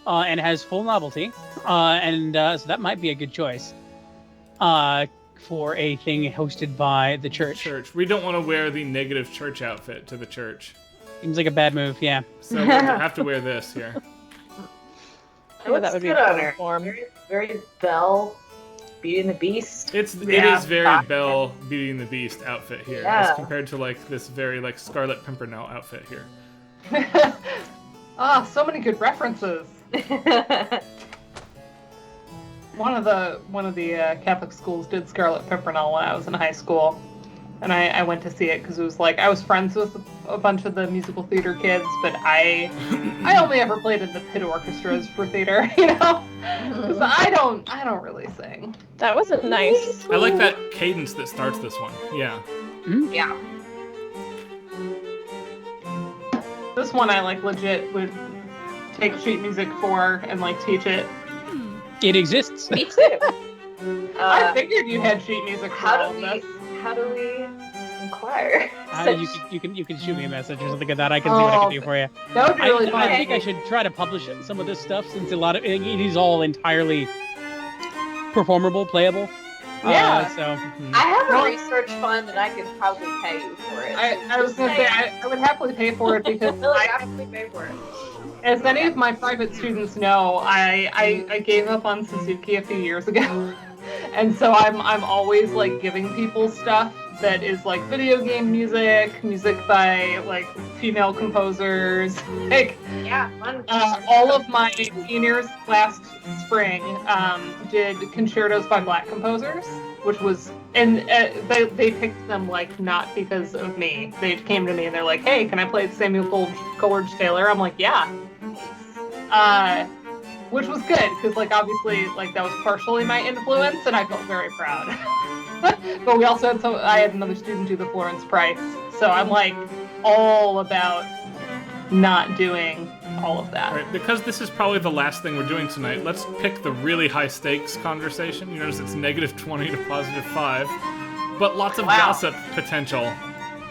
and has full novelty, so that might be a good choice for a thing hosted by the church. We don't want to wear the negative church outfit to the church. Seems like a bad move, yeah. So we'll have to wear this here. It looks that would be good a on cool her. form. Very, very Belle, Beauty and the Beast. It Yeah. is very Belle Beauty and the Beast outfit here, Yeah. as compared to like this very like Scarlet Pimpernel outfit here. So many good references. One of the Catholic schools did Scarlet Pimpernel when I was in high school, and I went to see it because it was like I was friends with a bunch of the musical theater kids, but I only ever played in the pit orchestras for theater, because I don't really sing. That wasn't nice. I like that cadence that starts this one. Yeah. Yeah. This one I like legit would take sheet music for and like teach it. It exists. Me too. I figured you had sheet music for all of this. How do we inquire? You can shoot me a message or something like that. I can see what I can do for you. That would be really fun. I think I should try to publish some of this stuff since it is all entirely performable, playable. Yeah. I have a research fund and I could probably pay you for it. I was gonna say I would happily pay for it because I happily pay for it. as any of my private students know, I gave up on Suzuki a few years ago, and so I'm always like giving people stuff that is like video game music by like female composers, like Yeah, fun. all of my seniors last spring did concertos by black composers, which was, and they picked them like not because of me. They came to me and they're like, "Hey, can I play Samuel Coleridge Taylor?" I'm like, "Yeah," which was good because like obviously like that was partially my influence, and I felt very proud. But we also had I had another student do the Florence Price, so I'm like all about not doing all of that. All right, because this is probably the last thing we're doing tonight, let's pick the really high stakes conversation. You notice it's -20 to +5, but lots of gossip potential.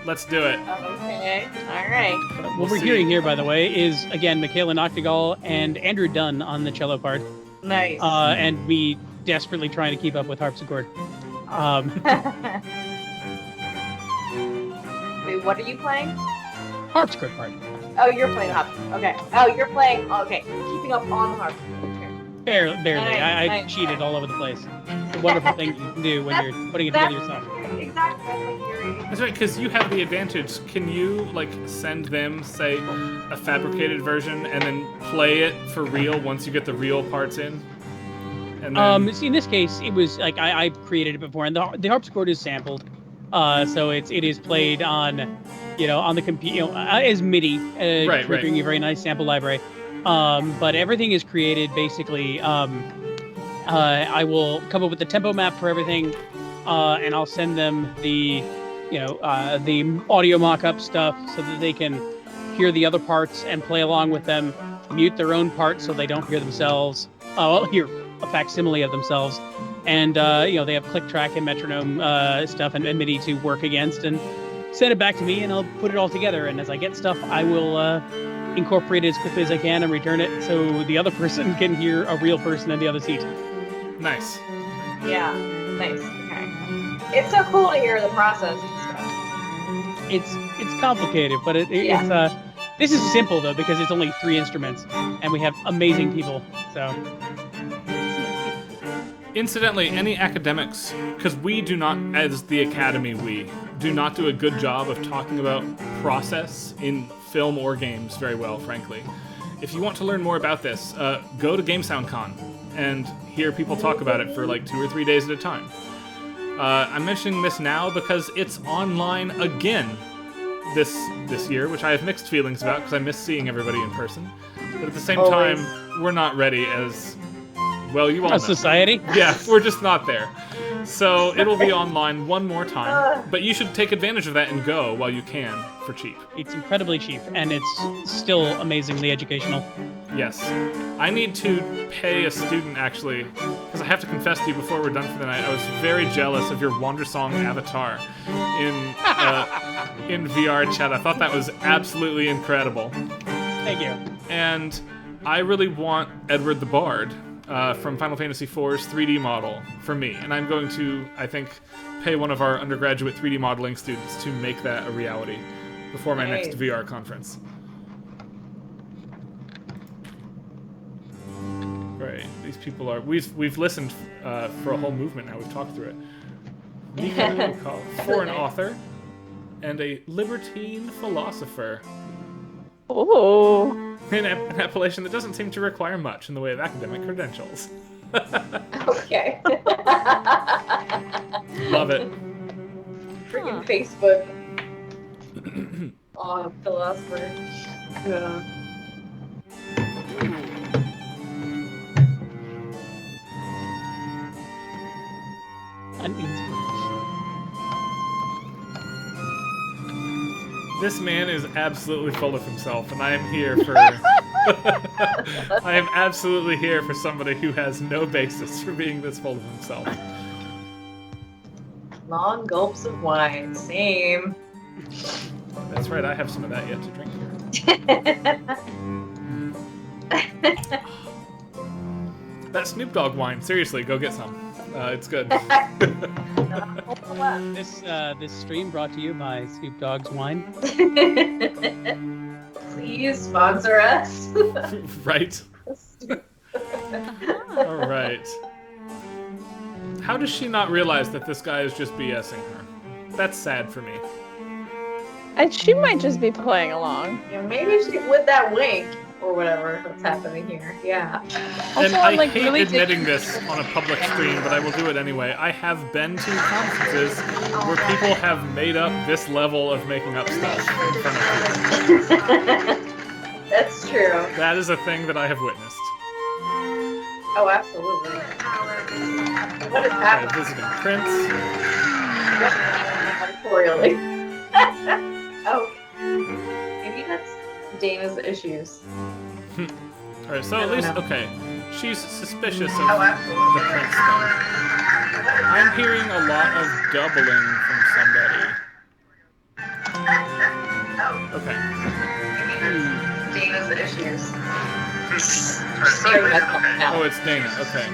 Let's do it. Okay. All right. What we're hearing here, by the way, is again Michaela Noctegal and Andrew Dunn on the cello part, Nice. and me desperately trying to keep up with harpsichord. Wait, what are you playing? Harpsichord part. Oh, you're playing the harp. Okay. Oh, you're playing. Okay. Keeping up on the harp. Okay. Barely. Nice, I nice, cheated nice. all over the place. It's a wonderful thing you can do when you're putting it together yourself. Exactly. That's like your That's right, because you have the advantage. Can you, like, send them, say, a fabricated version and then play it for real once you get the real parts in? And then... See, in this case, it was like I created it before, and the harpsichord is sampled, so it is played on, on the computer, as MIDI, triggering a very nice sample library. But everything is created basically. I will come up with the tempo map for everything, and I'll send them the audio mock-up stuff so that they can hear the other parts and play along with them, mute their own parts so they don't hear themselves. Hear a facsimile of themselves, and they have click track and metronome stuff and MIDI to work against, and send it back to me, and I'll put it all together. And as I get stuff, I will incorporate it as quickly as I can and return it so the other person can hear a real person in the other seat. Nice. Yeah. Nice. Okay. It's so cool to hear the process and stuff. It's complicated, but it's this is simple though because it's only 3 instruments, and we have amazing people. So. Incidentally, any academics, because we do not, as the Academy, we do not do a good job of talking about process in film or games very well, frankly. If you want to learn more about this, go to GameSoundCon and hear people talk about it for like 2 or 3 days at a time. I'm mentioning this now because it's online again this year, which I have mixed feelings about because I miss seeing everybody in person. But at the same time, we're not ready as... Well, you all know. Society? Yeah, we're just not there. So it'll be online one more time, but you should take advantage of that and go while you can for cheap. It's incredibly cheap, and it's still amazingly educational. Yes. I need to pay a student, actually, because I have to confess to you before we're done for the night, I was very jealous of your Wandersong avatar in VR chat. I thought that was absolutely incredible. Thank you. And I really want Edward the Bard from Final Fantasy IV's 3D model for me. And I'm going to, I think, pay one of our undergraduate 3D modeling students to make that a reality before my next VR conference. Right, these people are... We've listened for a whole movement now. We've talked through it. Nico for an author and a libertine philosopher. Oh. An appellation that doesn't seem to require much in the way of academic credentials. Okay. Love it. Freaking Facebook. Oh, philosopher. Yeah. An inspiration. This man is absolutely full of himself, and I am here for... I am absolutely here for somebody who has no basis for being this full of himself. Long gulps of wine. Same. That's right, I have some of that yet to drink here. That Snoop Dogg wine, seriously, go get some. It's good. This stream brought to you by Snoop Dogg's wine. Please sponsor us. Right? Alright. How does she not realize that this guy is just BSing her? That's sad for me. And she might just be playing along. Yeah, maybe she with that wink or whatever that's happening here. Yeah. And Also, I I'm, like, hate really admitting this on a public stream, but I will do it anyway. I have been to conferences where people have made up this level of making up stuff in front of people. That's true. That is a thing that I have witnessed. Oh, absolutely. What is happening? Visiting Prince. Editorially. Oh, maybe that's Dana's issues. All right, so at least okay. She's suspicious of absolutely. the prince thing. I'm hearing a lot of doubling from somebody. Okay. Dana's issues. Oh, it's Dana. Okay.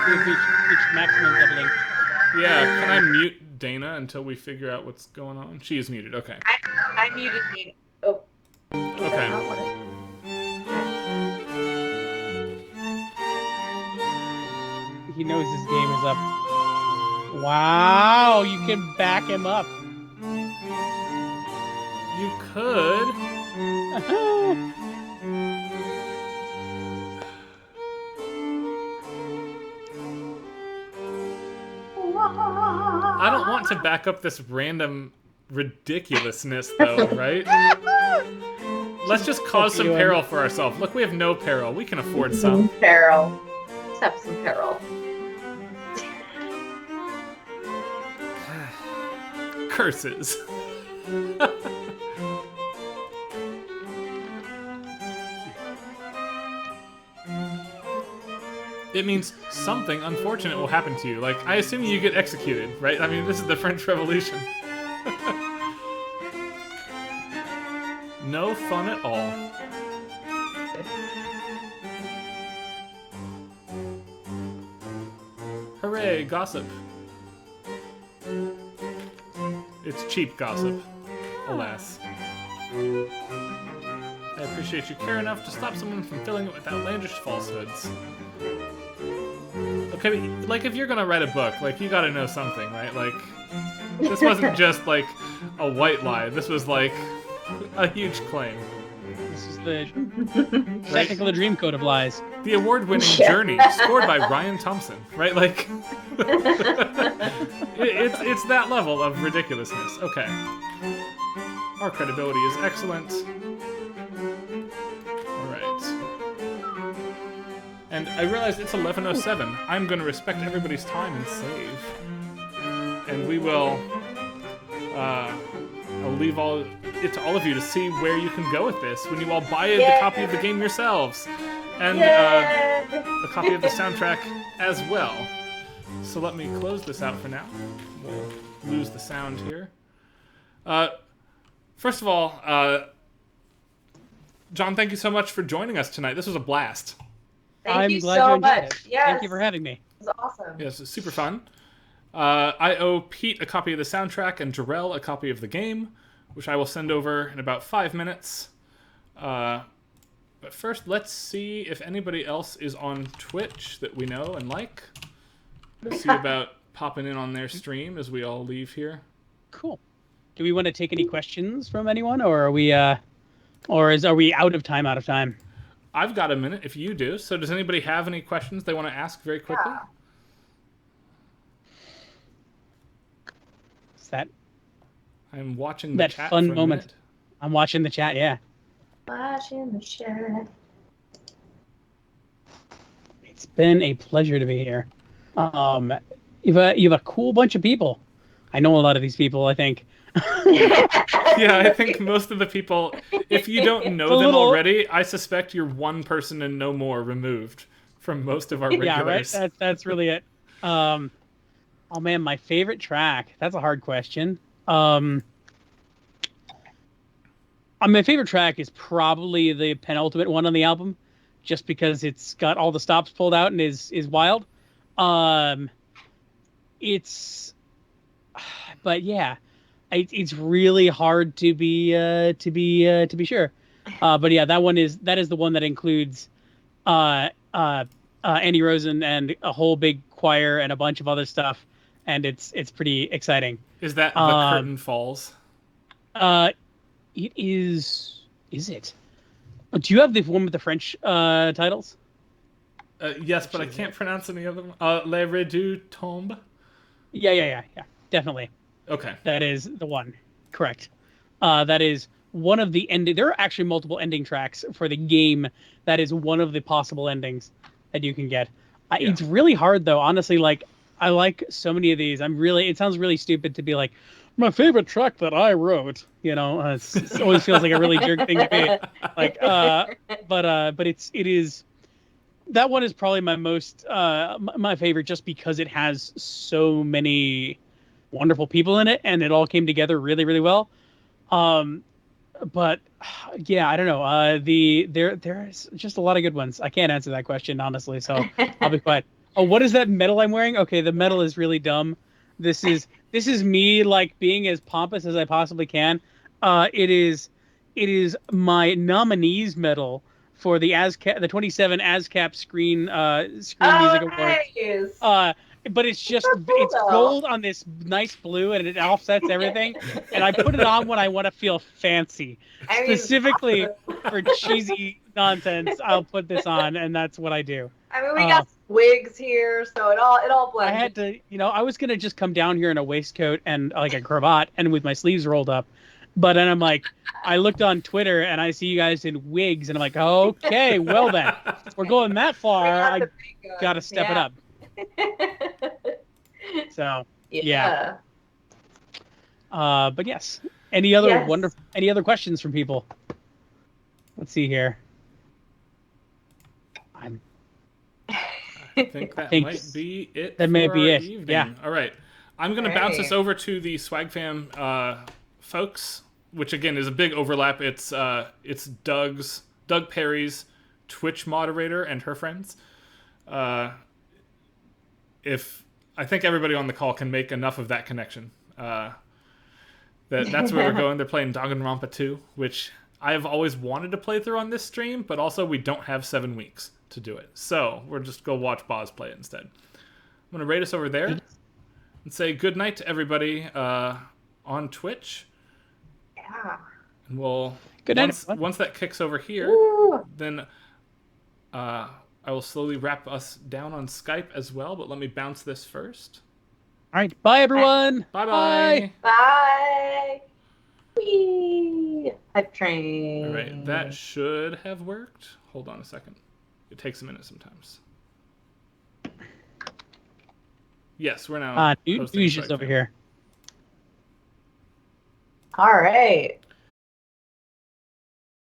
We've reached maximum doubling. Yeah, can I mute Dana until we figure out what's going on? She is muted. Okay. I muted Dana. Oh. Okay. He knows his game is up. Wow, you can back him up. You could. I don't want to back up this random ridiculousness, though, right? Let's just cause some peril for ourselves. Look, we have no peril. We can afford some. Peril. Let's have some peril. Curses. It means something unfortunate will happen to you. Like, I assume you get executed, right? I mean, this is the French Revolution. No fun at all. Hooray, gossip. It's cheap gossip, alas. I appreciate you care enough to stop someone from filling it with outlandish falsehoods. Okay, but, like, if you're gonna write a book, like, you gotta know something, right? Like, this wasn't just, like, a white lie. This was, like, a huge claim. This is the technical dream code of lies. The award-winning Journey, scored by Ryan Thompson, right? Like, it's that level of ridiculousness. Okay. Our credibility is excellent. Alright. And I realize it's 11:07. I'm going to respect everybody's time and save. And we will... I'll leave it to all of you to see where you can go with this when you all buy the copy of the game yourselves. And a copy of the soundtrack as well. So let me close this out for now. We'll lose the sound here. First of all, John, thank you so much for joining us tonight. This was a blast. Thank you glad so you enjoyed much. it. Yes. Thank you for having me. It was awesome. Yes, it's super fun. I owe Pete a copy of the soundtrack and Jarrell a copy of the game, which I will send over in about 5 minutes. But first, let's see if anybody else is on Twitch that we know and like. Let's see about popping in on their stream as we all leave here. Cool. Do we want to take any questions from anyone, or are we, are we out of time? I've got a minute if you do. So does anybody have any questions they want to ask very quickly? Yeah. Is that I'm watching the that chat fun for a moment? minute. I'm watching the chat. Yeah. Watching the chat. It's been a pleasure to be here. You have a cool bunch of people. I know a lot of these people, I think. Yeah, I think most of the people, if you don't know them already, I suspect you're one person and no more removed from most of our regulars. Yeah, right? That's really it. Oh man, my favorite track. That's a hard question. My favorite track is probably the penultimate one on the album, just because it's got all the stops pulled out and is wild. But yeah, it's really hard to be sure. But yeah, that is the one that includes Andy Rosen and a whole big choir and a bunch of other stuff, and it's pretty exciting. Is that The Curtain Falls? It is. Is it? Do you have the one with the French titles? Yes, but I can't pronounce any of them. Le Redu Tombe? Yeah. Definitely. Okay. That is the one. Correct. That is one of the ending. There are actually multiple ending tracks for the game. That is one of the possible endings that you can get. Yeah. It's really hard though. Honestly, like I like so many of these. It sounds really stupid to be like, my favorite track that I wrote. It always feels like a really jerk thing to be like. But it is. That one is probably my most my favorite, just because it has so many wonderful people in it, and it all came together really, really well. But yeah, I don't know. There's just a lot of good ones. I can't answer that question honestly, so I'll be quiet. Oh, what is that medal I'm wearing? Okay, the medal is really dumb. This is me like being as pompous as I possibly can. It is my nominees medal for the 27 ASCAP Screen Music Awards. Nice. But it's just So cool, it's though. gold on this nice blue, and it offsets everything. And I put it on when I want to feel fancy, I mean, specifically for cheesy nonsense. I'll put this on, and that's what I do. I mean, we got some wigs here, so it all I blends. had to, I was gonna just come down here in a waistcoat and like a cravat and with my sleeves rolled up, but then I'm like, I looked on Twitter and I see you guys in wigs, and I'm like, okay, well then, if we're going that far. I gotta step it up. So yeah. But yes. Any other questions from people? Let's see here. I think that might be it. That may for be our it. Evening. Yeah. All right. I'm going to bounce this over to the Swag Fam folks, which again is a big overlap. It's Doug Perry's Twitch moderator and her friends. If I think everybody on the call can make enough of that connection, that's where we're going. They're playing Danganronpa 2, which I have always wanted to play through on this stream, but also we don't have 7 weeks to do it. So we're just go watch Boz play it instead. I'm going to rate us over there and say good night to everybody on Twitch. Yeah. And we'll once that kicks over here, then I will slowly wrap us down on Skype as well. But let me bounce this first. All right, bye everyone. Bye. Bye. Whee! Hype train. All right, that should have worked. Hold on a second. It takes a minute sometimes. Yes, we're now. News is over here. All right.